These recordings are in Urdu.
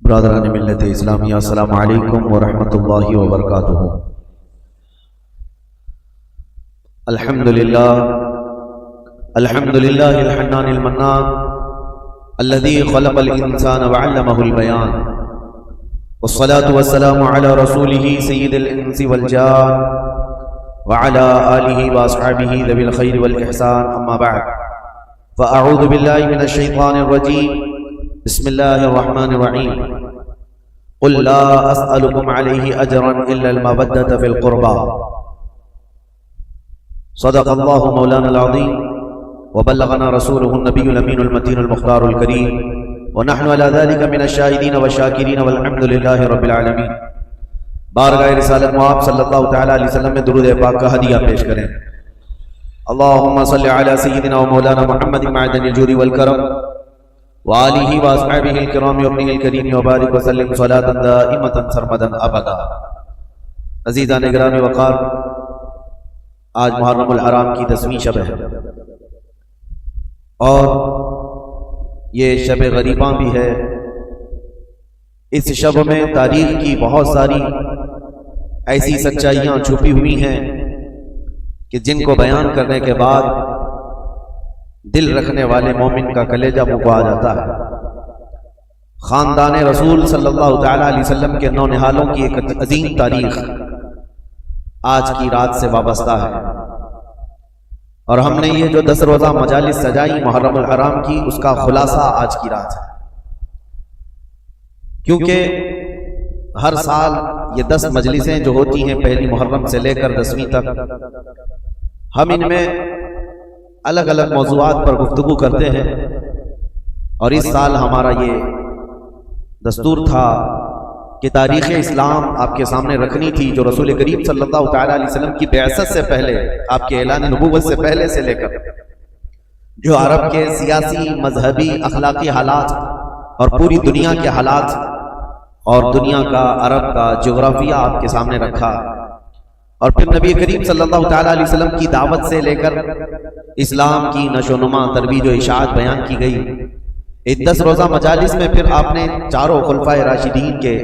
برادران ملت اسلامیہ، السلام علیکم ورحمۃ اللہ وبرکاتہ۔ الحمدللہ الحنان المنان الذي خلق الانسان وعلمه البيان، والصلاة والسلام على رسوله سید الانس والجان وعلى آلہ واصحابہ ذوی الخیر والاحسان، اما بعد فاعوذ باللہ من الشیطان الرجیم، بسم اللہ الرحمن الرحیم۔ قل لا اسألكم علیہ اجرا الا المودة فی القربى، صدق اللہ مولانا العظیم وبلغنا رسوله النبی الامین المتین المختار الکریم، ونحن على ذلك من الشاہدین والشاکرین والحمد للہ رب العالمین۔ بارگاہ رسالت مآب صلی اللہ تعالی علیہ وسلم میں درود پاک کا ہدیہ پیش کریں۔ اللہم صلی علی سیدنا و مولانا محمد معدن الجود والکرم وآلہ واصحابہ الکرام وابنہ الکریم وبارک وسلم صلاۃ دائمۃ سرمدا ابدا۔ عزیزان گرامی وقار، آج محرم الحرام کی 10ویں شب ہے اور یہ شب غریباں بھی ہے۔ اس شب میں تاریخ کی بہت ساری ایسی سچائیاں چھپی ہوئی ہیں کہ جن کو بیان کرنے کے بعد دل رکھنے والے مومن کا کلیجہ منہ کو آ جاتا ہے۔ خاندان رسول صلی اللہ تعالی علیہ وسلم کے نونہالوں کی ایک عظیم تاریخ آج کی رات سے وابستہ ہے، اور ہم نے یہ جو 10 روزہ مجالس سجائی محرم الحرام کی، اس کا خلاصہ آج کی رات ہے۔ کیونکہ ہر سال یہ 10 مجلسیں جو ہوتی ہیں پہلی محرم سے لے کر 10ویں تک، ہم ان میں الگ الگ موضوعات پر گفتگو کرتے ہیں، اور اس سال ہمارا یہ دستور تھا کہ تاریخ اسلام آپ کے سامنے رکھنی تھی، جو رسول کریم صلی اللہ تعالی علیہ وسلم کی بعثت سے پہلے، آپ کے اعلان نبوت سے پہلے سے لے کر جو عرب کے سیاسی، مذہبی، اخلاقی حالات اور پوری دنیا کے حالات اور دنیا کا، عرب کا جغرافیہ آپ کے سامنے رکھا، اور پھر نبی کریم صلی اللہ تعالی علیہ وسلم کی دعوت سے لے کر اسلام کی نشو و نما، ترویج و اشاعت بیان کی گئی۔ اس 10 روزہ مجالس میں پھر آپ نے چاروں خلفائے راشدین کے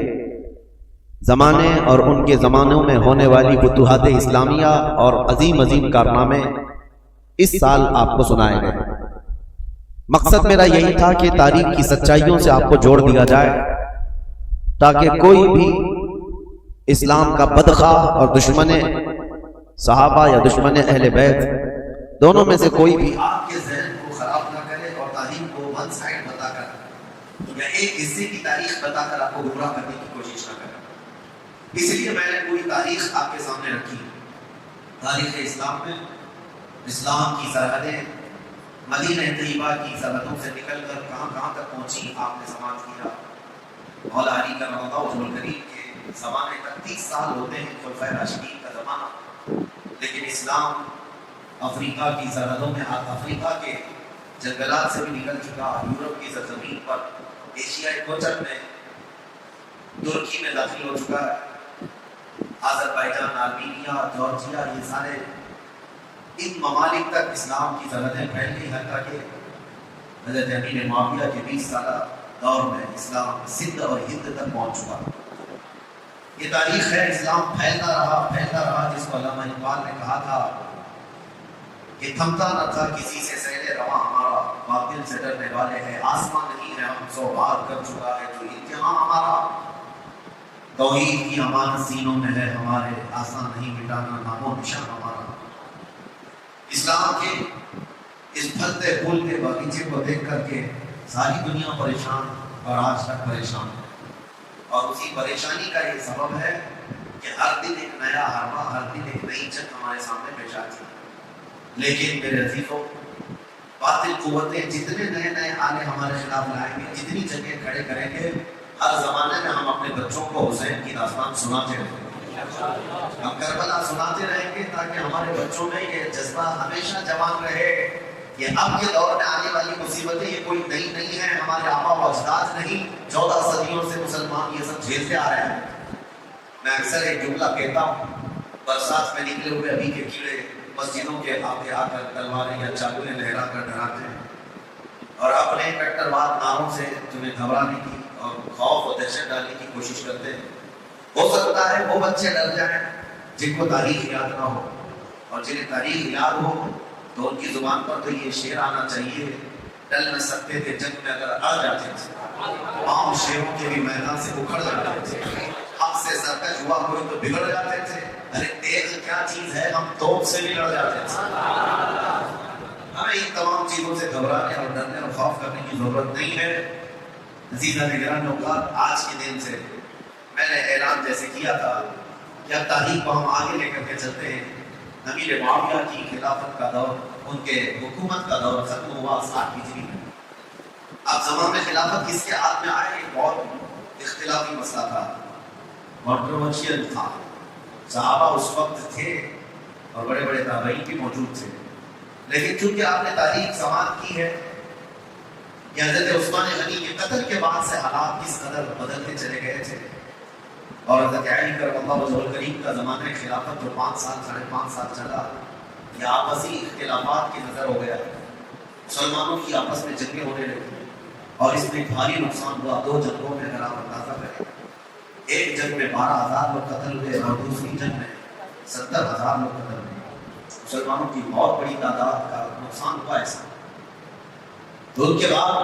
زمانے اور ان کے زمانوں میں ہونے والی فتوحات اسلامیہ اور عظیم عظیم کارنامے اس سال آپ کو سنائے گئے۔ مقصد میرا یہی تھا کہ تاریخ کی سچائیوں سے آپ کو جوڑ دیا جائے، تاکہ کوئی بھی اسلام کا بدخواہ اور دشمن صحابہ یا دشمن اہل بیت، دونوں میں سے کوئی بھی آپ کے ذہن کو خراب نہ کرے اور تاریخ کو ون سائڈ بتا کر یا ایک حصے کی تاریخ بتا کر آپ کو گمراہ کرنے کی کوشش نہ کرے۔ اس لیے میں نے پوری تاریخ آپ کے سامنے رکھی۔ تاریخ اسلام میں اسلام کی سرحدیں مدینہ طیبہ کی سرحدوں سے نکل کر کہاں کہاں تک پہنچی، آپ نے سماعت کیا۔ مولا علی کرم اللہ وجہہ الکریم کے زمانے تک 30 سال ہوتے ہیں خلفائے راشدین کا زمانہ، لیکن اسلام افریقہ کی سرحدوں میں، افریقہ کے جنگلات سے بھی نکل چکا، یورپ کی سرزمین پر، ایشیائی کوچر میں، ترکی میں داخل ہو چکا ہے۔ آذربائیجان، آرمینیا، جارجیا، یہ سارے ان ممالک تک اسلام کی سرحدیں پھیل گئی، حتیٰ کہ حضرت امیر معاویہ کے 20 سالہ دور میں اسلام سندھ اور ہند تک پہنچ چکا۔ یہ تاریخ ہے، اسلام پھیلتا رہا، جس کو علامہ اقبال نے کہا تھا کہ تھمتا نہ تھا کسی سے سیل رواں ہمارا، باطل سے ڈرنے والے ہیں، آسمان نہیں ہے ہم 100 بار کر چکا ہے جو امتحان ہمارا، توحید کی امانت سینوں میں ہے ہمارے، آسان نہیں مٹانا نام و نشان ہمارا۔ اسلام کے اس پھلتے پھولتے باغیچے کو دیکھ کر کے ساری دنیا پریشان اور آج تک پریشان ہے، اور اسی پریشانی کا یہ سبب ہے کہ ہر دن ایک نیا حربہ، ہر دن ایک نئی جنگ ہمارے سامنے پیش آتی ہے۔ لیکن میرے عزیزوں، باطل قوتیں جتنے نئے آنے ہمارے خلاف لائیں گے، جتنی جنگیں کھڑے کریں گے، ہر زمانے میں ہم اپنے بچوں کو حسین کی داستان سناتے رہیں گے، ہم کربلا سناتے رہیں گے، تاکہ ہمارے بچوں میں یہ جذبہ ہمیشہ جوان رہے کہ اب کے دور میں آنے والی مصیبتیں یہ کوئی نئی نہیں ہیں، ہمارے آبا و اجداد نہیں، 14 صدیوں سے مسلمان یہ سب جھیلتے آ رہے ہیں۔ میں اکثر ایک جملہ کہتا ہوں، برسات میں نکلے ہوئے ابھی کے کیڑے مسجدوں کے آگے آ کر تلواریں یا چاقویں لہرا کر ڈراتے ہیں، اور اپنے کٹرواد ناروں سے تمہیں گھبرانے کی اور خوف اور دہشت ڈالنے کی کوشش کرتے ہیں. ہو سکتا ہے وہ بچے ڈر جائیں جن کو تاریخ یاد نہ ہو، اور جنہیں تاریخ یاد ہو تو ان کی زبان پر تو یہ شعر آنا چاہیے، ڈل نہ سکتے تھے جنگ میں اگر آ جاتے تھے، عام شیروں کے بھی میدان سے اکھڑ جاتے تھے، حق سے سرکش ہوا کوئی تو بگڑ جاتے تھے، ارے تیغ کیا چیز ہے ہم توپ سے بھی لڑ جاتے تھے. ہمیں ان تمام چیزوں سے گھبرانے اور ڈرنے اور خوف کرنے کی ضرورت نہیں ہے. عزیزان گرامی اوقات، آج کے دن سے میں نے اعلان جیسے کیا تھا کہ اب تاریخ کو ہم آگے لے کر کے چلتے ہیں. امیر معاویہ کی خلافت کا دور، ان کے حکومت کا دور ختم ہوا 60 ہجری میں. اب زمان میں خلافت کس کے ہاتھ میں آئے، ایک بہت اختلافی مسئلہ تھا، کنٹروورشل تھا. صحابہ اس وقت تھے اور بڑے بڑے تابعین بھی موجود تھے، لیکن چونکہ آپ نے تاریخ سماعت کی ہے کہ حضرت عثمان غنی کے قتل کے بعد سے حالات کس قدر بدلتے چلے گئے تھے، اور حضرت علی کرم اللہ وجہہ الکریم کا زمانہ خلافت جو 5 سال 5.5 سال چلا، یہ آپسی اختلافات کی نظر ہو گیا. مسلمانوں کی آپس میں جنگیں ہونے لگی اور اس میں بھاری نقصان ہوا. 2 جنگوں میں اگر آپ اندازہ کریں، ایک جنگ میں 12,000 لوگ قتل ہوئے اور دوسری جنگ میں 70,000 لوگ قتل ہوئے. مسلمانوں کی بہت بڑی تعداد کا نقصان ہوا ایسا. تو ان کے بعد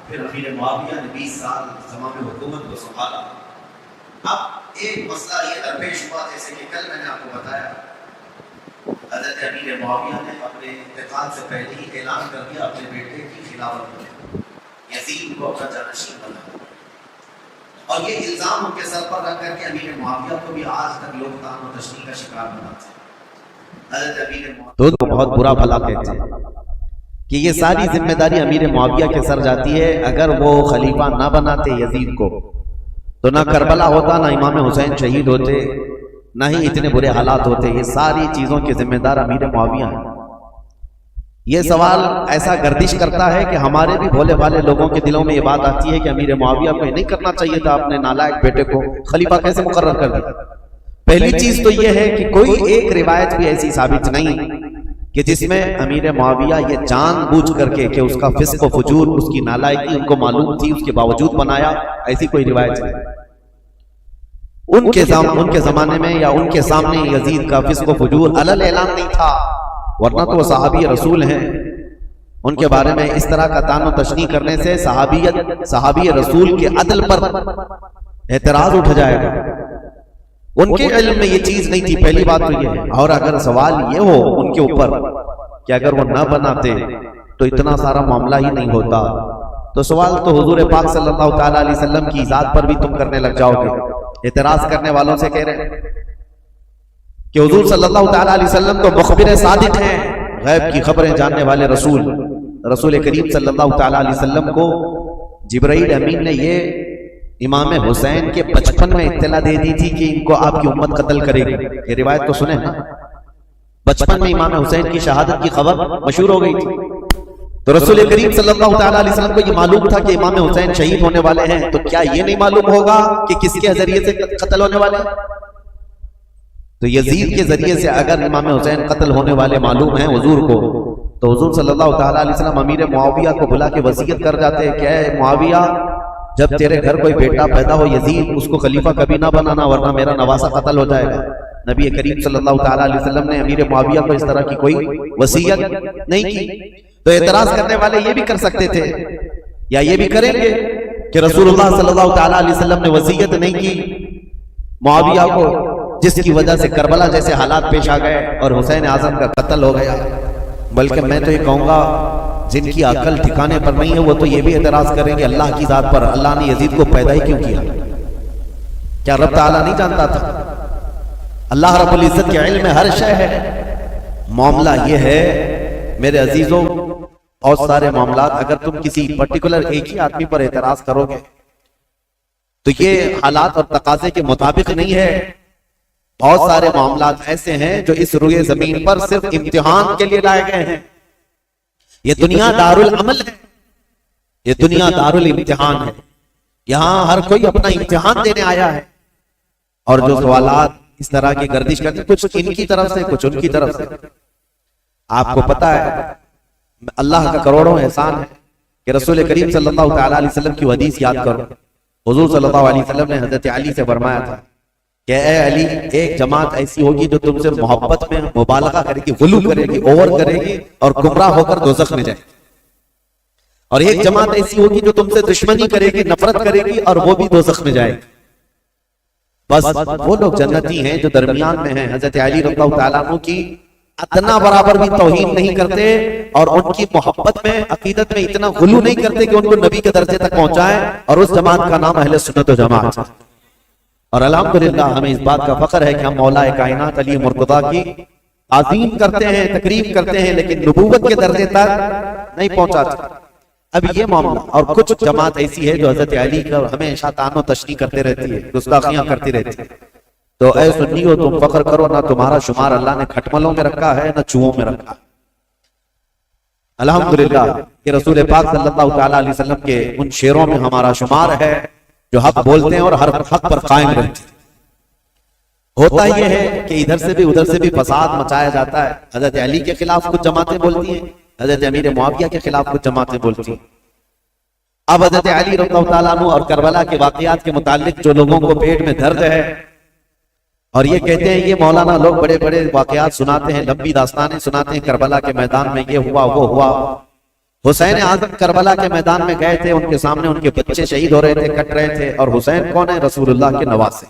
پھر امیر معاویہ نے 20 سال زمانہ حکومت کو سنبھالا. اب ایک مسئلہ یہ درپیش ہوا، جیسے کہ کل میں نے آپ کو بتایا، حضرت امیر معاویہ نے اپنے انتقال سے پہلے ہی اعلان کر دیا اپنے بیٹے کی خلافت میں، یزید کو اپنا جانشین بنا. اور یہ الزام ان کے سر پر رکھ کر کے امیر معاویہ کو بھی آج تک لوگ طعن و تشنیع کا شکار بناتے ہیں. حضرت امیر معاویہ تو بہت برا بھلا کہتے ہیں کہ یہ ساری ذمہ داری امیر معاویہ کے سر جاتی ہے. اگر وہ خلیفہ نہ بناتے یزید کو تو نہ کربلا ہوتا، نہ امام حسین شہید ہوتے، نہ ہی اتنے برے حالات ہوتے. یہ ساری چیزوں کے ذمہ دار امیر معاویہ ہیں. یہ سوال ایسا گردش کرتا ہے کہ ہمارے بھی بھولے بھالے لوگوں کے دلوں میں یہ بات آتی ہے کہ امیر معاویہ کو نہیں کرنا چاہیے تھا، اپنے نالائق بیٹے کو خلیفہ کیسے مقرر کر دیا. پہلی چیز تو یہ ہے کہ کوئی ایک روایت بھی ایسی ثابت نہیں کہ جس میں امیر معاویہ یہ جان بوجھ کر کے کہ اس کا فسق و فجور، اس کی نالائقی ان کو معلوم تھی، اس کے باوجود بنایا. ایسی کوئی روایت نہیں. ان کے زمانے میں یا ان کے سامنے یزید کا فسق و فجور علل اعلان نہیں تھا، ورنہ تو وہ صحابی رسول ہیں. ان کے بارے میں اس طرح کا طعن و تشنیع کرنے سے صحابی رسول کے عدل پر اعتراض اٹھ جائے گا. ان کے علم میں یہ چیز نہیں تھی، پہلی بات تو یہ ہے. اور اگر سوال یہ ہو ان کے اوپر کہ اگر وہ نہ بناتے تو اتنا سارا معاملہ ہی نہیں ہوتا، تو سوال تو حضور پاک صلی اللہ تعالیٰ علیہ وسلم کی ذات پر بھی تم کرنے لگ جاؤ گے. اعتراض کرنے والوں سے کہہ رہے ہیں کہ حضور صلی اللہ تعالیٰ علیہ وسلم تو مخبر صادق ہیں، غیب کی خبریں جاننے والے رسول کریم صلی اللہ تعالیٰ علیہ وسلم کو جبرائیل امین نے یہ امام حسین کے بچپن میں اطلاع دے دی تھی کہ ان کو آپ کی امت قتل کرے گی. یہ روایت تو سنیں نا، بچپن میں امام حسین کی شہادت کی خبر مشہور ہو گئی تھی. تو رسول کریم صلی اللہ تعالیٰ علیہ وسلم کو یہ معلوم تھا کہ امام حسین شہید ہونے والے ہیں، تو کیا یہ نہیں معلوم ہوگا کہ کس کے ذریعے سے قتل ہونے والے ہیں؟ تو یزید کے ذریعے سے اگر امام حسین قتل ہونے والے معلوم ہیں حضور کو، تو حضور صلی اللہ تعالیٰ علیہ وسلم امیر معاویہ کو بلا کے وصیت کر جاتے کہ اے معاویہ، جب تیرے گھر کوئی بیٹا پیدا ہو یزید، اس کو خلیفہ کبھی نہ بنانا، ورنہ میرا نواسہ قتل ہو جائے گا. نبی کریم صلی اللہ تعالیٰ علیہ وسلم نے امیر معاویہ کو اس طرح کی کوئی وصیت نہیں کی. تو اعتراض کرنے والے یہ بھی کر سکتے تھے یا یہ بھی کریں گے کہ رسول اللہ صلی اللہ تعالیٰ علیہ وسلم نے وصیت نہیں کی معاویہ کو، جس کی وجہ سے کربلا جیسے حالات پیش آ گئے اور حسین اعظم کا قتل ہو گیا. بلکہ میں تو یہ کہوں گا جن کی عقل ٹھکانے پر نہیں ہے وہ تو یہ بھی اعتراض کریں گے اللہ کی ذات پر، اللہ نے یزید کو پیدا ہی کیوں کیا؟ کیا رب تعالیٰ نہیں جانتا تھا؟ اللہ رب العزت کے علم میں ہر شے ہے. معاملہ یہ ہے میرے عزیزوں، اور سارے معاملات اگر تم کسی پرٹیکولر ایک ہی آدمی پر اعتراض کرو گے تو یہ حالات اور تقاضے کے مطابق نہیں ہے. بہت سارے معاملات ایسے ہیں جو اس روئے زمین پر صرف امتحان کے لیے لائے گئے ہیں. یہ دنیا دار العمل ہے، یہ دنیا دار الامتحان ہے. یہاں ہر کوئی اپنا امتحان دینے آیا ہے، اور جو سوالات اس طرح کی گردش کرتے کچھ ان کی طرف سے کچھ ان کی طرف سے. آپ کو پتا ہے اللہ کا کروڑوں احسان ہے کہ رسول کریم صلی اللہ تعالیٰ علیہ وسلم کی حدیث یاد کرو حضور صلی اللہ علیہ وسلم نے حضرت علی سے فرمایا تھا کہ اے علی، ایک جماعت ایسی ہوگی جو تم سے محبت میں مبالغہ کرے گی، غلو کرے گی، اوور کرے گی اور گمراہ ہو کر دوزخ میں جائے گی، اور ایک جماعت ایسی ہوگی جو تم سے دشمنی کرے گی، نفرت کرے گی اور وہ بھی دوزخ میں جائے گی۔ بس وہ لوگ جنتی ہیں جو درمیان میں ہیں۔ حضرت علی رضی اللہ تعالیٰ عنہ کی اتنا برابر بھی توہین نہیں کرتے اور ان کی محبت میں، عقیدت میں اتنا غلو نہیں کرتے کہ ان کو نبی کے درجے تک پہنچائیں، اور اس جماعت کا نام اہل سنت و جماعت ہے۔ اور الحمدللہ ہمیں اس بات کا فخر ہے کہ ہم مولا کائنات علی مرتضیٰ کی تعظیم کرتے ہیں، تکریم کرتے ہیں، لیکن نبوت کے درجے تک نہیں پہنچاتے۔ اب یہ معاملہ، اور کچھ جماعت ایسی ہے جو حضرت علی کا ہمیشہ تعین و تشریح کرتے رہتی ہے، گستاخیاں کرتی رہتی ہے۔ تو اے سنیو، تم فخر کرو، نہ تمہارا شمار اللہ نے کھٹملوں میں رکھا ہے نہ چوہوں میں رکھا ہے۔ الحمدللہ یہ رسول پاک صلی اللہ تعالیٰ علیہ وسلم کے ان شیروں میں ہمارا شمار ہے جو حق بولتے ہیں اور ہر حق پر قائم رہتے ہیں۔ ہوتا یہ ہے کہ ادھر سے بھی ادھر سے بھی فساد مچایا جاتا ہے۔ حضرت علی کے خلاف کچھ جماعتیں بولتی ہیں، حضرت امیر معاویہ کے خلاف کچھ جماعتیں بولتی ہیں۔ اب حضرت علی رضی اللہ تعالیٰ عنہ اور کربلا کے واقعات کے متعلق جو لوگوں کو پیٹ میں درد ہے اور یہ کہتے ہیں، یہ مولانا لوگ بڑے بڑے واقعات سناتے ہیں، لمبی داستانیں سناتے ہیں، کربلا کے میدان میں یہ ہوا وہ ہوا۔ حسین اعظم کربلا کے میدان میں گئے تھے، ان کے سامنے ان کے بچے شہید ہو رہے تھے، کٹ رہے تھے، اور حسین کون ہے؟ رسول اللہ کے نواسے۔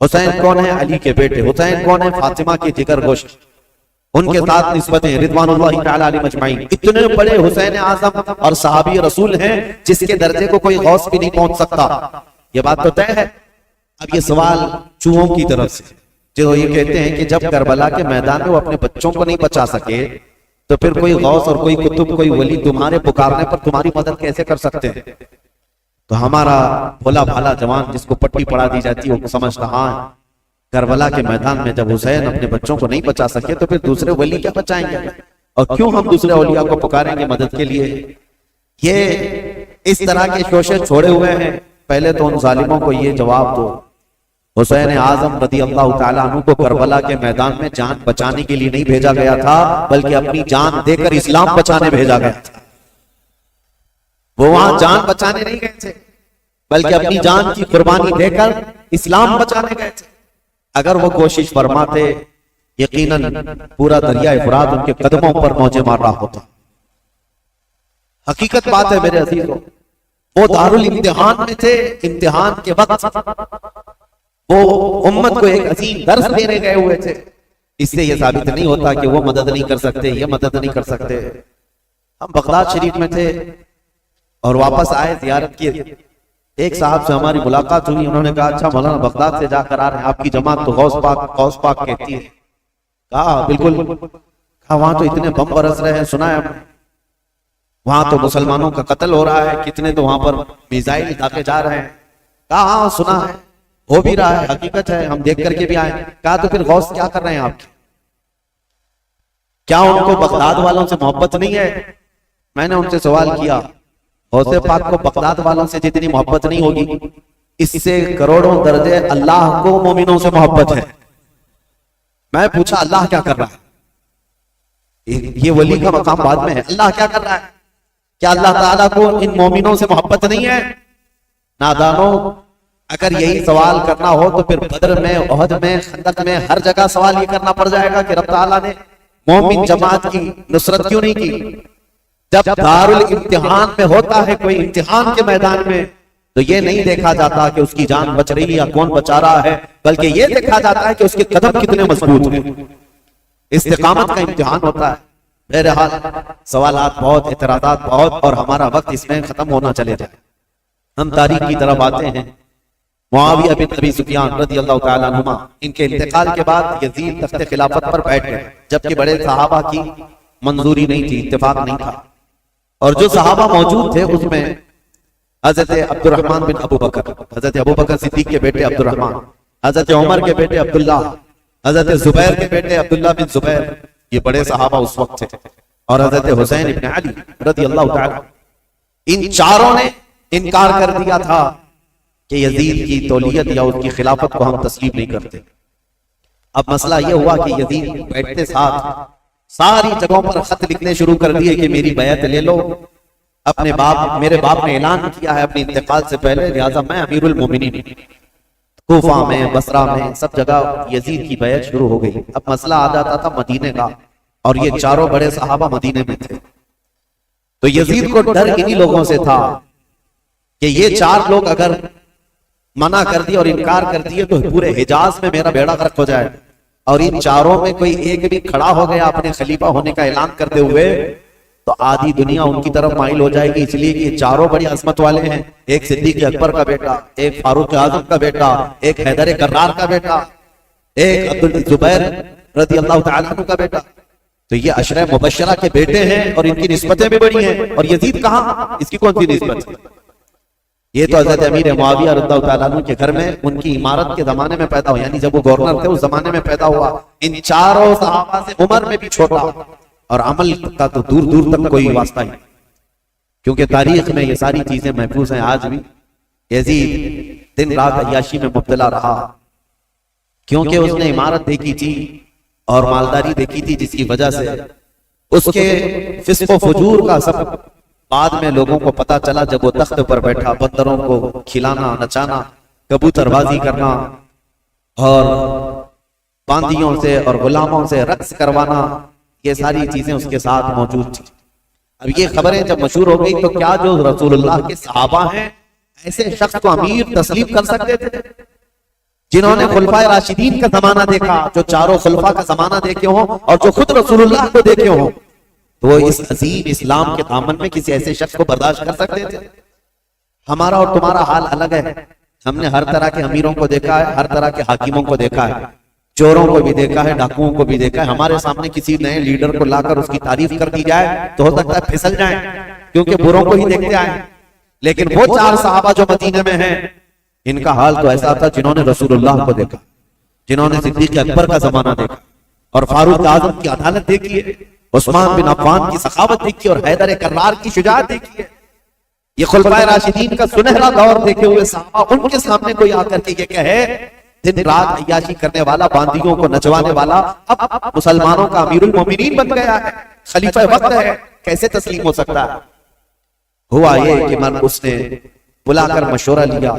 حسین کون ہے؟ علی کے بیٹے۔ حسین کون ہے؟ فاطمہ کی جگر گوشت۔ ان کے ساتھ نسبتیں رضوان اللہ تعالی علیہ مجمعین۔ اتنے بڑے حسین اعظم اور صحابی رسول ہیں جس کے درجے کو کوئی غوث بھی نہیں پہنچ سکتا۔ یہ بات تو طے ہے۔ اب یہ سوال چوہوں کی طرف سے جو یہ کہتے ہیں کہ جب کربلا کے میدان میں وہ اپنے بچوں کو نہیں بچا سکے تو پھر کوئی غوث اور کوئی کتب، کوئی ولی تمہارے پکارنے پر تمہاری مدد کیسے کر سکتے ہیں؟ تو ہمارا بھولا بھالا جوان جس کو پٹی پڑھا دی جاتی ہے وہ سمجھتا، ہاں کربلا کے میدان میں جب حسین اپنے بچوں کو نہیں بچا سکے تو پھر دوسرے ولی کیا بچائیں گے، اور کیوں ہم دوسرے اولیاء کو پکاریں گے مدد کے لیے؟ یہ اس طرح کے شوشے چھوڑے ہوئے ہیں۔ پہلے تو ان ظالموں کو یہ جواب دو، حسین اعظم رضی اللہ تعالیٰ عنہ کو کربلا کے میدان میں جان بچانے کے لیے نہیں بھیجا گیا تھا، بلکہ اپنی جان دے کر اسلام بچانے بھیجا گیا تھا۔ وہ وہاں جان بچانے نہیں گئے تھے، بلکہ اپنی جان کی قربانی دے کر اسلام بچانے گئے تھے۔ اگر وہ کوشش فرماتے، یقیناً پورا دریائے فرات ان کے قدموں پر موجیں مار رہا ہوتا۔ حقیقت بات ہے میرے عزیزوں، وہ دارالامتحان میں تھے، امتحان کے وقت وہ امت کو ایک عظیم درس دینے گئے ہوئے تھے۔ اس سے یہ ثابت نہیں ہوتا کہ وہ مدد نہیں کر سکتے، یہ مدد نہیں کر سکتے۔ ہم بغداد شریف میں تھے اور واپس آئے زیارت کی، ایک صاحب سے ہماری ملاقات ہوئی، انہوں نے کہا اچھا مولانا بغداد سے جا کر آ رہے ہیں، آپ کی جماعت تو غوث پاک کہتی ہے۔ کہا بالکل، کہا وہاں تو اتنے بم برس رہے ہیں، سنا ہے وہاں تو مسلمانوں کا قتل ہو رہا ہے، کتنے تو وہاں پر میزائل داغے جا رہے ہیں۔ کہا ہاں سنا ہے، ہو بھی رہا ہے، حقیقت ہے، ہم دیکھ کر کے بھی آئے۔ کہا تو پھر غوث کیا کر رہے ہیں آپ کی؟ کیا ان کو بغداد والوں سے محبت نہیں ہے؟ میں نے ان سے سوال کیا، غوث پاک کو بغداد والوں سے جتنی محبت نہیں ہوگی، اس سے کروڑوں درجے اللہ کو مومنوں سے محبت ہے۔ میں پوچھا اللہ کیا کر رہا ہے؟ یہ ولی کا مقام بعد میں ہے، اللہ کیا کر رہا ہے؟ کیا اللہ تعالیٰ کو ان مومنوں سے محبت نہیں ہے؟ نادانوں، اگر یہی سوال کرنا ہو تو پھر بدر میں، احد میں، خندق میں، ہر جگہ سوال یہ کرنا پڑ جائے گا کہ رب تعالیٰ نے مومن جماعت کی نصرت کیوں نہیں کی؟ جب دارالامتحان میں ہوتا ہے کوئی امتحان کے میدان میں تو یہ نہیں دیکھا جاتا کہ اس کی جان بچ رہی ہے یا کون بچا رہا ہے، بلکہ یہ دیکھا جاتا ہے کہ اس کے قدم کتنے مضبوط ہیں۔ استقامت کا امتحان ہوتا ہے۔ بہرحال سوالات بہت، اعتراضات بہت، اور ہمارا وقت اس میں ختم ہونا چلے جائے۔ ہم تاریخ کی طرف آتے ہیں۔ معاویہ بن ابی سفیان رضی اللہ تعالیٰ عنہما، ان کے انتقال کے بعد یزید تخت خلافت پر بیٹھ گئے، جبکہ بڑے صحابہ کی منظوری نہیں تھی، اتفاق نہیں تھا، اور جو صحابہ موجود تھے اس میں حضرت عبد الرحمن بن ابو بکر، حضرت ابو بکر صدیق کے بیٹے عبد الرحمن، حضرت عمر کے بیٹے عبداللہ، حضرت زبیر کے بیٹے عبداللہ بن زبیر، یہ بڑے صحابہ اس وقت تھے، اور حضرت حسین ابن علی رضی اللہ تعالیٰ، ان چاروں نے انکار کر دیا تھا کہ یزید کی تولیت یا اس کی خلافت کو ہم تسلیم نہیں کرتے۔ اب مسئلہ یہ ہوا کہ یزید بیٹھتے ساتھ ساری جگہوں پر خط لکھنے شروع کر دیے کہ میری بیعت لے لو، اپنے باپ میرے باپ نے اعلان کیا ہے اپنے انتقال سے پہلے، لہٰذا میں امیر المومنین۔ کوفہ میں، بصرہ میں، سب جگہ یزید کی بیعت شروع ہو گئی۔ اب مسئلہ آ جاتا تھا مدینے کا، اور یہ چاروں بڑے صحابہ مدینے میں تھے، تو یزید کو ڈر انہی لوگوں سے تھا کہ یہ چار لوگ اگر منع کر دیے اور انکار کر دیے تو پورے حجاز میں میرا بیڑا غرق ہو جائے، اور ان چاروں میں کوئی ایک بھی کھڑا ہو گیا اپنے خلیفہ ہونے کا اعلان کرتے ہوئے تو آدھی دنیا ان کی طرف مائل ہو جائے گی، اس لیے کہ یہ چاروں بڑی عظمت والے ہیں، ایک صدیق اکبر کا بیٹا، ایک فاروق اعظم کا بیٹا، ایک حیدر کرار کا بیٹا، ایک عبدالزبیر رضی اللہ تعالیٰ عنہ کا بیٹا، تو یہ عشرہ مبشرہ کے بیٹے ہیں اور ان کی نسبتیں بھی بڑی ہیں، اور یزید کہاں، اس کی کون سی نسبت ہے؟ یہ تو حضرت امیر معاویہ رضی اللہ تعالیٰ عنہ کے گھر میں ان کی امارت کے زمانے میں پیدا ہوا، یعنی جب وہ گورنر تھے اس زمانے میں پیدا ہوا۔ ان چاروں صحابہ سے عمر میں بھی چھوٹا، اور عمل کا تو دور دور تک کوئی واسطہ ہی، کیونکہ تاریخ میں یہ ساری چیزیں محفوظ ہیں آج بھی۔ یزید دن رات عیاشی میں مبتلا رہا، کیونکہ اس نے عمارت دیکھی تھی اور مالداری دیکھی تھی، جس کی وجہ سے اس کے فسق و فجور کا سب بعد میں لوگوں کو پتا چلا جب وہ تخت پر بیٹھا، بندروں کو کھلانا، نچانا، کبوتر بازی کرنا اور باندیوں سے اور غلاموں سے رقص کروانا، یہ ساری چیزیں اس کے ساتھ موجود تھی۔ اب یہ خبریں جب مشہور ہو گئی تو کیا جو رسول اللہ کے صحابہ ہیں ایسے شخص کو امیر تسلیم کر سکتے تھے جنہوں نے خلفائے راشدین کا زمانہ دیکھا، جو چاروں خلفاء کا زمانہ دیکھے ہوں اور جو خود رسول اللہ کو دیکھے ہوں، تو وہ اس عظیم اسلام کے دامن میں کسی ایسے شخص کو برداشت کر سکتے تھے؟ ہمارا اور تمہارا حال الگ ہے، ہم نے ہر طرح کے امیروں کو دیکھا ہے، ہر طرح کے حاکموں کو دیکھا ہے، چوروں کو بھی دیکھا ہے، ڈاکوؤں کو بھی دیکھا ہے۔ ہمارے سامنے کسی نئے لیڈر کو لا کر اس کی تعریف کر دی جائے تو ہو سکتا ہے پھسل جائیں، کیونکہ بروں کو ہی دیکھتے آئے۔ لیکن وہ چار صحابہ جو مدینے میں ہیں، ان کا حال تو ایسا تھا جنہوں نے رسول اللہ کو دیکھا، جنہوں نے صدیق اکبر کا زمانہ دیکھا اور فاروق اعظم کی عدالت دیکھی ہے، عثمان بن عفان کی سخاوت دیکھی اور حیدر کرار کی شجاعت دیکھی ہے، یہ خلفائے راشدین کا سنہرا دور دیکھے ہوئے صحابہ، ان کے سامنے کوئی آ کر کے یہ کہے دن رات عیاشی کرنے والا، باندیوں کو نچوانے والا اب مسلمانوں کا امیر المومنین بن گیا ہے، خلیفہ وقت ہے، کیسے تسلیم ہو سکتا ہے؟ ہوا یہ کہ اس نے بلا کر مشورہ لیا۔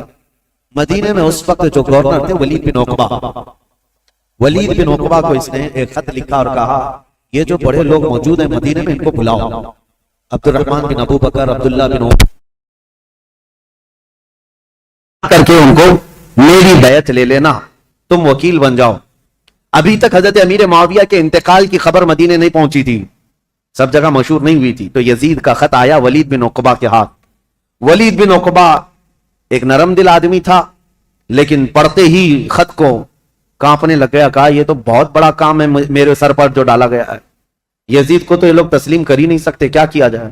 مدینے میں اس وقت جو گورنر تھے ولید بن عقبہ، ولید بن عقبہ کو اس نے ایک خط لکھا اور کہا یہ جو بڑے لوگ موجود ہیں مدینے میں ان کو بلاؤ، عبد الرحمن بن ابو بکر، عبداللہ بن عمر، کر کے ان کو میری بیعت لے لینا، تم وکیل بن جاؤ۔ ابھی تک حضرت امیر معاویہ کے انتقال کی خبر مدینے نہیں پہنچی تھی، سب جگہ مشہور نہیں ہوئی تھی، تو یزید کا خط آیا ولید بن عقبہ کے ہاتھ۔ ولید بن عقبہ ایک نرم دل آدمی تھا، لیکن پڑھتے ہی خط کو کانپنے لگ گیا، کہا یہ تو بہت بڑا کام ہے میرے سر پر جو ڈالا گیا ہے، یزید کو تو یہ لوگ تسلیم کر ہی نہیں سکتے، کیا کیا جائے؟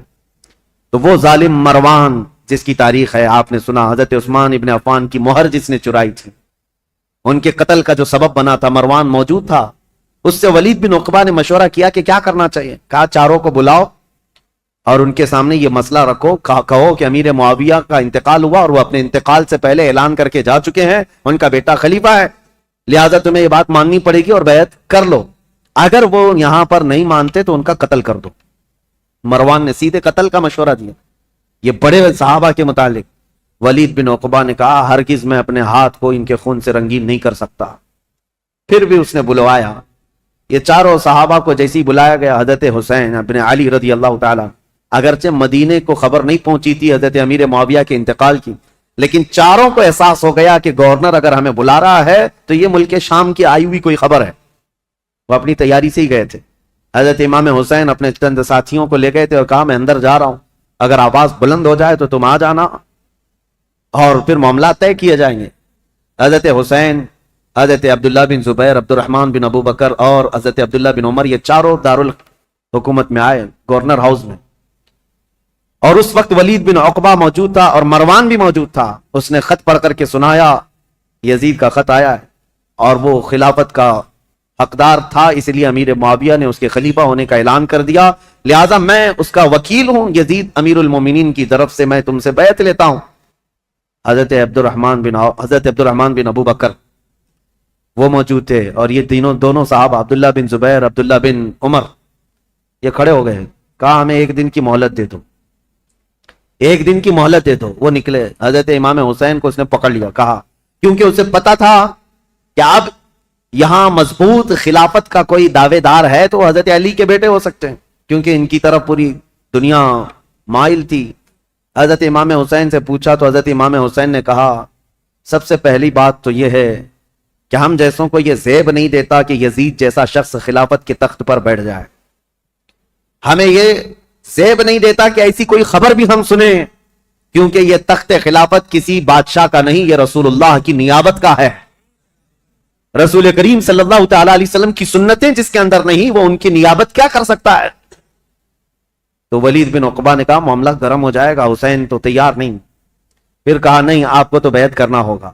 تو وہ ظالم مروان جس کی تاریخ ہے آپ نے سنا، حضرت عثمان ابن عفان کی مہر جس نے چرائی تھی، ان کے قتل کا جو سبب بنا تھا، مروان موجود تھا۔ اس سے ولید بن عقبہ نے مشورہ کیا کہ کیا کرنا چاہیے، کہا چاروں کو بلاؤ اور ان کے سامنے یہ مسئلہ رکھو، کہو کہ امیر معاویہ کا انتقال ہوا اور وہ اپنے انتقال سے پہلے اعلان کر کے جا چکے ہیں، ان کا بیٹا خلیفہ ہے، لہٰذا تمہیں یہ بات ماننی پڑے گی اور بیعت کر لو، اگر وہ یہاں پر نہیں مانتے تو ان کا قتل کر دو۔ مروان نے سیدھے قتل کا مشورہ دیا۔ یہ بڑے صحابہ کے متعلق ولید بن عقبہ نے کہا ہرگز میں اپنے ہاتھ کو ان کے خون سے رنگین نہیں کر سکتا۔ پھر بھی اس نے بلوایا، یہ چاروں صحابہ کو جیسی بلایا گیا، حضرت حسین ابن علی رضی اللہ تعالیٰ، اگرچہ مدینے کو خبر نہیں پہنچی تھی حضرت امیر معاویہ کے انتقال کی، لیکن چاروں کو احساس ہو گیا کہ گورنر اگر ہمیں بلا رہا ہے تو یہ ملک شام کی آئی ہوئی کوئی خبر ہے۔ وہ اپنی تیاری سے ہی گئے تھے۔ حضرت امام حسین اپنے چند ساتھیوں کو لے گئے تھے اور کہا میں اندر جا رہا ہوں، اگر آواز بلند ہو جائے تو تم آ جانا اور پھر معاملات طے کیے جائیں گے۔ حضرت حسین، حضرت عبداللہ بن زبیر، عبد الرحمن بن ابو بکر اور حضرت عبداللہ بن عمر، یہ چاروں دارالحکومت میں آئے، گورنر ہاؤس میں، اور اس وقت ولید بن عقبہ موجود تھا اور مروان بھی موجود تھا۔ اس نے خط پڑھ کر کے سنایا یزید کا خط آیا ہے اور وہ خلافت کا حقدار تھا، اس لیے امیر معاویہ نے اس کے خلیفہ ہونے کا اعلان کر دیا، لہٰذا میں اس کا وکیل ہوں، یزید امیر المومنین کی طرف سے میں تم سے بیعت لیتا ہوں۔ حضرت عبد الرحمن بن ابو بکر وہ موجود تھے، اور یہ دونوں صحابہ عبداللہ بن زبیر، عبداللہ بن عمر، یہ کھڑے ہو گئے، کہا ہمیں ایک دن کی مہلت دے دو، ایک دن کی مہلت دے دو. وہ نکلے. حضرت امام حسین کو اس نے پکڑ لیا, کہا کیونکہ اسے پتا تھا کہ اب یہاں مضبوط خلافت کا کوئی دعوے دار ہے تو حضرت علی کے بیٹے ہو سکتے ہیں, کیونکہ ان کی طرف پوری دنیا مائل تھی. حضرت امام حسین سے پوچھا تو حضرت امام حسین نے کہا سب سے پہلی بات تو یہ ہے کہ ہم جیسوں کو یہ زیب نہیں دیتا کہ یزید جیسا شخص خلافت کے تخت پر بیٹھ جائے. ہمیں یہ زیب نہیں دیتا کہ ایسی کوئی خبر بھی ہم سنیں, کیونکہ یہ تخت خلافت کسی بادشاہ کا نہیں, یہ رسول اللہ کی نیابت کا ہے. رسول کریم صلی اللہ تعالی علیہ وسلم کی سنتیں جس کے اندر نہیں, وہ ان کی نیابت کیا کر سکتا ہے؟ تو ولید بن عقبہ نے کہا معاملہ گرم ہو جائے گا, حسین تو تیار نہیں. پھر کہا نہیں, آپ کو تو بیعت کرنا ہوگا.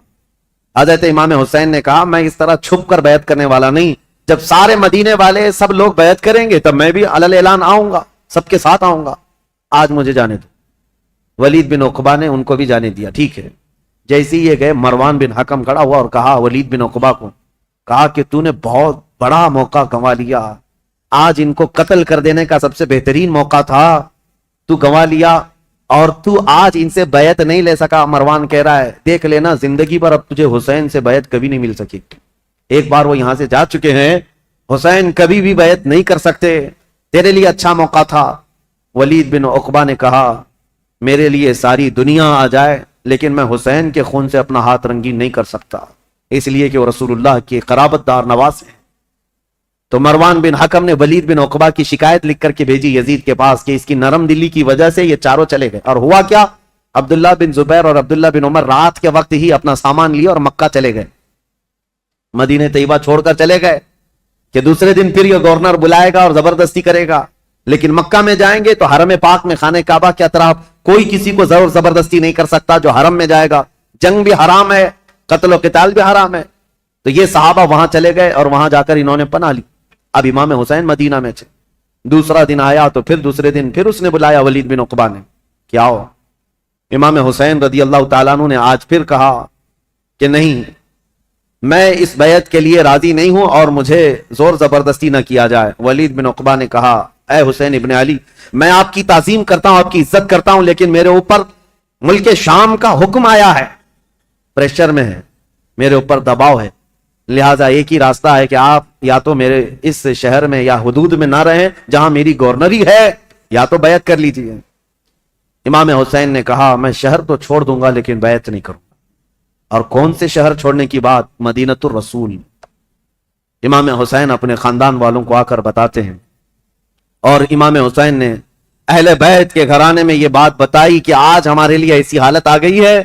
حضرت امام حسین نے کہا میں اس طرح چھپ کر بیعت کرنے والا نہیں, جب سارے مدینے والے سب لوگ بیعت کریں گے تب میں بھی علل اعلان آؤں گا, سب کے ساتھ آؤں گا, آج مجھے جانے دو. ولید بن عقبہ نے ان کو بھی جانے دیا. ٹھیک ہے. جیسے یہ گئے, مروان بن حکم کھڑا ہوا اور کہا ولید بن عقبہ کو, کہا کہ تو نے بہت بڑا موقع گنوا لیا, آج ان کو قتل کر دینے کا سب سے بہترین موقع تھا, تو گنوا لیا اور تو آج ان سے بیعت نہیں لے سکا. مروان کہہ رہا ہے دیکھ لینا زندگی پر اب تجھے حسین سے بیعت کبھی نہیں مل سکی. ایک بار وہ یہاں سے جا چکے ہیں, حسین کبھی بھی بیعت نہیں کر سکتے, تیرے لیے اچھا موقع تھا. ولید بن عقبہ نے کہا میرے لیے ساری دنیا آ جائے لیکن میں حسین کے خون سے اپنا ہاتھ رنگین نہیں کر سکتا, اس لیے کہ وہ رسول اللہ کے قرابت دار نواز ہیں. تو مروان بن حکم نے ولید بن عقبہ کی شکایت لکھ کر کے بھیجی یزید کے پاس کہ اس کی نرم دلی کی وجہ سے یہ چاروں چلے گئے. اور ہوا کیا, عبداللہ بن زبیر اور عبداللہ بن عمر رات کے وقت ہی اپنا سامان لیا اور مکہ چلے گئے, مدینہ طیبہ چھوڑ کر چلے گئے کہ دوسرے دن پھر یہ گورنر بلائے گا اور زبردستی کرے گا. لیکن مکہ میں جائیں گے تو حرم پاک میں خانہ کعبہ کے اطراف کوئی کسی کو زور زبردستی نہیں کر سکتا جو حرم میں جائے گا. جنگ بھی حرام ہے, قتل و قتال بھی حرام ہے. تو یہ صحابہ وہاں چلے گئے اور وہاں جا کر انہوں نے پناہ لی. اب امام حسین مدینہ میں تھے. دوسرا دن آیا تو پھر دوسرے دن پھر اس نے بلایا ولید بن عقبہ نے, کیا ہو؟ امام حسین رضی اللہ تعالیٰ عنہ نے آج پھر کہا کہ نہیں, میں اس بیعت کے لیے راضی نہیں ہوں اور مجھے زور زبردستی نہ کیا جائے. ولید بن عقبہ نے کہا اے حسین ابن علی, میں آپ کی تعظیم کرتا ہوں, آپ کی عزت کرتا ہوں, لیکن میرے اوپر ملک شام کا حکم آیا ہے, پریشر میں ہے, میرے اوپر دباؤ ہے, لہٰذا ایک ہی راستہ ہے کہ آپ یا تو میرے اس شہر میں یا حدود میں نہ رہیں جہاں میری گورنری ہے, یا تو بیعت کر لیجیے. امام حسین نے کہا میں شہر تو چھوڑ دوں گا لیکن بیعت نہیں کروں. اور کون سے شہر چھوڑنے کی بات؟ مدینہ الرسول. امام حسین اپنے خاندان والوں کو آ کر بتاتے ہیں, اور امام حسین نے اہل بیت کے گھرانے میں یہ بات بتائی کہ آج ہمارے لیے ایسی حالت آ گئی ہے,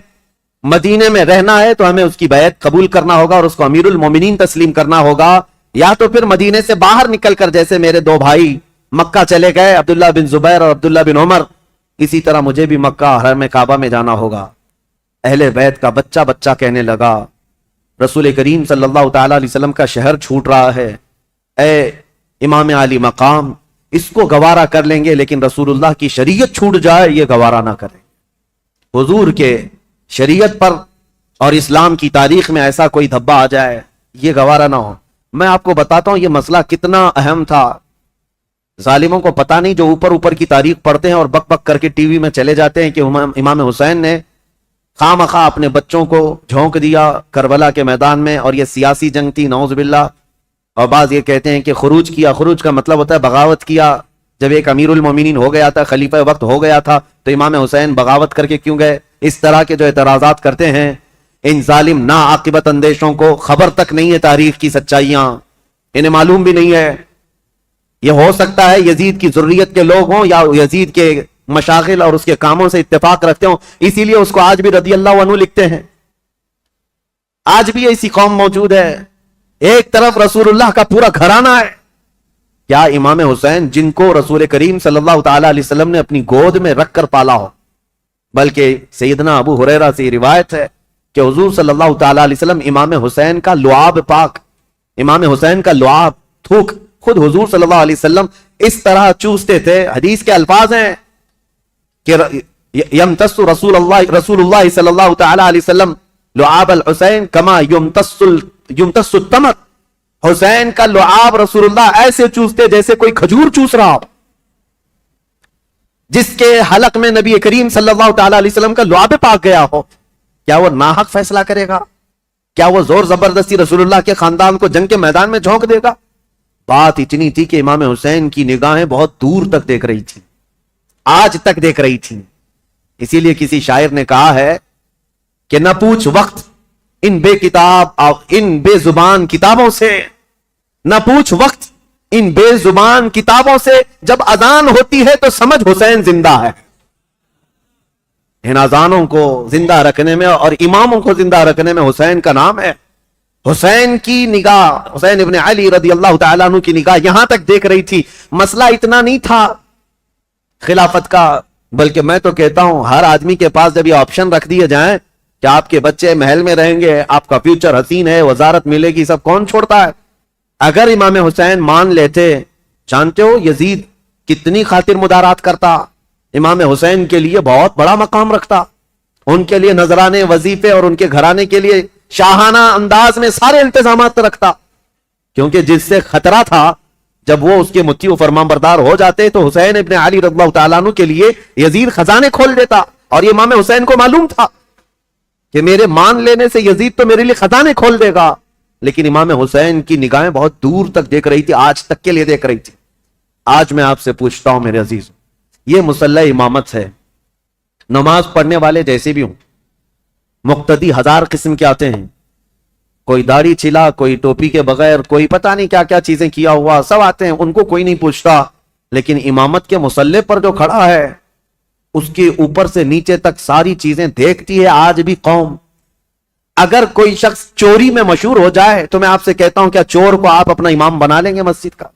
مدینے میں رہنا ہے تو ہمیں اس کی بیعت قبول کرنا ہوگا اور اس کو امیر المومنین تسلیم کرنا ہوگا, یا تو پھر مدینے سے باہر نکل کر جیسے میرے دو بھائی مکہ چلے گئے, عبداللہ بن زبیر اور عبداللہ بن عمر, اسی طرح مجھے بھی مکہ حرم کعبہ میں جانا ہوگا. اہل بیت کا بچہ بچہ کہنے لگا رسول کریم صلی اللہ تعالی علیہ وسلم کا شہر چھوٹ رہا ہے, اے امام علی مقام, اس کو گوارا کر لیں گے لیکن رسول اللہ کی شریعت چھوٹ جائے یہ گوارا نہ کریں. حضور کے شریعت پر اور اسلام کی تاریخ میں ایسا کوئی دھبا آ جائے یہ گوارا نہ ہو. میں آپ کو بتاتا ہوں یہ مسئلہ کتنا اہم تھا. ظالموں کو پتہ نہیں جو اوپر اوپر کی تاریخ پڑھتے ہیں اور بک بک کر کے ٹی وی میں چلے جاتے ہیں کہ امام حسین نے خواہ مخواہ اپنے بچوں کو جھونک دیا کربلا کے میدان میں, اور یہ سیاسی جنگ تھی نعوذ باللہ. اور بعض یہ کہتے ہیں کہ خروج کیا, خروج کا مطلب ہوتا ہے بغاوت کیا. جب ایک امیر المومنین ہو گیا تھا, خلیفہ وقت ہو گیا تھا, تو امام حسین بغاوت کر کے کیوں گئے؟ اس طرح کے جو اعتراضات کرتے ہیں ان ظالم ناعاقبت اندیشوں کو خبر تک نہیں ہے تاریخ کی سچائیاں, انہیں معلوم بھی نہیں ہے. یہ ہو سکتا ہے یزید کی ذریت کے لوگ ہوں یا یزید کے مشاغل اور اس کے کاموں سے اتفاق رکھتے ہوں, اسی لیے اس کو آج بھی رضی اللہ عنہ لکھتے ہیں. آج بھی ایسی قوم موجود ہے. ایک طرف رسول اللہ کا پورا گھرانہ ہے. کیا امام حسین جن کو رسول کریم صلی اللہ تعالی علیہ وسلم نے اپنی گود میں رکھ کر پالا ہو, بلکہ سیدنا ابو ہریرہ سے روایت ہے کہ حضور صلی اللہ تعالی علیہ وسلم امام حسین کا لعاب پاک, امام حسین کا لعاب تھوک خود حضور صلی اللہ علیہ وسلم اس طرح چوستے تھے. حدیث کے الفاظ ہیں کہ یمتص رسول اللہ صلی اللہ تعالی علیہ وسلم لعاب الحسین کما یمتص التمر. حسین کا لعاب رسول اللہ ایسے چوستے جیسے کوئی کھجور چوس رہا ہو. جس کے حلق میں نبی کریم صلی اللہ تعالی علیہ وسلم کا لعاب پاک گیا ہو، کیا وہ ناحق فیصلہ کرے گا؟ کیا وہ زور زبردستی رسول اللہ کے خاندان کو جنگ کے میدان میں جھونک دے گا؟ بات اتنی تھی کہ امام حسین کی نگاہیں بہت دور تک دیکھ رہی تھی، آج تک دیکھ رہی تھی۔ اسی لیے کسی شاعر نے کہا ہے کہ نہ پوچھ وقت ان بے کتاب اور ان بے زبان کتابوں سے، نہ پوچھ وقت ان بے زبان کتابوں سے، جب اذان ہوتی ہے تو سمجھ حسین زندہ ہے۔ ان اذانوں کو زندہ رکھنے میں اور اماموں کو زندہ رکھنے میں حسین کا نام ہے۔ حسین کی نگاہ، حسین ابن علی رضی اللہ تعالیٰ عنہ کی نگاہ یہاں تک دیکھ رہی تھی۔ مسئلہ اتنا نہیں تھا خلافت کا، بلکہ میں تو کہتا ہوں ہر آدمی کے پاس جب یہ آپشن رکھ دیے جائیں کہ آپ کے بچے محل میں رہیں گے، آپ کا فیوچر حسین ہے، وزارت ملے گی، سب کون چھوڑتا ہے؟ اگر امام حسین مان لیتے، جانتے ہو یزید کتنی خاطر مدارات کرتا، امام حسین کے لیے بہت بڑا مقام رکھتا، ان کے لیے نذرانے، وظیفے اور ان کے گھرانے کے لیے شاہانہ انداز میں سارے انتظامات رکھتا، کیونکہ جس سے خطرہ تھا جب وہ اس کے مطیع و فرمان بردار ہو جاتے تو حسین ابن علی رضی اللہ تعالیٰ عنہ کے لیے یزید خزانے کھول دیتا، اور یہ امام حسین کو معلوم تھا کہ میرے مان لینے سے یزید تو میرے لیے خزانے کھول دے گا۔ لیکن امام حسین کی نگاہیں بہت دور تک دیکھ رہی تھی، آج تک کے لیے دیکھ رہی تھی۔ آج میں آپ سے پوچھتا ہوں میرے عزیز، یہ مصلی امامت ہے، نماز پڑھنے والے جیسے بھی ہوں، مقتدی ہزار قسم کے آتے ہیں، کوئی داڑھی چھلا، کوئی ٹوپی کے بغیر، کوئی پتہ نہیں کیا کیا چیزیں کیا ہوا، سب آتے ہیں، ان کو کوئی نہیں پوچھتا۔ لیکن امامت کے مصلی پر جو کھڑا ہے اس کے اوپر سے نیچے تک ساری چیزیں دیکھتی ہے آج بھی قوم۔ اگر کوئی شخص چوری میں مشہور ہو جائے تو میں آپ سے کہتا ہوں کیا چور کو آپ اپنا امام بنا لیں گے مسجد کا؟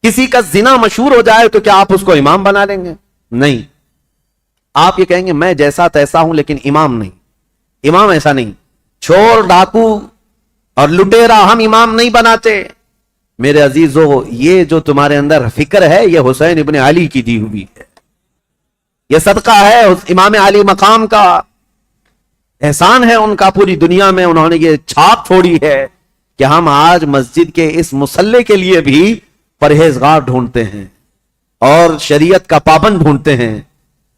کسی کا زنا مشہور ہو جائے تو کیا آپ اس کو امام بنا لیں گے؟ نہیں، آپ یہ کہیں گے میں جیسا تیسا ہوں لیکن امام نہیں۔ امام ایسا نہیں، چور، ڈاکو اور لٹیرا ہم امام نہیں بناتے۔ میرے عزیزو، یہ جو تمہارے اندر فکر ہے یہ حسین ابن علی کی دی ہوئی ہے، یہ صدقہ ہے امام علی مقام کا، احسان ہے ان کا پوری دنیا میں، انہوں نے یہ چھاپ چھوڑی ہے کہ ہم آج مسجد کے اس مصلی کے لیے بھی پرہیزگار ڈھونڈتے ہیں اور شریعت کا پابند ڈھونڈتے ہیں۔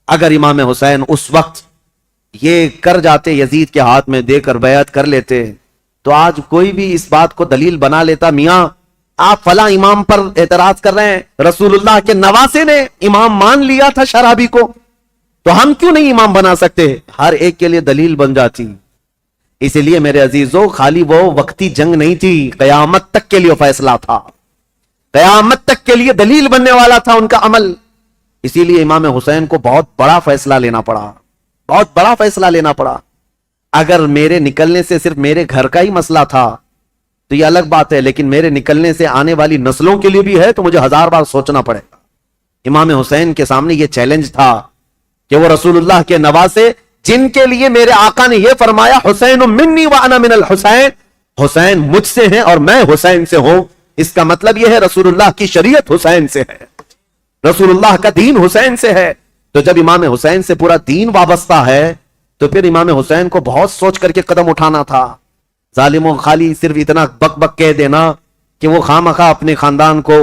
اگر امام حسین اس وقت یہ کر جاتے، یزید کے ہاتھ میں دے کر بیعت کر لیتے، تو آج کوئی بھی اس بات کو دلیل بنا لیتا، میاں آپ فلاں امام پر اعتراض کر رہے ہیں، رسول اللہ کے نواسے نے امام مان لیا تھا شرابی کو، تو ہم کیوں نہیں امام بنا سکتے؟ ہر ایک کے لیے دلیل بن جاتی۔ اسی لیے میرے عزیزو، خالی وہ وقتی جنگ نہیں تھی، قیامت تک کے لیے فیصلہ تھا، قیامت تک کے لیے دلیل بننے والا تھا ان کا عمل۔ اسی لیے امام حسین کو بہت بڑا فیصلہ لینا پڑا، بہت بڑا فیصلہ لینا پڑا۔ اگر میرے نکلنے سے صرف میرے گھر کا ہی مسئلہ تھا تو یہ الگ بات ہے، لیکن میرے نکلنے سے آنے والی نسلوں کے لیے بھی ہے تو مجھے ہزار بار سوچنا پڑے گا۔ امام حسین کے سامنے یہ چیلنج تھا کہ وہ رسول اللہ کے نواسے، جن کے لیے میرے آقا نے یہ فرمایا حسین منی وانا من الحسین، حسین مجھ سے ہیں اور میں حسین سے ہوں، اس کا مطلب یہ ہے رسول اللہ کی شریعت حسین سے ہے، رسول اللہ کا دین حسین سے ہے۔ تو جب امام حسین سے پورا دین وابستہ ہے تو پھر امام حسین کو بہت سوچ کر کے قدم اٹھانا تھا۔ ظالموں، خالی صرف اتنا بک بک کہہ دینا کہ وہ خواہ اپنے خاندان کو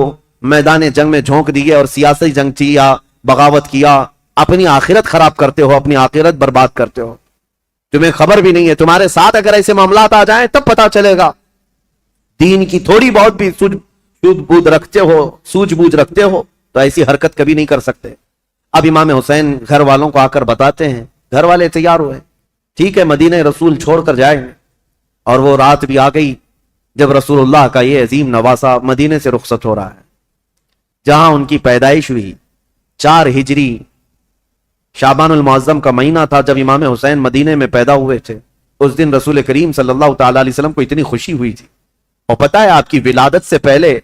میدان جنگ میں جھونک دیے اور سیاسی جنگ تھی یا بغاوت کیا، اپنی آخرت خراب کرتے ہو، اپنی آخرت برباد کرتے ہو، تمہیں خبر بھی نہیں ہے۔ تمہارے ساتھ اگر ایسے معاملات آ جائیں تب پتا چلے گا، دین کی تھوڑی بہت بھی سوجھ بوجھ رکھتے ہو تو ایسی حرکت کبھی نہیں کر سکتے۔ اب امام حسین گھر والوں کو آ کر بتاتے ہیں، گھر والے تیار ہوئے، ٹھیک ہے مدینہ رسول چھوڑ کر جائیں گے، اور وہ رات بھی آ گئی جب رسول اللہ کا یہ عظیم نواسہ مدینے سے رخصت ہو رہا ہے، جہاں ان کی پیدائش ہوئی۔ 4 ہجری شعبان المعظم کا مہینہ تھا جب امام حسین مدینے میں پیدا ہوئے تھے۔ اس دن رسول کریم صلی اللہ تعالی علیہ وسلم کو اتنی خوشی ہوئی تھی، اور پتہ ہے آپ کی ولادت سے پہلے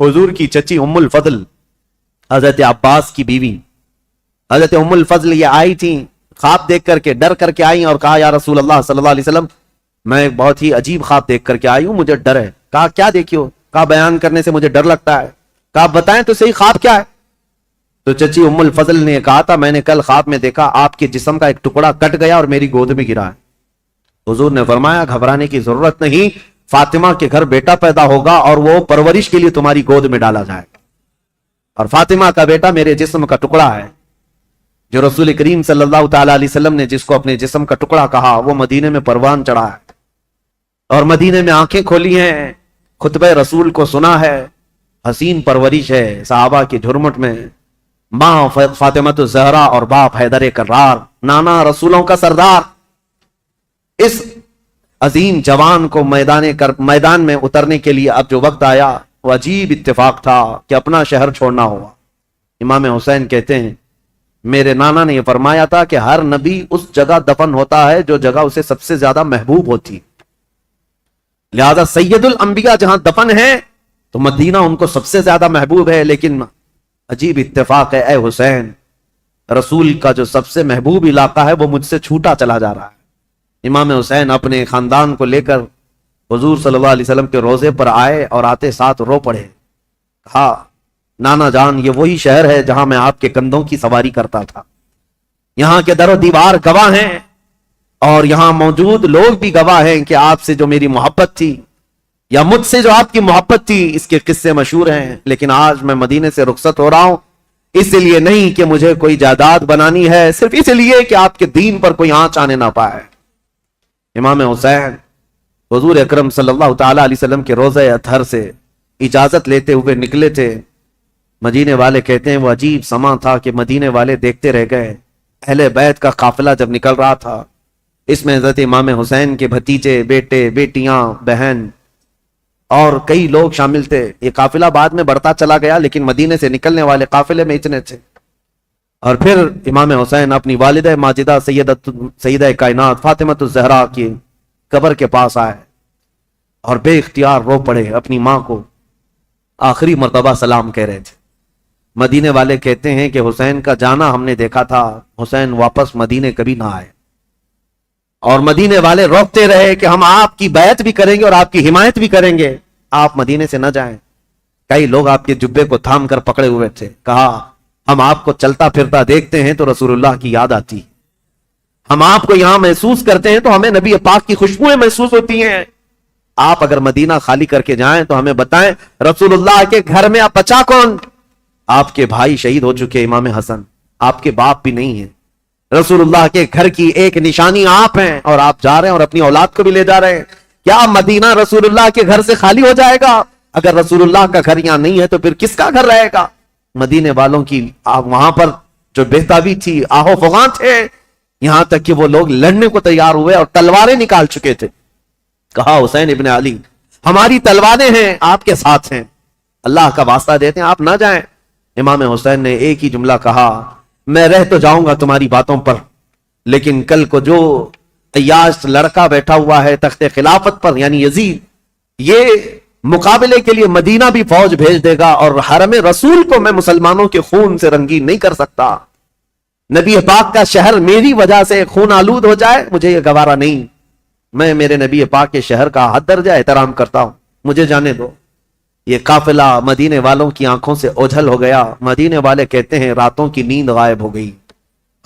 حضور کی چچی ام الفضل، حضرت عباس کی بیوی حضرت ام الفضل، یہ آئی تھی خواب دیکھ کر کے، ڈر کر کے آئی اور کہا یا رسول اللہ صلی اللہ علیہ وسلم میں بہت ہی عجیب خواب دیکھ کر کے آئی ہوں، مجھے ڈر ہے۔ کہا کیا دیکھی ہو؟ کہا بیان کرنے سے مجھے ڈر لگتا ہے۔ کہا بتائیں تو صحیح خواب کیا ہے؟ تو چچی ام الفضل نے کہا تھا میں نے کل خواب میں دیکھا آپ کے جسم کا ایک ٹکڑا کٹ گیا اور میری گود میں گرا ہے۔ حضور نے فرمایا گھبرانے کی ضرورت نہیں، فاطمہ کے گھر بیٹا پیدا ہوگا اور وہ پرورش کے لیے تمہاری گود میں ڈالا جائے گا، اور فاطمہ کا بیٹا میرے جسم کا ٹکڑا ہے، جو رسول کریم صلی اللہ تعالی علیہ وسلم نے جس کو اپنے جسم کا ٹکڑا کہا، وہ مدینے میں پروان چڑھا ہے اور مدینے میں آنکھیں کھولی ہیں، خطبہ رسول کو سنا ہے، حسین پرورش ہے صحابہ کی جھرمٹ میں، ماں فاطمہ الزہرا اور باپ حیدر کرار، نانا رسولوں کا سردار۔ اس عظیم جوان کو میدان میں اترنے کے لیے اب جو وقت آیا، وہ عجیب اتفاق تھا کہ اپنا شہر چھوڑنا ہوا۔ امام حسین کہتے ہیں میرے نانا نے یہ فرمایا تھا کہ ہر نبی اس جگہ دفن ہوتا ہے جو جگہ اسے سب سے زیادہ محبوب ہوتی، لہذا سید الانبیاء جہاں دفن ہے تو مدینہ ان کو سب سے زیادہ محبوب ہے۔ لیکن عجیب اتفاق ہے اے حسین، رسول کا جو سب سے محبوب علاقہ ہے وہ مجھ سے چھوٹا چلا جا رہا ہے۔ امام حسین اپنے خاندان کو لے کر حضور صلی اللہ علیہ وسلم کے روضے پر آئے اور آتے ساتھ رو پڑے، کہا نانا جان یہ وہی شہر ہے جہاں میں آپ کے کندھوں کی سواری کرتا تھا، یہاں کے در و دیوار گواہ ہیں اور یہاں موجود لوگ بھی گواہ ہیں کہ آپ سے جو میری محبت تھی یا مجھ سے جو آپ کی محبت تھی، اس کے قصے مشہور ہیں۔ لیکن آج میں مدینے سے رخصت ہو رہا ہوں، اس لیے نہیں کہ مجھے کوئی جائیداد بنانی ہے، صرف اس لیے کہ آپ کے دین پر کوئی آنچ آنے نہ پائے۔ امام حسین حضور اکرم صلی اللہ تعالی علیہ وسلم کے روضہ اطہر سے اجازت لیتے ہوئے نکلے تھے۔ مدینے والے کہتے ہیں وہ عجیب سما تھا کہ مدینے والے دیکھتے رہ گئے۔ اہل بیت کا قافلہ جب نکل رہا تھا، اس میں حضرت امام حسین کے بھتیجے، بیٹے، بیٹیاں، بہن اور کئی لوگ شامل تھے۔ یہ قافلہ بعد میں بڑھتا چلا گیا، لیکن مدینے سے نکلنے والے قافلے میں اتنے تھے۔ اور پھر امام حسین اپنی والدہ ماجدہ سیدہ کائنات فاطمہ الزہرا کی قبر کے پاس آئے اور بے اختیار رو پڑے، اپنی ماں کو آخری مرتبہ سلام کہہ رہے تھے۔ مدینے والے کہتے ہیں کہ حسین کا جانا ہم نے دیکھا تھا، حسین واپس مدینے کبھی نہ آئے، اور مدینے والے روکتے رہے کہ ہم آپ کی بیعت بھی کریں گے اور آپ کی حمایت بھی کریں گے، آپ مدینے سے نہ جائیں۔ کئی لوگ آپ کے جبے کو تھام کر پکڑے ہوئے تھے، کہا ہم آپ کو چلتا پھرتا دیکھتے ہیں تو رسول اللہ کی یاد آتی، ہم آپ کو یہاں محسوس کرتے ہیں تو ہمیں نبی پاک کی خوشبوئیں محسوس ہوتی ہیں، آپ اگر مدینہ خالی کر کے جائیں تو ہمیں بتائیں رسول اللہ کے گھر میں اب بچا کون؟ آپ کے بھائی شہید ہو چکے، امام حسن، آپ کے باپ بھی نہیں ہیں، رسول اللہ کے گھر کی ایک نشانی آپ ہیں، اور آپ جا رہے ہیں اور اپنی اولاد کو بھی لے جا رہے ہیں۔ کیا مدینہ رسول اللہ کے گھر سے خالی ہو جائے گا؟ اگر رسول اللہ کا گھر یہاں نہیں ہے تو پھر کس کا گھر رہے گا؟ مدینے والوں کی وہاں پر جو بہتابی تھی، آہو فغاں تھے، یہاں تک کہ وہ لوگ لڑنے کو تیار ہوئے اور تلواریں نکال چکے تھے۔ کہا حسین ابن علی ہماری تلواریں ہیں آپ کے ساتھ ہیں، اللہ کا واسطہ دیتے ہیں آپ نہ جائیں۔ امام حسین نے ایک ہی جملہ کہا، میں رہ تو جاؤں گا تمہاری باتوں پر، لیکن کل کو جو عیاش لڑکا بیٹھا ہوا ہے تخت خلافت پر یعنی یزید، یہ مقابلے کے لیے مدینہ بھی فوج بھیج دے گا، اور حرم رسول کو میں مسلمانوں کے خون سے رنگین نہیں کر سکتا۔ نبی پاک کا شہر میری وجہ سے خون آلود ہو جائے، مجھے یہ گوارا نہیں۔ میں میرے نبی پاک کے شہر کا حد درجہ احترام کرتا ہوں، مجھے جانے دو۔ یہ قافلہ مدینے والوں کی آنکھوں سے اوجھل ہو گیا۔ مدینے والے کہتے ہیں راتوں کی نیند غائب ہو گئی،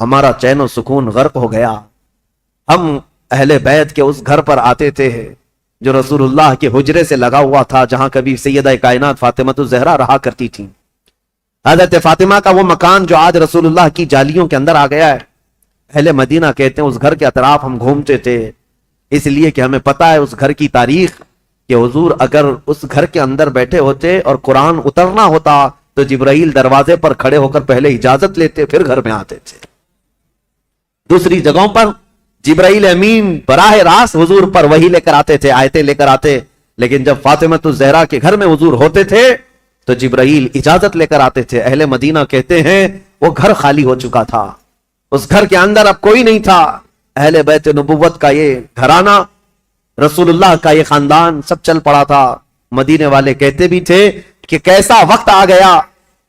ہمارا چین و سکون غرق ہو گیا۔ ہم اہل بیت کے اس گھر پر آتے تھے جو رسول اللہ کے حجرے سے لگا ہوا تھا، جہاں کبھی سیدہ کائنات فاطمہ الزہرا رہا کرتی تھی۔ حضرت فاطمہ کا وہ مکان جو آج رسول اللہ کی جالیوں کے اندر آ گیا ہے، اہل مدینہ کہتے ہیں اس گھر کے اطراف ہم گھومتے تھے، اس لیے کہ ہمیں پتا ہے اس گھر کی تاریخ کہ حضور اگر اس گھر کے اندر بیٹھے ہوتے اور قرآن اترنا ہوتا تو جبرائیل دروازے پر کھڑے ہو کر پہلے اجازت لیتے پھر گھر میں آتے تھے۔ دوسری جگہوں پر جبرائیل امین براہ راست حضور پر وحی لے کر آتے تھے، آیتیں لے کر آتے، لیکن جب فاطمہ الزہرا کے گھر میں حضور ہوتے تھے تو جبرائیل اجازت لے کر آتے تھے۔ اہل مدینہ کہتے ہیں وہ گھر خالی ہو چکا تھا، اس گھر کے اندر اب کوئی نہیں تھا۔ اہل بیت نبوت کا یہ گھرانہ، رسول اللہ کا یہ خاندان سب چل پڑا تھا۔ مدینے والے کہتے بھی تھے کہ کیسا وقت آ گیا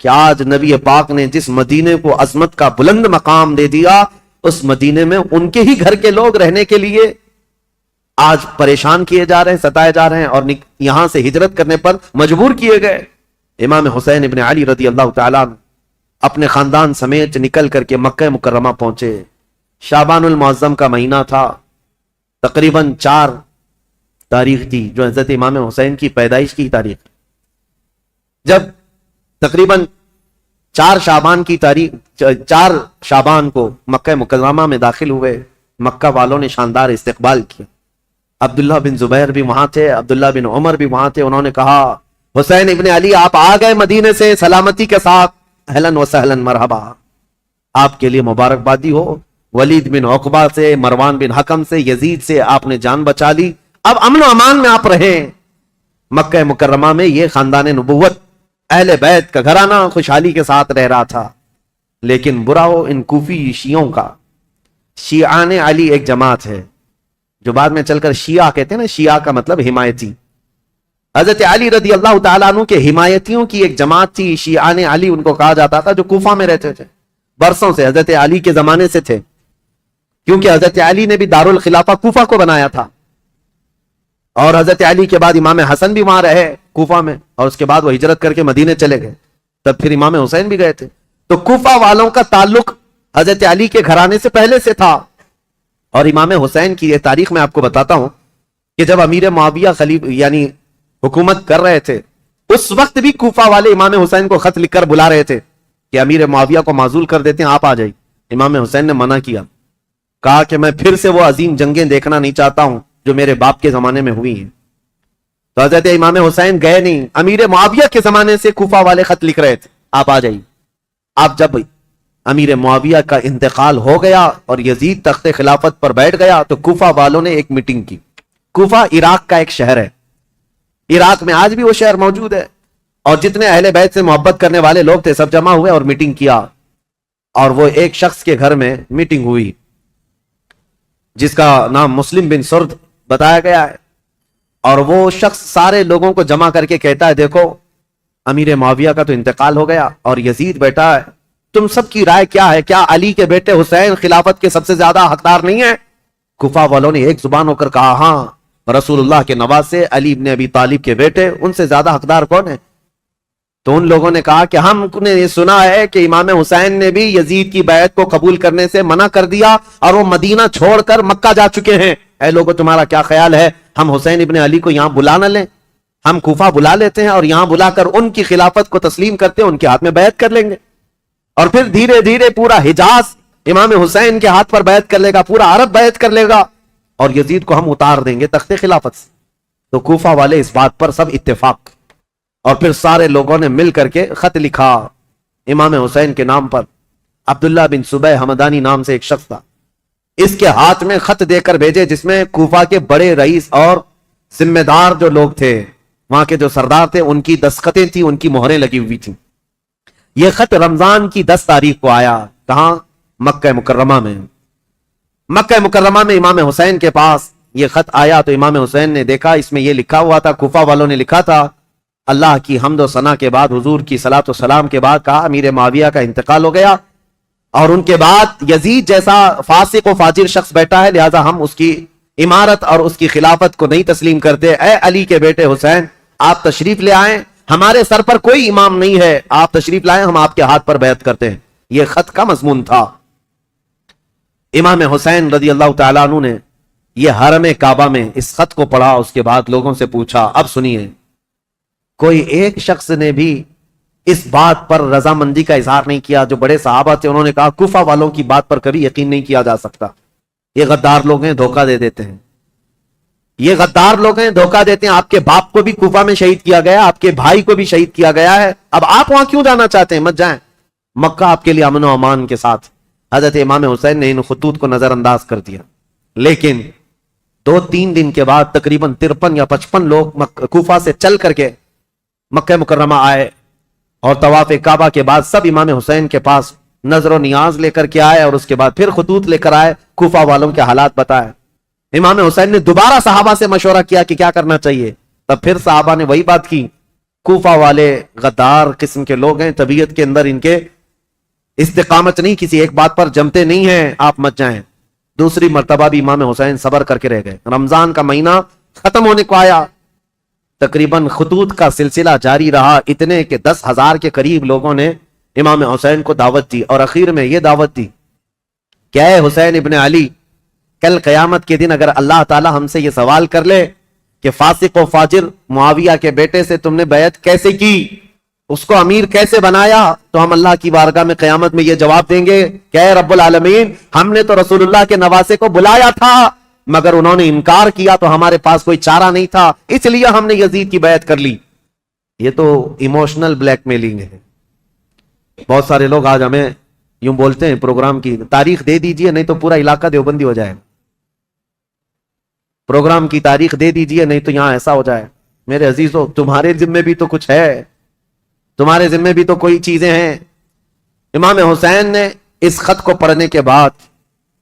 کہ آج نبی پاک نے جس مدینے کو عظمت کا بلند مقام دے دیا، اس مدینے میں ان کے ہی گھر کے لوگ رہنے کے لیے آج پریشان کیے جا رہے ہیں، ستائے جا رہے ہیں، اور یہاں سے ہجرت کرنے پر مجبور کیے گئے۔ امام حسین ابن علی رضی اللہ تعالیٰ اپنے خاندان سمیت نکل کر کے مکہ مکرمہ پہنچے۔ شعبان المعظم کا مہینہ تھا، تقریباً 4 تاریخ تھی جو حضرت امام حسین کی پیدائش کی تاریخ۔ جب تقریباً 4 شعبان کو مکہ مکرمہ میں داخل ہوئے. مکہ والوں نے شاندار استقبال کیا. عبداللہ بن زبیر بھی وہاں تھے, عبداللہ بن عمر بھی وہاں تھے. انہوں نے کہا حسین ابن علی آپ آ گئے مدینے سے سلامتی کے ساتھ, اہلاً و سہلاً مرحبا, آپ کے لیے مبارکبادی ہو. ولید بن عقبہ سے, مروان بن حکم سے, یزید سے آپ نے جان بچا لی, اب امن و امان میں آپ رہیں. مکہ مکرمہ میں یہ خاندان نبوت اہل بیت کا گھرانہ خوشحالی کے ساتھ رہ رہا تھا. لیکن برا ہو ان کوفی شیعوں کا. شیعان علی ایک جماعت ہے جو بعد میں چل کر شیعہ کہتے ہیں نا, شیعہ کا مطلب حمایتی. حضرت علی رضی اللہ تعالیٰ عنہ کے حمایتیوں کی ایک جماعت تھی, شیعان علی ان کو کہا جاتا تھا, جو کوفہ میں رہتے تھے برسوں سے, حضرت علی کے زمانے سے تھے, کیونکہ حضرت علی نے بھی دارالخلافہ کوفہ کو بنایا تھا. اور حضرت علی کے بعد امام حسن بھی وہاں رہے کوفہ میں, اور اس کے بعد وہ ہجرت کر کے مدینے چلے گئے, تب پھر امام حسین بھی گئے تھے. تو کوفہ والوں کا تعلق حضرت علی کے گھرانے سے پہلے سے تھا. اور امام حسین کی یہ تاریخ میں آپ کو بتاتا ہوں کہ جب امیر معاویہ یعنی حکومت کر رہے تھے, اس وقت بھی کوفہ والے امام حسین کو خط لکھ کر بلا رہے تھے کہ امیر معاویہ کو معزول کر دیتے ہیں, آپ آ جائیے. امام حسین نے منع کیا, کہا کہ میں پھر سے وہ عظیم جنگیں دیکھنا نہیں چاہتا ہوں جو میرے باپ کے زمانے میں ہوئی ہیں. تو حضرت امام حسین گئے نہیں, امیر معاویہ کے زمانے سے کوفہ والے خط لکھ رہے تھے, آپ آ جائیے. آپ جب امیر معاویہ کا انتقال ہو گیا اور یزید تخت خلافت پر بیٹھ گیا, تو کوفہ والوں نے ایک میٹنگ کی. کوفہ عراق کا ایک شہر ہے, عراق میں آج بھی وہ شہر موجود ہے, اور جتنے اہل بیت سے محبت کرنے والے لوگ تھے سب جمع ہوئے اور میٹنگ کیا. اور وہ ایک شخص کے گھر میں میٹنگ ہوئی جس کا نام مسلم بن سرد بتایا گیا ہے. اور وہ شخص سارے لوگوں کو جمع کر کے کہتا ہے, دیکھو امیر معاویہ کا تو انتقال ہو گیا اور یزید بیٹا ہے, تم سب کی رائے کیا ہے؟ کیا علی کے بیٹے حسین خلافت کے سب سے زیادہ حقدار نہیں ہیں؟ کوفہ والوں نے ایک زبان ہو کر کہا, ہاں رسول اللہ کے نواسے علی ابن ابی طالب کے بیٹے, ان سے زیادہ حقدار کون ہے؟ تو ان لوگوں نے کہا کہ ہم نے یہ سنا ہے کہ امام حسین نے بھی یزید کی بیعت کو قبول کرنے سے منع کر دیا اور وہ مدینہ چھوڑ کر مکہ جا چکے ہیں. اے لوگوں تمہارا کیا خیال ہے, ہم حسین ابن علی کو یہاں بلا نہ لیں؟ ہم کوفہ بلا لیتے ہیں اور یہاں بلا کر ان کی خلافت کو تسلیم کرتے ہیں, ان کے ہاتھ میں بیعت کر لیں گے, اور پھر دھیرے دھیرے پورا حجاز امام حسین کے ہاتھ پر بیعت کر لے گا, پورا عرب بیعت کر لے گا, اور یزید کو ہم اتار دیں گے تخت خلافت سے. تو کوفہ والے اس بات پر سب اتفاق, اور پھر سارے لوگوں نے مل کر کے خط لکھا امام حسین کے نام پر. عبداللہ بن صبح حمدانی نام سے ایک شخص تھا, اس کے ہاتھ میں خط دے کر بھیجے جس میں کوفہ کے بڑے رئیس اور ذمہ دار جو لوگ تھے, وہاں کے جو سردار تھے, ان کی دستخطیں تھیں, ان کی مہریں لگی ہوئی تھیں. یہ خط رمضان کی 10 تاریخ کو آیا. کہاں؟ مکہ مکرمہ میں. مکہ مکرمہ میں امام حسین کے پاس یہ خط آیا تو امام حسین نے دیکھا, اس میں یہ لکھا ہوا تھا, کوفہ والوں نے لکھا تھا, اللہ کی حمد و ثنا کے بعد, حضور کی صلاۃ و سلام کے بعد کہا امیر معاویہ کا انتقال ہو گیا, اور ان کے بعد یزید جیسا فاسق و فاجر شخص بیٹھا ہے, لہذا ہم اس کی امارت اور اس کی خلافت کو نہیں تسلیم کرتے. اے علی کے بیٹے حسین, آپ تشریف لے آئیں, ہمارے سر پر کوئی امام نہیں ہے, آپ تشریف لائیں, ہم آپ کے ہاتھ پر بیعت کرتے ہیں. یہ خط کا مضمون تھا. امام حسین رضی اللہ تعالیٰ عنہ نے یہ حرم کعبہ میں اس خط کو پڑھا, اس کے بعد لوگوں سے پوچھا. اب سنیے, کوئی ایک شخص نے بھی اس بات پر رضامندی کا اظہار نہیں کیا. جو بڑے صحابہ تھے انہوں نے کہا کوفہ والوں کی بات پر کبھی یقین نہیں کیا جا سکتا, یہ غدار لوگ ہیں, دھوکہ دے دیتے ہیں, یہ غدار لوگ ہیں, دھوکہ دیتے ہیں. آپ کے باپ کو بھی کوفہ میں شہید کیا گیا, آپ کے بھائی کو بھی شہید کیا گیا ہے, اب آپ وہاں کیوں جانا چاہتے ہیں؟ مت جائیں, مکہ آپ کے لیے امن و امان کے ساتھ. حضرت امام حسین نے ان خطوط کو نظر انداز کر دیا. لیکن 2-3 دن کے بعد تقریباً 53 یا 55 لوگ کوفہ سے چل کر کے مکہ مکرمہ آئے, اور طواف کعبہ کے بعد سب امام حسین کے پاس نظر و نیاز لے کر کے آئے, اور اس کے بعد پھر خطوط لے کر آئے, کوفہ والوں کے حالات بتائے. امام حسین نے دوبارہ صحابہ سے مشورہ کیا کہ کیا کرنا چاہیے. تب پھر صحابہ نے وہی بات کی, کوفہ والے غدار قسم کے لوگ ہیں, طبیعت کے اندر ان کے استقامت نہیں, کسی ایک بات پر جمتے نہیں ہیں, آپ مت جائیں. دوسری مرتبہ بھی امام حسین صبر کر کے رہ گئے. رمضان کا مہینہ ختم ہونے کو آیا, تقریباً خطوط کا سلسلہ جاری رہا, اتنے کہ 10,000 کے قریب لوگوں نے امام حسین کو دعوت دی, اور اخیر میں یہ دعوت دی کہ اے حسین ابن علی, کل قیامت کے دن اگر اللہ تعالی ہم سے یہ سوال کر لے کہ فاسق و فاجر معاویہ کے بیٹے سے تم نے بیعت کیسے کی, اس کو امیر کیسے بنایا؟ تو ہم اللہ کی بارگاہ میں قیامت میں یہ جواب دیں گے کہ اے رب العالمین، ہم نے تو رسول اللہ کے نواسے کو بلایا تھا مگر انہوں نے انکار کیا تو ہمارے پاس کوئی چارہ نہیں تھا، اس لیے ہم نے یزید کی بیعت کر لی۔ یہ تو ایموشنل بلیک میلنگ ہے۔ بہت سارے لوگ آج ہمیں یوں بولتے ہیں پروگرام کی تاریخ دے دیجئے نہیں تو پورا علاقہ دیوبندی ہو جائے، پروگرام کی تاریخ دے دیجئے نہیں تو یہاں ایسا ہو جائے۔ میرے عزیزو، تمہارے ذمے بھی تو کچھ ہے، تمہارے ذمے بھی تو کوئی چیزیں ہیں۔ امام حسین نے اس خط کو پڑھنے کے بعد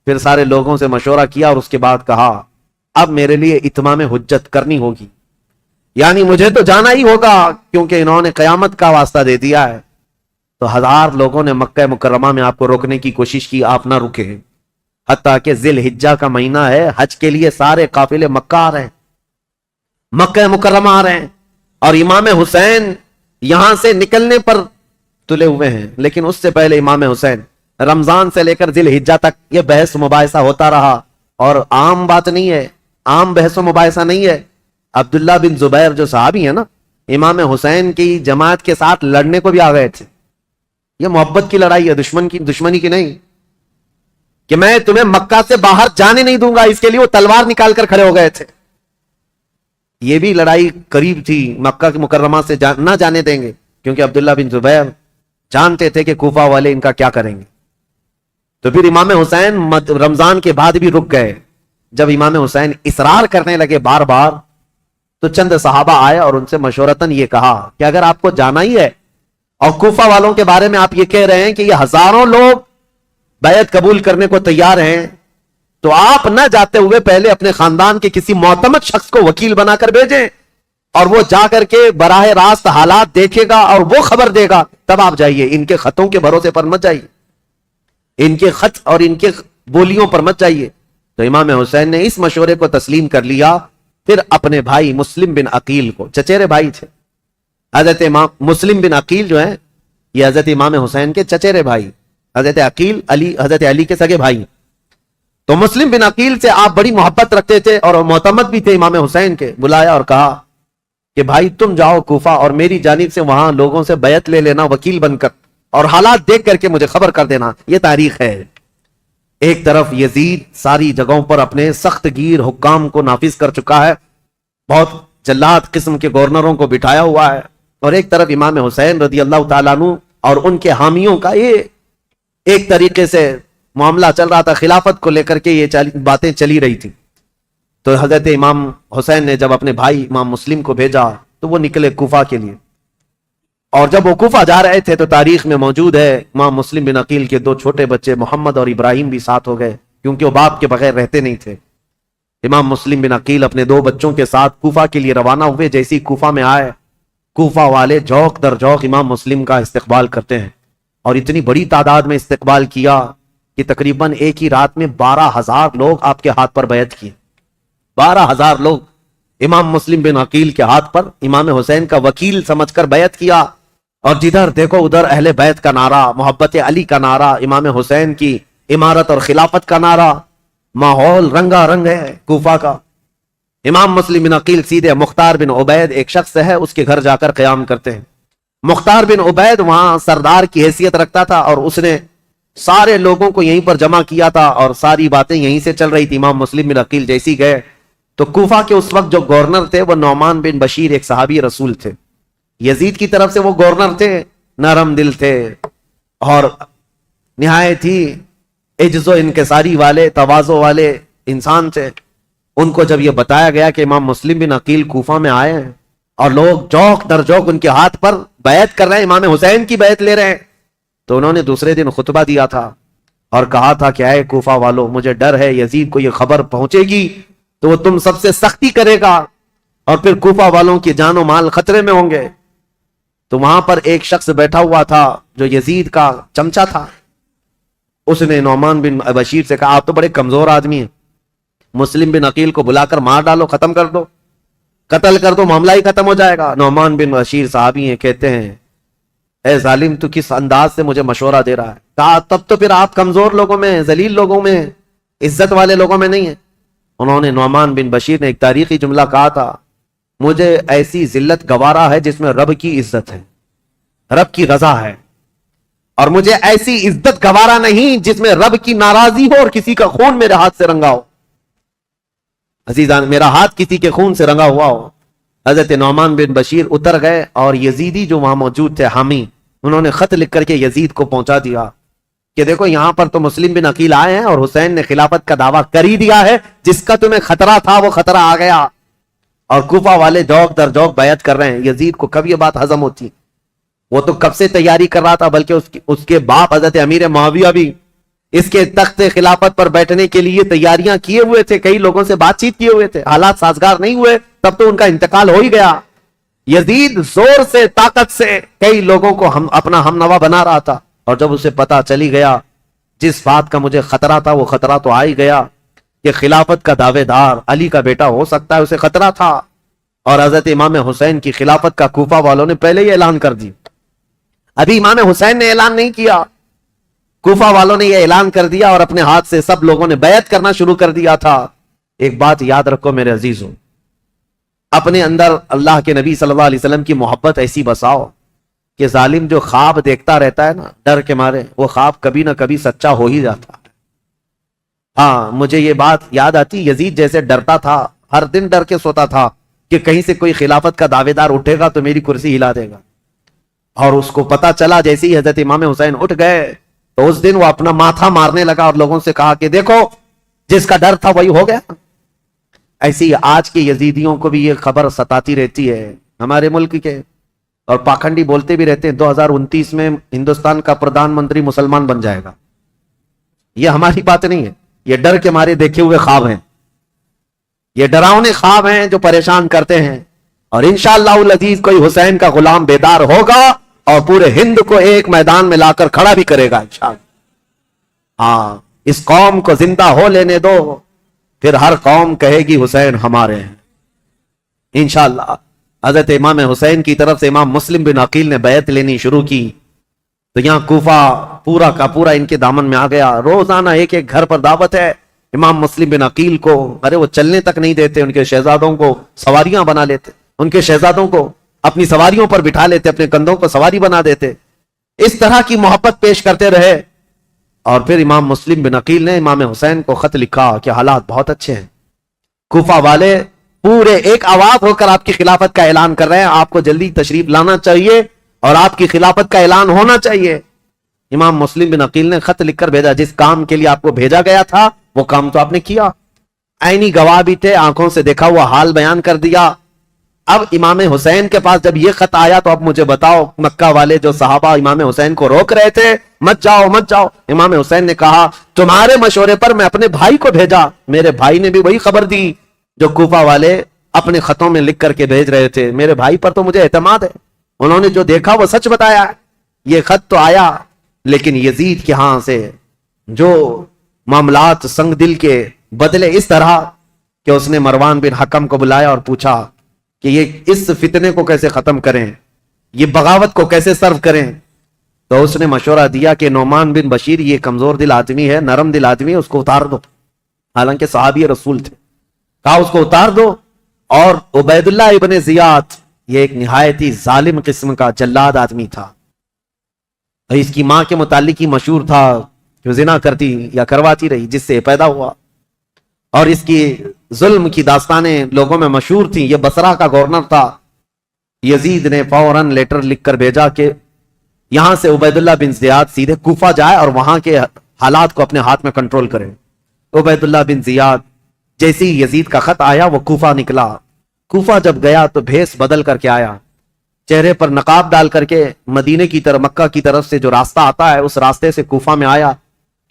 پھر سارے لوگوں سے مشورہ کیا اور اس کے بعد کہا اب میرے لیے اتمام حجت کرنی ہوگی، یعنی مجھے تو جانا ہی ہوگا کیونکہ انہوں نے قیامت کا واسطہ دے دیا ہے۔ تو 1000 لوگوں نے مکہ مکرمہ میں آپ کو روکنے کی کوشش کی، آپ نہ رکے ہیں، حتیٰ کہ ذی الحجہ کا مہینہ ہے، حج کے لیے سارے قافلے مکہ آ رہے ہیں، مکہ مکرمہ آ رہے ہیں، اور امام حسین یہاں سے نکلنے پر تلے ہوئے ہیں۔ لیکن اس سے پہلے امام حسین رمضان سے لے کر ذی الحجہ تک یہ بحث مباحثہ ہوتا رہا، اور عام بات نہیں ہے، عام بحث و مباحثہ نہیں ہے۔ عبداللہ بن زبیر جو صحابی ہیں نا، امام حسین کی جماعت کے ساتھ لڑنے کو بھی آ گئے تھے۔ یہ محبت کی لڑائی ہے، دشمنی کی نہیں، کہ میں تمہیں مکہ سے باہر جانے نہیں دوں گا، اس کے لیے وہ تلوار نکال کر کھڑے ہو گئے تھے۔ یہ بھی لڑائی قریب تھی، مکہ کے مکرمہ سے نہ جانے دیں گے، کیونکہ عبداللہ بن زبیر جانتے تھے کہ کوفہ والے ان کا کیا کریں گے۔ تو پھر امام حسین رمضان کے بعد بھی رک گئے۔ جب امام حسین اصرار کرنے لگے بار بار تو چند صحابہ آئے اور ان سے مشورتاً یہ کہا کہ اگر آپ کو جانا ہی ہے اور کوفہ والوں کے بارے میں آپ یہ کہہ رہے ہیں کہ یہ 1000 لوگ بیعت قبول کرنے کو تیار ہیں، تو آپ نہ جاتے ہوئے پہلے اپنے خاندان کے کسی معتمد شخص کو وکیل بنا کر بھیجیں، اور وہ جا کر کے براہ راست حالات دیکھے گا اور وہ خبر دے گا، تب آپ جائیے، ان کے خطوں کے بھروسے پر مت جائیے، ان کے خط اور ان کے بولیوں پر مت جائیے۔ تو امام حسین نے اس مشورے کو تسلیم کر لیا۔ پھر اپنے بھائی مسلم بن عقیل کو، چچیرے بھائی تھے حضرت امام مسلم بن عقیل جو ہیں، یہ حضرت امام حسین کے چچیرے بھائی، حضرت عقیل حضرت علی کے سگے بھائی۔ تو مسلم بن عقیل سے آپ بڑی محبت رکھتے تھے اور معتمد بھی تھے امام حسین کے۔ بلایا اور کہا کہ بھائی تم جاؤ کوفہ اور میری جانب سے وہاں لوگوں سے بیعت لے لینا وکیل بن کر، اور حالات دیکھ کر کے مجھے خبر کر دینا۔ یہ تاریخ ہے۔ ایک طرف یزید ساری جگہوں پر اپنے سخت گیر حکام کو نافذ کر چکا ہے، بہت جلاد قسم کے گورنروں کو بٹھایا ہوا ہے، اور ایک طرف امام حسین رضی اللہ تعالیٰ عنہ اور ان کے حامیوں کا یہ ایک طریقے سے معاملہ چل رہا تھا، خلافت کو لے کر کے یہ باتیں چلی رہی تھی۔ تو حضرت امام حسین نے جب اپنے بھائی امام مسلم کو بھیجا تو وہ نکلے کوفہ کے لیے، اور جب وہ کوفہ جا رہے تھے تو تاریخ میں موجود ہے امام مسلم بن عقیل کے 2 چھوٹے بچے محمد اور ابراہیم بھی ساتھ ہو گئے، کیونکہ وہ باپ کے بغیر رہتے نہیں تھے۔ امام مسلم بن عقیل اپنے 2 بچوں کے ساتھ کوفہ کے لیے روانہ ہوئے۔ جیسی کوفہ میں آئے، کوفہ والے جوق در جوق امام مسلم کا استقبال کرتے ہیں، اور اتنی بڑی تعداد میں استقبال کیا کہ تقریباً ایک ہی رات میں 12,000 لوگ آپ کے ہاتھ پر بیعت کیے۔ 12,000 لوگ امام مسلم بن عقیل کے ہاتھ پر امام حسین کا وکیل سمجھ کر بیعت کیا، اور جدھر دیکھو ادھر اہل بیت کا نعرہ، محبت علی کا نعرہ، امام حسین کی امارت اور خلافت کا نعرہ، ماحول رنگا رنگ ہے کوفہ کا۔ امام مسلم بن عقیل سیدھے مختار بن عبید ایک شخص ہے، اس کے گھر جا کر قیام کرتے ہیں۔ مختار بن عبید وہاں سردار کی حیثیت رکھتا تھا، اور اس نے سارے لوگوں کو یہیں پر جمع کیا تھا، اور ساری باتیں یہیں سے چل رہی تھی۔ امام مسلم بن عقیل جیسی گئے تو کوفہ کے اس وقت جو گورنر تھے وہ نعمان بن بشیر ایک صحابی رسول تھے، یزید کی طرف سے وہ گورنر تھے، نرم دل تھے اور نہایت ہی عجز و انکساری والے، تواضع والے انسان تھے۔ ان کو جب یہ بتایا گیا کہ امام مسلم بن عقیل کوفہ میں آئے ہیں اور لوگ جوق در جوق ان کے ہاتھ پر بیعت کر رہے ہیں، امام حسین کی بیعت لے رہے ہیں، تو انہوں نے دوسرے دن خطبہ دیا تھا اور کہا تھا کہ اے کوفہ والو، مجھے ڈر ہے یزید کو یہ خبر پہنچے گی تو وہ تم سب سے سختی کرے گا، اور پھر کوفہ والوں کی جان و مال خطرے میں ہوں گے۔ تو وہاں پر ایک شخص بیٹھا ہوا تھا جو یزید کا چمچا تھا، اس نے نعمان بن بشیر سے کہا آپ تو بڑے کمزور آدمی ہیں، مسلم بن عقیل کو بلا کر مار ڈالو، ختم کر دو، قتل کر دو، معاملہ ہی ختم ہو جائے گا۔ نعمان بن بشیر صحابی ہیں، کہتے ہیں اے ظالم تو کس انداز سے مجھے مشورہ دے رہا ہے؟ کہا تب تو پھر آپ کمزور لوگوں میں، ذلیل لوگوں میں، عزت والے لوگوں میں نہیں ہیں۔ انہوں نے نعمان بن بشیر نے ایک تاریخی جملہ کہا تھا، مجھے ایسی ذلت گوارا ہے جس میں رب کی عزت ہے، رب کی رضا ہے، اور مجھے ایسی عزت گوارا نہیں جس میں رب کی ناراضی ہو اور کسی کا خون میرے ہاتھ سے رنگا ہو. عزیزان، میرا ہاتھ کسی کے خون سے رنگا ہوا ہو. حضرت نعمان بن بشیر اتر گئے اور یزیدی جو وہاں موجود تھے حامی، انہوں نے خط لکھ کر کے یزید کو پہنچا دیا کہ دیکھو یہاں پر تو مسلم بن عقیل آئے ہیں اور حسین نے خلافت کا دعویٰ کر ہی دیا ہے، جس کا تمہیں خطرہ تھا وہ خطرہ آ گیا، اور کوفہ والے جوک در جوک بیعت کر رہے ہیں. یزید کو کب یہ بات ہضم ہوتی؟ وہ تو کب سے تیاری کر رہا تھا، بلکہ اس کے باپ حضرت امیر معاویہ بھی اس کے تخت خلافت پر بیٹھنے کے لیے تیاریاں کیے ہوئے تھے، کئی لوگوں سے بات چیت کیے ہوئے تھے، حالات سازگار نہیں ہوئے تب تو ان کا انتقال ہو ہی گیا. یزید زور سے طاقت سے کئی لوگوں کو اپنا ہم نوا بنا رہا تھا، اور جب اسے پتا چلی گیا جس بات کا مجھے خطرہ تھا وہ خطرہ تو آ ہی گیا کہ خلافت کا دعوے دار علی کا بیٹا ہو سکتا ہے، اسے خطرہ تھا. اور حضرت امام حسین کی خلافت کا کوفہ والوں نے پہلے ہی اعلان کر دی. ابھی امام حسین نے اعلان نہیں کیا، کوفہ والوں نے یہ اعلان کر دیا اور اپنے ہاتھ سے سب لوگوں نے بیعت کرنا شروع کر دیا تھا. ایک بات یاد رکھو میرے عزیزوں، اپنے اندر اللہ کے نبی صلی اللہ علیہ وسلم کی محبت ایسی بساؤ کہ ظالم جو خواب دیکھتا رہتا ہے نا ڈر کے مارے، وہ خواب کبھی نہ کبھی سچا ہو ہی جاتا ہے. ہاں، مجھے یہ بات یاد آتی، یزید جیسے ڈرتا تھا، ہر دن ڈر کے سوتا تھا کہ کہیں سے کوئی خلافت کا دعوے دار اٹھے گا تو میری کرسی ہلا دے گا. اور اس کو پتا چلا جیسے ہی حضرت امام حسین اٹھ گئے تو اس دن وہ اپنا ماتھا مارنے لگا اور لوگوں سے کہا کہ دیکھو جس کا ڈر تھا وہی ہو گیا. ایسی آج کے یزیدیوں کو بھی یہ خبر ستاتی رہتی ہے ہمارے ملک کے، اور پاکھنڈی بولتے بھی رہتے ہیں 2029 میں ہندوستان کا پردھان منتری مسلمان بن جائے گا. یہ ہماری بات نہیں ہے، یہ ڈر کے مارے دیکھے ہوئے خواب ہیں، یہ ڈراؤنے خواب ہیں جو پریشان کرتے ہیں. اور انشاءاللہ العزیز کوئی حسین کا غلام بیدار ہوگا اور پورے ہند کو ایک میدان میں لا کر کھڑا بھی کرے گا انشاءاللہ. ہاں، اس قوم کو زندہ ہو لینے دو، پھر ہر قوم کہے گی حسین ہمارے ہیں انشاءاللہ. حضرت امام حسین کی طرف سے امام مسلم بن عقیل نے بیعت لینی شروع کی تو یہاں کوفہ پورا کا پورا ان کے دامن میں آ گیا. روزانہ ایک ایک گھر پر دعوت ہے. امام مسلم بن عقیل کو ارے وہ چلنے تک نہیں دیتے، ان کے شہزادوں کو سواریاں بنا لیتے، ان کے شہزادوں کو اپنی سواریوں پر بٹھا لیتے، اپنے کندھوں کو سواری بنا دیتے. اس طرح کی محبت پیش کرتے رہے. اور پھر امام مسلم بن عقیل نے امام حسین کو خط لکھا کہ حالات بہت اچھے ہیں، کوفہ والے پورے ایک آواز ہو کر آپ کی خلافت کا اعلان کر رہے ہیں، آپ کو جلدی تشریف لانا چاہیے اور آپ کی خلافت کا اعلان ہونا چاہیے. امام مسلم بن عقیل نے خط لکھ کر بھیجا، جس کام کے لیے آپ کو بھیجا گیا تھا وہ کام تو آپ نے کیا، عینی گواہ بھی تھے، آنکھوں سے دیکھا ہوا حال بیان کر دیا. اب امام حسین کے پاس جب یہ خط آیا تو اب مجھے بتاؤ، مکہ والے جو صحابہ امام حسین کو روک رہے تھے مت جاؤ مت جاؤ، امام حسین نے کہا تمہارے مشورے پر میں اپنے بھائی کو بھیجا. میرے بھائی نے بھی وہی خبر دی جو کوفہ والے اپنے خطوں میں لکھ کر کے بھیج رہے تھے. میرے بھائی پر تو مجھے اعتماد ہے، انہوں نے جو دیکھا وہ سچ بتایا. یہ خط تو آیا، لیکن یزید کے ہاں سے جو معاملات سنگ دل کے بدلے اس طرح کہ اس نے مروان بن حکم کو بلایا اور پوچھا کہ یہ اس فتنے کو کیسے ختم کریں، یہ بغاوت کو کیسے سرو کریں. تو اس نے مشورہ دیا کہ نعمان بن بشیر یہ کمزور دل آدمی ہے، نرم دل آدمی ہے، اس کو اتار دو. حالانکہ صحابی رسول تھے، کہا اس کو اتار دو. اور عبید اللہ ابن زیاد یہ ایک نہایت ہی ظالم قسم کا جلاد آدمی تھا. اس کی ماں کے متعلق ہی مشہور تھا کہ زنا کرتی یا کرواتی رہی جس سے پیدا ہوا، اور اس کی ظلم کی داستانیں لوگوں میں مشہور تھیں. یہ بصرہ کا گورنر تھا. یزید نے فوراً لیٹر لکھ کر بھیجا کہ یہاں سے عبید اللہ بن زیاد سیدھے کوفہ جائے اور وہاں کے حالات کو اپنے ہاتھ میں کنٹرول کرے. عبید اللہ بن زیاد جیسے ہی یزید کا خط آیا وہ کوفہ نکلا. کوفہ جب گیا تو بھیس بدل کر کے آیا، چہرے پر نقاب ڈال کر کے مدینے کی طرف، مکہ کی طرف سے جو راستہ آتا ہے اس راستے سے کوفہ میں آیا،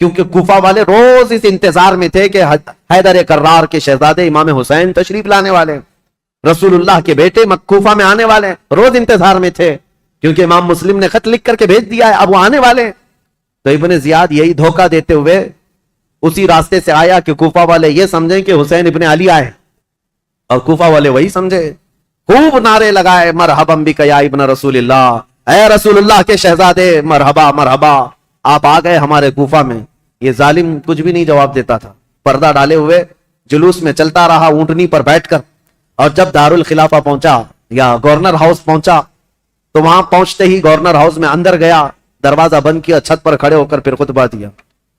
کیونکہ کوفہ والے روز اس انتظار میں تھے کہ حیدر کرار کے شہزادے امام حسین تشریف لانے والے، رسول اللہ کے بیٹے کوفہ میں آنے والے. روز انتظار میں تھے کیونکہ امام مسلم نے خط لکھ کر کے بھیج دیا ہے، اب وہ آنے والے. تو ابن زیاد یہی دھوکہ دیتے ہوئے اسی راستے سے آیا کہ کوفہ والے یہ سمجھیں کہ حسین ابن علی آئے، اور کوفہ والے وہی سمجھے. خوب نعرے لگائے، مرحبا بک یا ابن رسول اللہ، اے رسول اللہ کے شہزادے، مرحبا مرحبا، آپ آ گئے ہمارے کوفہ میں. یہ ظالم کچھ بھی نہیں جواب دیتا تھا، پردہ ڈالے ہوئے جلوس میں چلتا رہا اونٹنی پر بیٹھ کر. اور جب دارالخلافہ پہنچا یا گورنر ہاؤس پہنچا تو وہاں پہنچتے ہی گورنر ہاؤس میں اندر گیا, دروازہ بند کیا, چھت پر کھڑے ہو کر پھر خطبہ دیا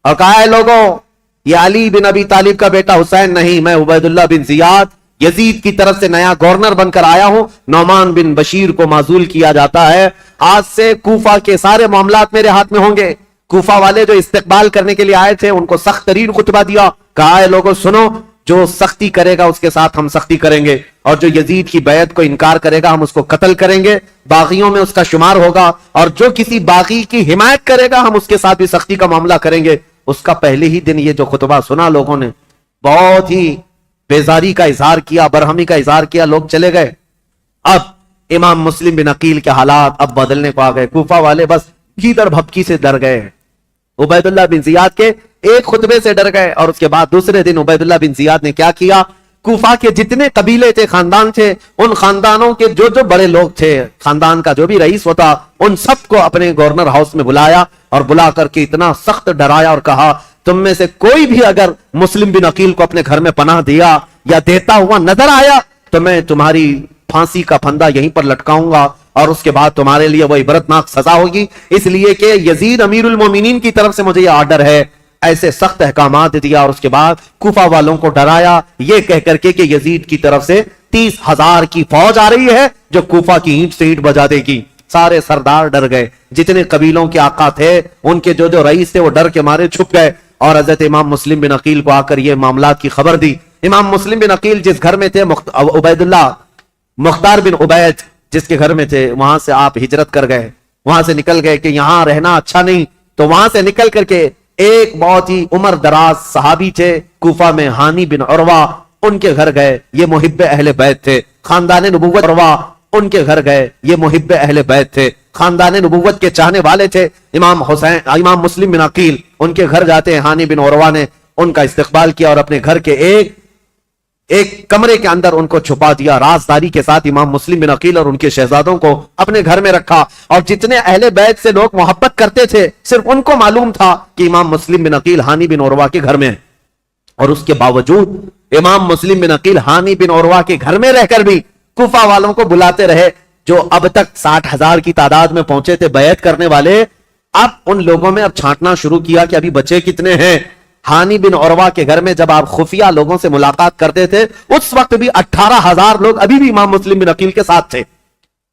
اور کہا ہے لوگوں, یہ علی بن ابی طالب کا بیٹا حسین نہیں, میں عبید اللہ بن زیاد یزید کی طرف سے نیا گورنر بن کر آیا ہوں. نعمان بن بشیر کو معزول کیا جاتا ہے. آج سے کوفہ کے سارے معاملات میرے ہاتھ میں ہوں گے. کوفہ والے جو استقبال کرنے کے لیے آئے تھے ان کو سخت ترین خطبہ دیا, کہا ہے لوگوں سنو, جو سختی کرے گا اس کے ساتھ ہم سختی کریں گے, اور جو یزید کی بیعت کو انکار کرے گا ہم اس کو قتل کریں گے, باغیوں میں اس کا شمار ہوگا, اور جو کسی باغی کی حمایت کرے گا ہم اس کے ساتھ بھی سختی کا معاملہ کریں گے. اس کا پہلے ہی دن یہ جو خطبہ سنا لوگوں نے بہت ہی بیزاری کا اظہار کیا, برہمی کا اظہار کیا, لوگ چلے گئے. اب امام مسلم بن عقیل کے حالات اب بدلنے کو آ گئے. کوفہ والے بس گیدڑ بھپکی سے ڈر گئے, عبید اللہ بن زیاد کے ایک خطبے سے ڈر گئے. اور اس کے بعد دوسرے دن عبید اللہ بن زیاد نے کیا کیا, کوفہ کے جتنے قبیلے تھے, خاندان تھے, ان خاندانوں کے جو جو بڑے لوگ تھے, خاندان کا جو بھی رئیس ہوتا, ان سب کو اپنے گورنر ہاؤس میں بلایا اور بلا کر کے اتنا سخت ڈرایا اور کہا تم میں سے کوئی بھی اگر مسلم بن عقیل کو اپنے گھر میں پناہ دیا یا دیتا ہوا نظر آیا تو میں تمہاری پھانسی کا پھندا یہیں پر لٹکاؤں گا, اور اس کے بعد تمہارے لیے وہ عبرتناک سزا ہوگی, اس لیے کہ یزید امیر المومنین کی طرف سے مجھے یہ آرڈر ہے. ایسے سخت احکامات دیا اور اس کے بعد کوفہ والوں کو ڈرایا یہ کہہ کر کے کہ یزید کی طرف سے 30,000 کی فوج آ رہی ہے جو کوفہ کی اینٹ سے اینٹ بجا دے گی. سارے سردار ڈر گئے, جتنے قبیلوں کے آقا تھے ان کے جو رئیس تھے وہ ڈر کے مارے چھپ گئے. اور حضرت امام مسلم بن عقیل کو آ کر یہ معاملات کی خبر دی. امام مسلم بن عقیل جس گھر میں تھے, عبید اللہ مختار بن عبید جس کے گھر میں تھے, وہاں سے آپ ہجرت کر گئے, وہاں سے نکل گئے کہ یہاں رہنا اچھا نہیں, تو وہاں سے نکل کر کے ایک بہت ہی عمر دراز صحابی تھے کوفہ میں, ہانی بن عروہ, ان کے گھر گئے. یہ محب اہل بیت تھے. خاندان نبوت عروہ, ان کے گھر گئے. یہ محب اہل بیت تھے, خاندان نبوت کے چاہنے والے تھے. امام امام مسلم بن عقیل ان کے گھر جاتے ہیں. ہانی بن عروہ نے ان کا استقبال کیا اور اپنے گھر کے ایک کمرے کے اندر ان کو چھپا دیا. رازداری کے ساتھ امام مسلم بن عقیل اور ان کے شہزادوں کو اپنے گھر میں رکھا, اور جتنے اہل بیت سے لوگ محبت کرتے تھے صرف ان کو معلوم تھا کہ امام مسلم بن عقیل ہانی بن عروہ کے گھر میں ہے. اور اس کے باوجود امام مسلم بن عقیل ہانی بن عروہ کے گھر میں رہ کر بھی کوفہ والوں کو بلاتے رہے, جو اب تک 60,000 کی تعداد میں پہنچے تھے بیعت کرنے والے. اب ان لوگوں میں اب چھانٹنا شروع کیا کہ ابھی بچے کتنے ہیں. ہانی بن عروہ کے گھر میں جب آپ خفیہ لوگوں سے ملاقات کرتے تھے اس وقت بھی 18,000 لوگ ابھی بھی امام مسلم بن عقیل کے ساتھ تھے.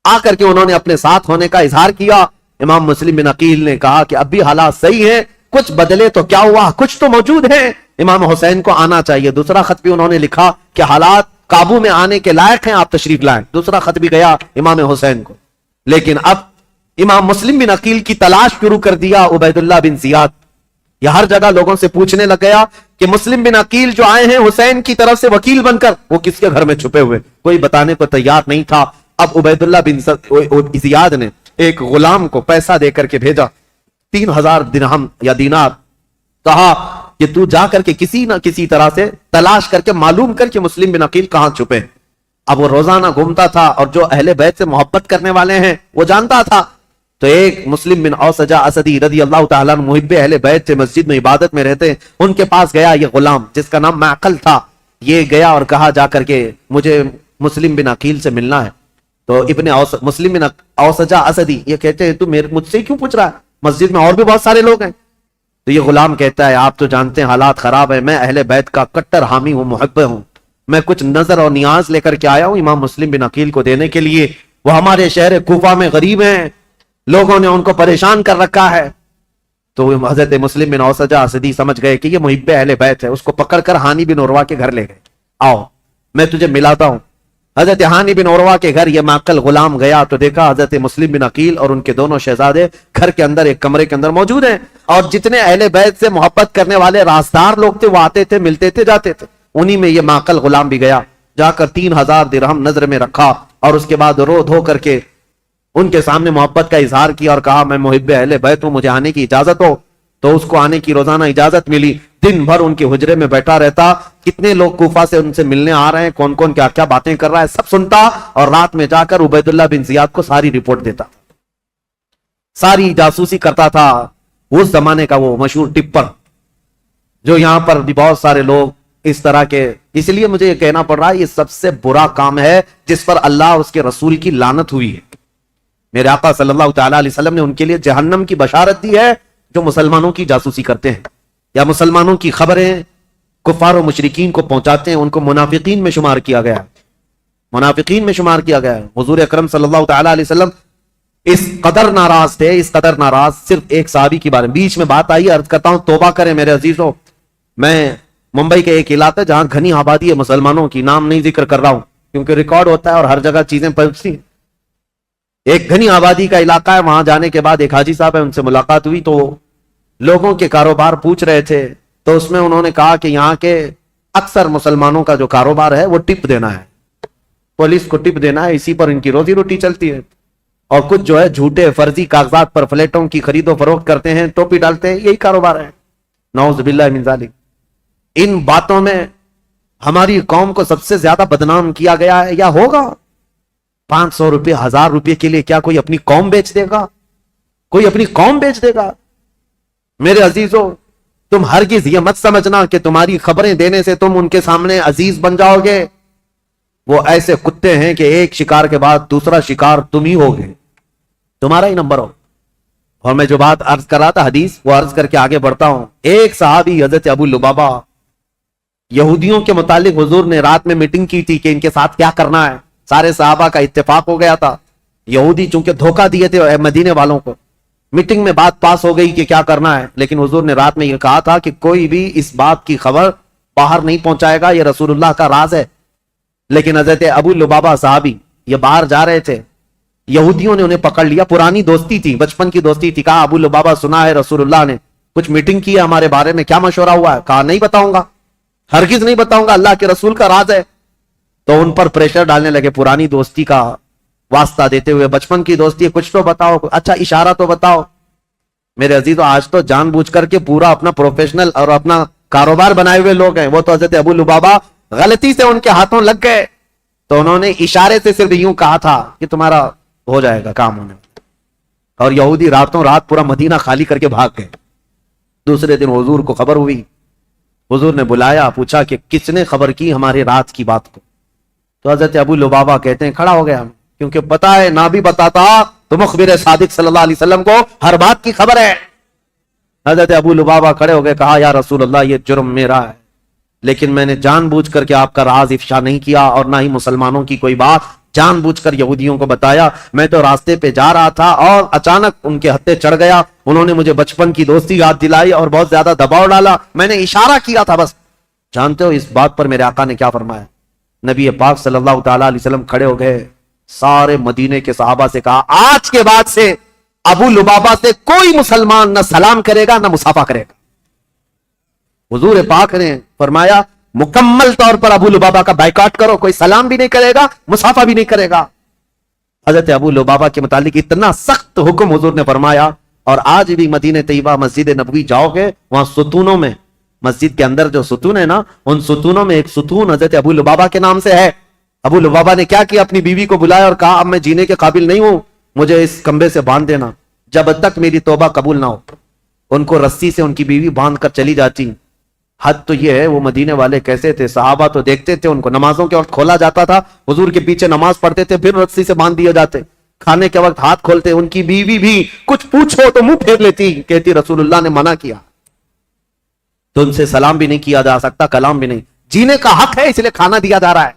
آ کر کے انہوں نے اپنے ساتھ ہونے کا اظہار کیا. امام مسلم بن عقیل نے کہا کہ اب بھی حالات صحیح ہیں, کچھ بدلے تو کیا ہوا, کچھ تو موجود ہیں, امام حسین کو آنا چاہیے. دوسرا خط بھی انہوں نے لکھا کہ حالات قابو میں آنے کے لائق ہیں, آپ تشریف لائیں. دوسرا خط بھی گیا امام حسین کو. لیکن اب امام مسلم بن عقیل کی تلاش شروع کر دیا عبید اللہ بن زیاد. یہ ہر جگہ لوگوں سے پوچھنے لگ گیا کہ مسلم بن عقیل جو آئے ہیں حسین کی طرف سے وکیل بن کر, وہ کس کے گھر میں چھپے ہوئے, کوئی بتانے کو تیار نہیں تھا. اب عبید اللہ بن زیاد نے ایک غلام کو پیسہ دے کر کے بھیجا, 3,000 درہم یا دینار, کہا کہ تو جا کر کے کسی نہ کسی طرح سے تلاش کر کے معلوم کر کے مسلم بن عقیل کہاں چھپے. اب وہ روزانہ گھومتا تھا اور جو اہل بیت سے محبت کرنے والے ہیں وہ جانتا تھا. تو ایک مسلم بن اوسجہ اسدی رضی اللہ تعالیٰ محب اہل بیت سے مسجد میں عبادت میں رہتے, ان کے پاس گیا یہ غلام جس کا نام معقل تھا. یہ گیا اور کہا جا کر کے مجھے مسلم بن عقیل سے ملنا ہے. تو مسلم بن اوسجہ اسدی یہ کہتے ہیں تو مجھ سے کیوں پوچھ رہا ہے, مسجد میں اور بھی بہت سارے لوگ ہیں. تو یہ غلام کہتا ہے آپ تو جانتے ہیں حالات خراب ہیں, میں اہل بیت کا کٹر حامی ہوں, محب ہوں, میں کچھ نظر اور نیاز لے کر کے آیا ہوں امام مسلم بن عقیل کو دینے کے لیے. وہ ہمارے شہر کوفہ میں غریب ہیں, لوگوں نے ان کو پریشان کر رکھا ہے. تو حضرت مسلم بن اوسجہ اسدی سمجھ گئے کہ یہ محب اہل بیت ہے. اس کو پکڑ کر ہانی بن عروہ کے گھر لے گئے, آؤ میں تجھے ملاتا ہوں. حضرت ہانی بن عروہ کے گھر یہ معقل غلام گیا تو دیکھا حضرت مسلم بن عقیل اور ان کے دونوں شہزادے گھر کے اندر ایک کمرے کے اندر موجود ہیں, اور جتنے اہل بیت سے محبت کرنے والے رازدار لوگ تھے وہ آتے تھے, ملتے تھے, جاتے تھے. انہی میں یہ معقل غلام بھی گیا, جا کر 3,000 درہم نظر میں رکھا اور اس کے بعد رو دھو کر کے ان کے سامنے محبت کا اظہار کیا اور کہا میں محب اہل بیت ہوں, مجھے آنے کی اجازت ہو. تو اس کو آنے کی روزانہ اجازت ملی. دن بھر ان کے حجرے میں بیٹھا رہتا, کتنے لوگ کوفہ سے ان سے ملنے آ رہے ہیں, کون کون کیا کیا باتیں کر رہا ہے, سب سنتا, اور رات میں جا کر عبید اللہ بن زیاد کو ساری رپورٹ دیتا, ساری جاسوسی کرتا تھا. اس زمانے کا وہ مشہور ٹپر جو یہاں پر بھی بہت سارے لوگ اس طرح کے, اس لیے مجھے یہ کہنا پڑ رہا ہے یہ سب سے برا کام ہے جس پر اللہ اور اس کے رسول کی لعنت ہوئی ہے. میرے آقا صلی اللہ تعالی علیہ وسلم نے ان کے لیے جہنم کی بشارت دی ہے جو مسلمانوں کی جاسوسی کرتے ہیں یا مسلمانوں کی خبریں کفار و مشرکین کو پہنچاتے ہیں. ان کو منافقین میں شمار کیا گیا, منافقین میں شمار کیا گیا. حضور اکرم صلی اللہ تعالی علیہ وسلم اس قدر ناراض تھے, اس قدر ناراض, صرف ایک صحابی کی بارے میں. بیچ میں بات آئی, عرض کرتا ہوں توبہ کریں میرے عزیزوں. میں ممبئی کے ایک علاقہ جہاں گھنی آبادی ہے مسلمانوں کی, نام نہیں ذکر کر رہا ہوں کیونکہ ریکارڈ ہوتا ہے اور ہر جگہ چیزیں پہنچتی ہیں. ایک گھنی آبادی کا علاقہ ہے, وہاں جانے کے بعد ایک حاجی صاحب ہے, ان سے ملاقات ہوئی تو لوگوں کے کاروبار پوچھ رہے تھے. تو اس میں انہوں نے کہا کہ یہاں کے اکثر مسلمانوں کا جو کاروبار ہے وہ ٹپ دینا ہے, پولیس کو ٹپ دینا ہے, اسی پر ان کی روزی روٹی چلتی ہے. اور کچھ جو ہے جھوٹے فرضی کاغذات پر فلیٹوں کی خرید و فروخت کرتے ہیں, ٹوپی ڈالتے ہیں, یہی کاروبار ہے. نعوذ باللہ من ذالک. ان باتوں میں ہماری قوم کو سب سے زیادہ بدنام کیا گیا ہے. یا ہوگا 500 روپے 1000 روپے کے لیے کیا کوئی اپنی قوم بیچ دے گا؟ کوئی اپنی قوم بیچ دے گا؟ میرے عزیزوں, تم ہرگز یہ مت سمجھنا کہ تمہاری خبریں دینے سے تم ان کے سامنے عزیز بن جاؤ گے. وہ ایسے کتے ہیں کہ ایک شکار کے بعد دوسرا شکار تم ہی ہوگے, تمہارا ہی نمبر ہو. اور میں جو بات عرض کر رہا تھا حدیث, وہ عرض کر کے آگے بڑھتا ہوں. ایک صحابی حضرت ابو لبابہ, یہودیوں کے متعلق حضور نے رات میں میٹنگ کی تھی کہ ان کے ساتھ کیا کرنا ہے. سارے صحابہ کا اتفاق ہو گیا تھا. یہودی چونکہ دھوکہ دیے تھے مدینے والوں کو, میٹنگ میں بات پاس ہو گئی کہ کیا کرنا ہے. لیکن حضور نے رات میں یہ کہا تھا کہ کوئی بھی اس بات کی خبر باہر نہیں پہنچائے گا, یہ رسول اللہ کا راز ہے. لیکن حضرت ابو لبابہ صحابی یہ باہر جا رہے تھے, یہودیوں نے انہیں پکڑ لیا. پرانی دوستی تھی, بچپن کی دوستی تھی. کہا ابو لبابہ سنا ہے رسول اللہ نے کچھ میٹنگ کی ہے ہمارے بارے میں, کیا مشورہ ہوا ہے؟ کہا نہیں بتاؤں گا, ہرگز نہیں بتاؤں گا, اللہ کے رسول کا راز ہے. تو ان پر پریشر ڈالنے لگے, پرانی دوستی کا واسطہ دیتے ہوئے, بچپن کی دوستی ہے, کچھ تو بتاؤ, اچھا اشارہ تو بتاؤ. میرے عزیزوں, آج تو جان بوجھ کر کے پورا اپنا پروفیشنل اور اپنا کاروبار بنائے ہوئے لوگ ہیں. وہ تو حضرت ابو لبابہ غلطی سے ان کے ہاتھوں لگ گئے, تو انہوں نے اشارے سے صرف یوں کہا تھا کہ تمہارا ہو جائے گا کام ہونے. اور یہودی راتوں رات پورا مدینہ خالی کر کے بھاگ گئے. دوسرے دن حضور کو خبر ہوئی, حضور نے بلایا, پوچھا کہ کس نے خبر کی ہمارے رات کی بات کو. تو حضرت ابو لبابہ کہتے ہیں کھڑا ہو گیا, کیونکہ پتا ہے نہ بھی بتاتا تو مخبر صادق صلی اللہ علیہ وسلم کو ہر بات کی خبر ہے. حضرت ابو لبابہ کھڑے ہو گئے, کہا یا رسول اللہ یہ جرم میرا ہے, لیکن میں نے جان بوجھ کر کے آپ کا راز افشا نہیں کیا, اور نہ ہی مسلمانوں کی کوئی بات جان بوجھ کر یہودیوں کو بتایا. میں تو راستے پہ جا رہا تھا اور اچانک ان کے ہتھے چڑھ گیا, انہوں نے مجھے بچپن کی دوستی یاد دلائی اور بہت زیادہ دباؤ ڈالا, میں نے اشارہ کیا تھا بس. جانتے ہو اس بات پر میرے آقا نے کیا فرمایا؟ نبی پاک صلی اللہ تعالی علیہ وسلم کھڑے ہو گئے, سارے مدینے کے صحابہ سے کہا آج کے بعد سے ابو لبابہ سے کوئی مسلمان نہ سلام کرے گا نہ مصافحہ کرے گا. حضور پاک نے فرمایا مکمل طور پر ابو لبابہ کا بائیکاٹ کرو, کوئی سلام بھی نہیں کرے گا, مصافحہ بھی نہیں کرے گا. حضرت ابو لبابہ کے متعلق اتنا سخت حکم حضور نے فرمایا. اور آج بھی مدینہ طیبہ مسجد نبوی جاؤ گے, وہاں ستونوں میں, مسجد کے اندر جو ستون ہے نا, ان ستونوں میں ایک ستون حضرت ابو لبابہ کے نام سے ہے. ابو لبابہ نے کیا کیا, اپنی بیوی کو بلایا اور کہا اب میں جینے کے قابل نہیں ہوں, مجھے اس کمبے سے باندھ دینا جب تک میری توبہ قبول نہ ہو. ان کو رسی سے ان کی بیوی باندھ کر چلی جاتی. حد تو یہ ہے وہ مدینے والے کیسے تھے, صحابہ تو دیکھتے تھے ان کو نمازوں کے وقت کھولا جاتا تھا, حضور کے پیچھے نماز پڑھتے تھے, پھر رسی سے باندھ دیے جاتے, کھانے کے وقت ہاتھ کھولتے. ان کی بیوی بھی کچھ پوچھو تو منہ پھیر لیتی, کہتی رسول اللہ نے منع کیا. تو ان سے سلام بھی نہیں کیا جا سکتا, کلام بھی نہیں, جینے کا حق ہے اس لیے کھانا دیا جا رہا ہے.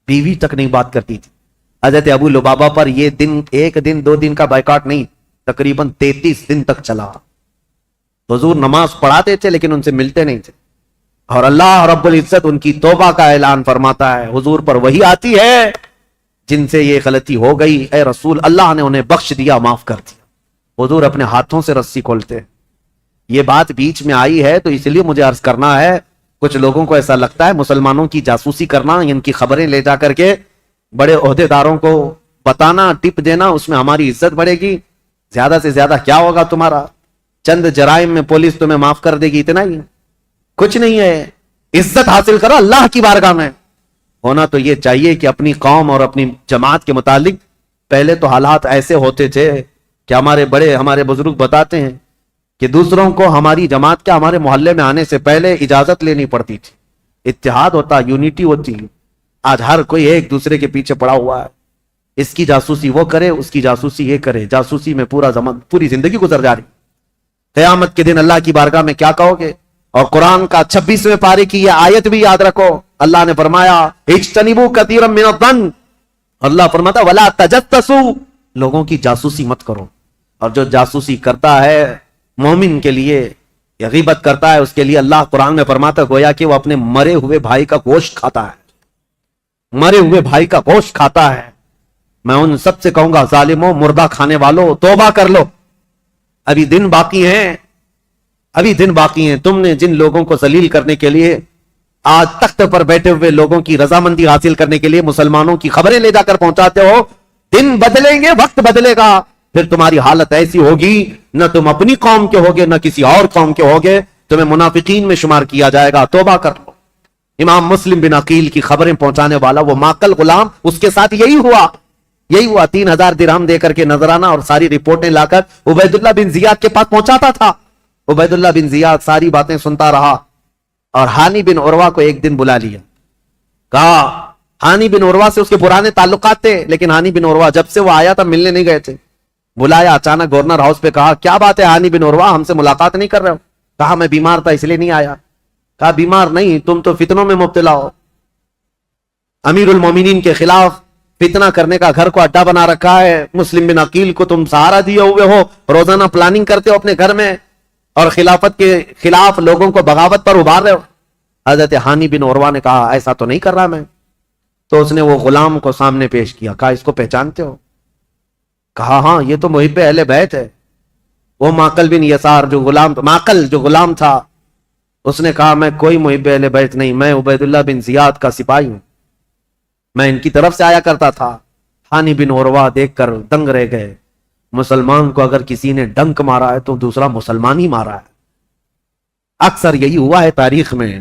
بیوی تک نہیں بات کرتی تھی. حضرت ابو لبابہ پر یہ دن ایک دن 2 دن کا بائیکاٹ نہیں, تقریباً 33 دن تک چلا. حضور نماز پڑھاتے تھے لیکن ان سے ملتے نہیں تھے. اور اللہ رب العزت ان کی توبہ کا اعلان فرماتا ہے, حضور پر وہی آتی ہے جن سے یہ غلطی ہو گئی, اے رسول اللہ نے انہیں بخش دیا, معاف کر دیا. حضور اپنے ہاتھوں سے رسی کھولتے. یہ بات بیچ میں آئی ہے تو اس لیے مجھے عرض کرنا ہے, کچھ لوگوں کو ایسا لگتا ہے مسلمانوں کی جاسوسی کرنا, ان کی خبریں لے جا کر کے بڑے عہدے داروں کو بتانا, ٹپ دینا, اس میں ہماری عزت بڑھے گی. زیادہ سے زیادہ کیا ہوگا تمہارا, چند جرائم میں پولیس تمہیں معاف کر دے گی, اتنا ہی, کچھ نہیں ہے. عزت حاصل کرو اللہ کی بارگاہ میں. ہونا تو یہ چاہیے کہ اپنی قوم اور اپنی جماعت کے متعلق پہلے تو حالات ایسے ہوتے تھے کہ ہمارے بزرگ بتاتے ہیں کہ دوسروں کو ہماری جماعت کے ہمارے محلے میں آنے سے پہلے اجازت لینی پڑتی تھی. اتحاد ہوتا, یونٹی ہوتی. آج ہر کوئی ایک دوسرے کے پیچھے پڑا ہوا ہے. اس کی جاسوسی وہ کرے، اس کی جاسوسی یہ کرے، جاسوسی میں پوری زندگی گزر جا رہی. قیامت کے دن اللہ کی بارگاہ میں کیا کہو گے؟ اور قرآن کا 26ویں پارے کی یہ آیت بھی یاد رکھو. اللہ نے فرمایا اجتنبوا کثیرا من الظن، اللہ فرماتا ولا تجسسوا، لوگوں کی جاسوسی مت کرو. اور جو جاسوسی کرتا ہے مومن کے لیے یا غیبت کرتا ہے اس کے لیے اللہ قرآن میں فرماتا گویا کہ وہ اپنے مرے ہوئے بھائی کا گوشت کھاتا ہے، مرے ہوئے بھائی کا گوشت کھاتا ہے. میں ان سب سے کہوں گا ظالموں، مردہ کھانے والوں، توبہ کر لو، ابھی دن باقی ہیں، ابھی دن باقی ہیں. تم نے جن لوگوں کو ذلیل کرنے کے لیے آج تخت پر بیٹھے ہوئے لوگوں کی رضامندی حاصل کرنے کے لیے مسلمانوں کی خبریں لے جا کر پہنچاتے ہو، دن بدلیں گے، وقت بدلے گا، پھر تمہاری حالت ایسی ہوگی نہ تم اپنی قوم کے ہوگے نہ کسی اور قوم کے ہوگے، تمہیں منافقین میں شمار کیا جائے گا. توبہ کر لو. امام مسلم بن عقیل کی خبریں پہنچانے والا وہ ماکل غلام، اس کے ساتھ یہی ہوا 3000 درہم دے کر کے نذرانہ اور ساری رپورٹیں لا کر عبید اللہ بن زیاد کے پاس پہنچاتا تھا. عبید اللہ بن زیاد ساری باتیں سنتا رہا اور ہانی بن عروہ کو ایک دن بلا لیا. کہا ہانی بن عروہ سے اس کے پرانے تعلقات تھے، لیکن ہانی بن عروہ جب سے وہ آیا تھا ملنے نہیں گئے تھے. بلایا اچانک گورنر ہاؤس پہ، کہا کیا بات ہے ہانی بن عروہ، ہم سے ملاقات نہیں کر رہے ہو؟ کہا میں بیمار تھا اس لیے نہیں آیا. کہا بیمار نہیں، تم تو فتنوں میں مبتلا ہو، امیر المومنین کے خلاف فتنہ کرنے کا گھر کو اڈا بنا رکھا ہے. مسلم بن عقیل کو تم سہارا دیے ہوئے ہو، روزانہ پلاننگ کرتے ہو اپنے گھر میں اور خلافت کے خلاف لوگوں کو بغاوت پر ابھار رہے ہو. حضرت ہانی بن عروہ نے کہا ایسا تو نہیں کر رہا میں. تو اس نے وہ غلام کو سامنے پیش کیا. کہا اس کو پہچانتے ہو؟ کہا ہاں یہ تو محب اہل بیت ہے. وہ ماکل بن یسار جو غلام تھا، اس نے کہا میں کوئی محب اہل بیت نہیں، میں عبید اللہ بن زیاد کا سپاہی ہوں، میں ان کی طرف سے آیا کرتا تھا. ہانی بن عروہ دیکھ کر دنگ رہ گئے. مسلمان کو اگر کسی نے ڈنک مارا ہے تو دوسرا مسلمان ہی مارا ہے. اکثر یہی ہوا ہے تاریخ میں،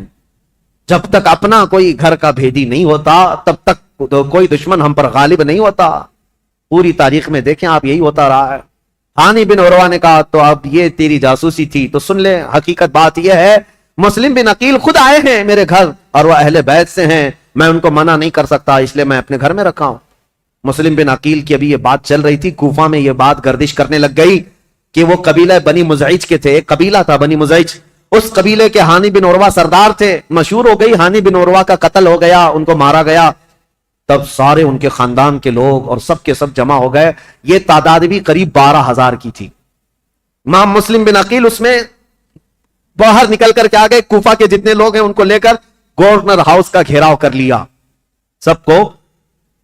جب تک اپنا کوئی گھر کا بھیدی نہیں ہوتا تب تک کوئی دشمن ہم پر غالب نہیں ہوتا. پوری تاریخ میں دیکھیں آپ یہی ہوتا رہا ہے. ہانی بن عروہ نے کہا تو اب یہ تیری جاسوسی تھی تو سن لے، حقیقت بات یہ ہے مسلم بن عقیل خود آئے ہیں میرے گھر اور وہ اہل بیت سے ہیں، میں ان کو منع نہیں کر سکتا اس لیے میں اپنے گھر میں رکھا ہوں. مسلم بن عقیل کی ابھی یہ بات چل رہی تھی، کوفہ میں یہ بات گردش کرنے لگ گئی کہ وہ قبیلہ بنی مزعج کے تھے. ایک قبیلہ تھا بنی مزعج، اس قبیلے کے ہانی بن عروہ سردار تھے. مشہور ہو گئی ہانی بن عروہ کا قتل ہو گیا، ان کو مارا گیا. تب سارے ان کے خاندان کے لوگ اور سب کے سب جمع ہو گئے. یہ تعداد بھی قریب 12,000 کی تھی. امام مسلم بن عقیل اس میں باہر نکل کر کے آ گئے. کوفہ کے جتنے لوگ ہیں ان کو لے کر گورنر ہاؤس کا گھیراؤ کر لیا، سب کو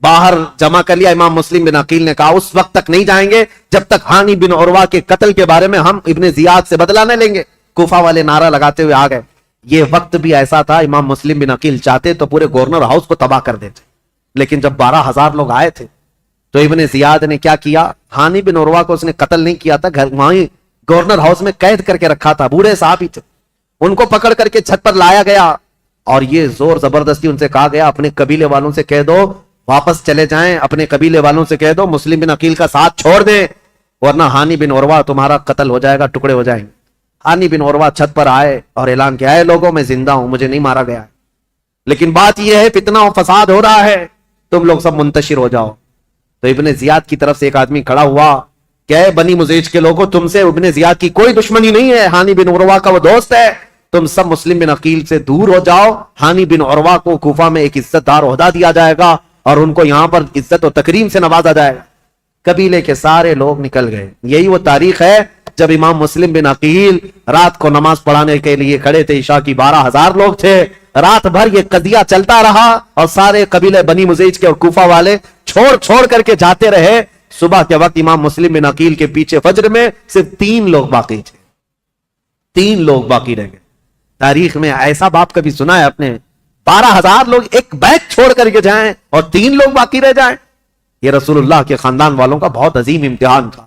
باہر جمع کر لیا. امام مسلم بن عقیل نے کہا اس وقت تک نہیں جائیں گے جب تک ہانی بن عروہ کے قتل کے بارے میں ہم ابن زیاد سے بدلہ نہ لیں گے. کوفہ والے نعرہ لگاتے ہوئے آ گئے. یہ وقت بھی ایسا تھا، امام مسلم بن عقیل چاہتے تو پورے گورنر ہاؤس کو تباہ کر دیتے، لیکن جب 12,000 لوگ آئے تھے تو ابن زیاد نے کیا کیا، ہانی بن عروہ کو اس نے قتل نہیں کیا تھا، گھر وہیں گورنر ہاؤس میں قید کر کے رکھا تھا. بوڑھے صاحب ہی تھے، ان کو پکڑ کر کے چھت پر لایا گیا اور یہ زور زبردستی ان سے کہا گیا اپنے قبیلے والوں سے کہہ دو واپس چلے جائیں، اپنے قبیلے والوں سے کہہ دو مسلم بن عقیل کا ساتھ چھوڑ دیں ورنہ ہانی بن عروہ تمہارا قتل ہو جائے گا، ٹکڑے ہو جائیں گے. ہانی بن عروہ چھت پر آئے اور اعلان کیا ہے لوگوں میں زندہ ہوں، مجھے نہیں مارا گیا ہے، لیکن بات یہ ہے فتنہ و فساد ہو رہا ہے، تم لوگ سب منتشر ہو جاؤ. تو ابن زیاد کی طرف سے ایک آدمی کھڑا ہوا کہ بنی مزیج کے لوگوں تم سے ابن زیاد کی کوئی دشمنی نہیں ہے، ہانی بن عروہ کا وہ دوست ہے، تم سب مسلم بن عقیل سے دور ہو جاؤ. ہانی بن عروہ کو کوفہ میں ایک عزت دار عہدہ دیا جائے گا اور ان کو یہاں پر عزت و تکریم سے نوازا جائے گا. قبیلے کے سارے لوگ نکل گئے. یہی وہ تاریخ ہے جب امام مسلم بن عقیل رات کو نماز پڑھانے کے لیے کھڑے تھے. عشاء کی 12,000 لوگ تھے. رات بھر یہ قضیہ چلتا رہا اور سارے قبیلے بنی مزیج کے اور کوفہ والے چھوڑ کر کے جاتے رہے. صبح کے وقت امام مسلم بن عقیل کے پیچھے فجر میں صرف 3 لوگ باقی تھے، 3 لوگ باقی رہ گئے. تاریخ میں ایسا باپ کبھی سنا ہے اپنے 12,000 لوگ ایک بیت چھوڑ کر کے جائیں اور 3 لوگ باقی رہ جائیں؟ یہ رسول اللہ کے خاندان والوں کا بہت عظیم امتحان تھا.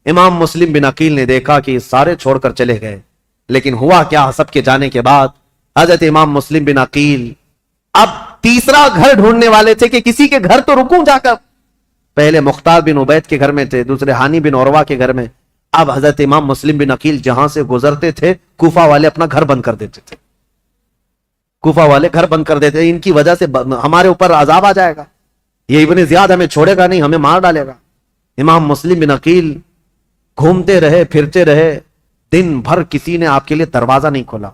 امام مسلم بن عقیل نے دیکھا کہ سارے چھوڑ کر چلے گئے، لیکن ہوا کیا، سب کے جانے کے بعد حضرت امام مسلم بن عقیل اب تیسرا گھر ڈھونڈنے والے تھے کہ کسی کے گھر تو رکوں جا کر. پہلے مختار بن عبید کے گھر میں تھے، دوسرے ہانی بن عروہ کے گھر میں. اب حضرت امام مسلم بن عقیل جہاں سے گزرتے تھے کوفہ والے اپنا گھر بند کر دیتے تھے، کوفہ والے گھر بند کر دیتے، ان کی وجہ سے ہمارے اوپر عذاب آ جائے گا. یہ ابن زیاد ہمیں چھوڑے گا نہیں, ہمیں مار ڈالے گا. امام مسلم بن عقیل گھومتے رہے, پھرتے رہے, دن بھر کسی نے آپ کے لیے دروازہ نہیں کھولا,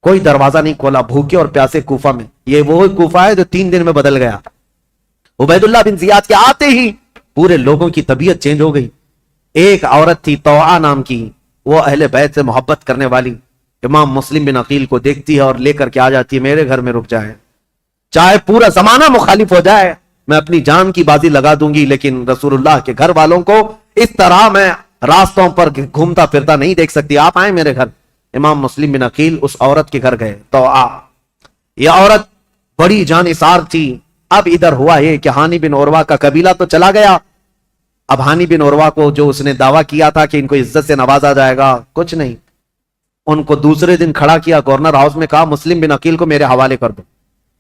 کوئی دروازہ نہیں کھولا, بھوکے اور پیاسے کوفہ میں. یہ وہ کوفہ ہے جو 3 دن میں بدل گیا. عبید اللہ بن زیاد کے آتے ہی پورے لوگوں کی طبیعت چینج ہو گئی. ایک عورت تھی طوعا نام کی, وہ اہل بیت سے محبت کرنے والی, امام مسلم بن عقیل کو دیکھتی ہے اور لے کر کے آ جاتی ہے, میرے گھر میں رک جائے, چاہے پورا زمانہ مخالف ہو جائے, میں اپنی جان کی بازی لگا دوں گی, لیکن رسول اللہ کے گھر والوں کو اس طرح میں راستوں پر گھومتا پھرتا نہیں دیکھ سکتی, آپ آئیں میرے گھر. امام مسلم بن عقیل اس عورت کے گھر گئے. طوعا, یہ عورت بڑی جانثار تھی. اب ادھر ہوا یہ کہ ہانی بن عروہ کا قبیلہ تو چلا گیا. اب ہانی بن عروہ کو جو اس نے دعویٰ کیا تھا کہ ان کو عزت سے نوازا جائے گا, کچھ نہیں. ان کو دوسرے دن کھڑا کیا گورنر ہاؤس میں, کہا مسلم بن عقیل کو میرے حوالے کر دو.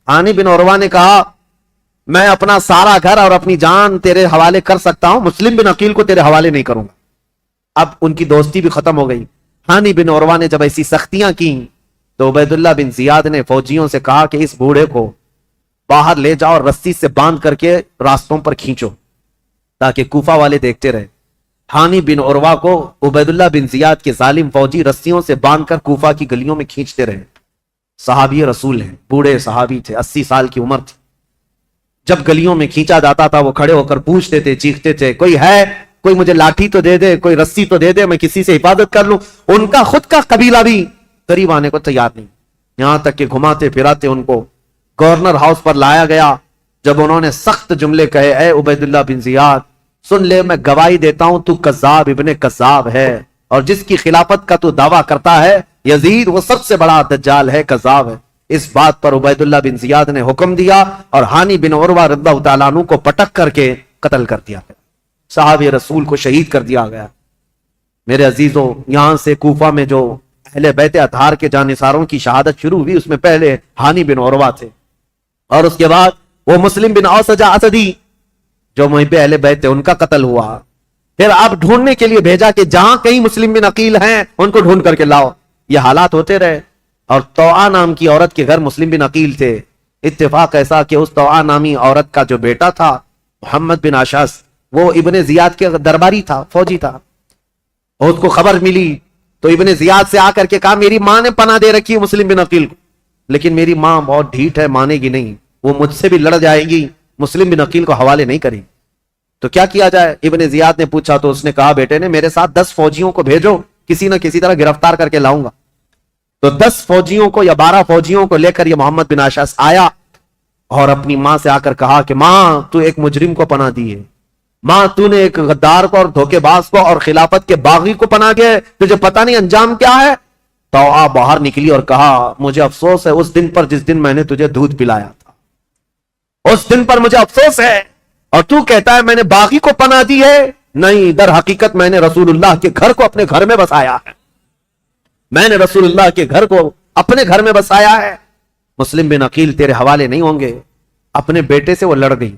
ہانی بن عروہ نے کہا میں اپنا سارا گھر اور اپنی جان تیرے حوالے کر سکتا ہوں, مسلم بن عقیل کو تیرے حوالے نہیں کروں گا. اب ان کی دوستی بھی ختم ہو گئی. ہانی بن عروہ نے جب ایسی سختیاں کی تو عبید اللہ بن زیاد نے فوجیوں سے کہا کہ اس بوڑھے کو باہر لے جاؤ اور رسی سے باندھ کر کے راستوں پر کھینچو تاکہ کوفہ والے دیکھتے رہے. ہانی بن عروہ کو عبید اللہ بن زیاد کے ظالم فوجی رسیوں سے باندھ کر کوفہ کی گلیوں میں کھینچتے رہے. صحابی رسول ہیں, بوڑھے صحابی تھے, 80 سال کی عمر تھی. جب گلیوں میں کھینچا جاتا تھا وہ کھڑے ہو کر پوچھتے تھے, چیختے تھے, کوئی ہے, کوئی مجھے لاٹھی تو دے دے, کوئی رسی تو دے دے, میں کسی سے حفاظت کر لوں. ان کا خود کا قبیلہ بھی قریب آنے کو تیار نہیں, یہاں تک کہ گھماتے پھراتے ان کو گورنر ہاؤس پر لایا گیا. جب انہوں نے سخت جملے کہے, اے عبید اللہ بن زیاد سن لے, میں گواہی دیتا ہوں تو کذاب ابن کذاب ہے, اور جس کی خلافت کا تو دعویٰ کرتا ہے یزید, وہ سب سے بڑا دجال ہے, کذاب ہے. اس بات پر عبید اللہ بن زیاد نے حکم دیا اور ہانی بن عروہ رضی اللہ تعالیٰ عنہ کو پٹک کر کے قتل کر دیا گیا. صحابی رسول کو شہید کر دیا گیا. میرے عزیزوں, یہاں سے کوفہ میں جو اہل بیت اطہار کے جانثاروں کی شہادت شروع ہوئی, اس میں پہلے ہانی بن عروہ تھے, اور اس کے بعد وہ مسلم بن اوسجہ اسدی جو محب اہل بیت تھے, ان کا قتل ہوا. پھر اب ڈھونڈنے کے لیے بھیجا کہ جہاں کہیں مسلم بن عقیل ہیں ان کو ڈھونڈ کر کے لاؤ. یہ حالات ہوتے رہے, اور طوعا نام کی عورت کے گھر مسلم بن عقیل تھے. اتفاق ایسا کہ اس طوعا نامی عورت کا جو بیٹا تھا محمد بن اشعث, وہ ابن زیاد کے درباری تھا, فوجی تھا. اور اس کو خبر ملی تو ابن زیاد سے آ کر کے کہا میری ماں نے پناہ دے رکھی ہے مسلم بن عقیل کو, لیکن میری ماں بہت ڈھیٹ ہے, مانے گی نہیں, وہ مجھ سے بھی لڑ جائے گی, مسلم بن عقیل کو حوالے نہیں کرے. تو کیا کیا جائے؟ ابن زیاد نے پوچھا تو اس نے کہا بیٹے نے میرے ساتھ 10 فوجیوں کو بھیجو, کسی نہ کسی طرح گرفتار کر کے لاؤں گا. تو 10 فوجیوں کو یا 12 فوجیوں کو لے کر یہ محمد بن اشعث آیا اور اپنی ماں سے آ کر کہا کہ ماں تو ایک مجرم کو پناہ دی ہے, ماں تو نے ایک غدار کو اور دھوکے باز کو اور خلافت کے باغی کو پناہ دیا ہے, تجھے پتہ نہیں انجام کیا ہے. طوعا باہر نکلی اور کہا مجھے افسوس ہے اس دن پر جس دن میں نے تجھے دودھ پلایا تھا, اس دن پر مجھے افسوس ہے, اور تو کہتا ہے میں نے باغی کو پناہ دی ہے. نہیں, در حقیقت میں نے رسول اللہ کے گھر کو اپنے گھر میں بسایا ہے, میں نے رسول اللہ کے گھر کو اپنے گھر میں بسایا ہے. مسلم بن عقیل تیرے حوالے نہیں ہوں گے. اپنے بیٹے سے وہ لڑ گئی.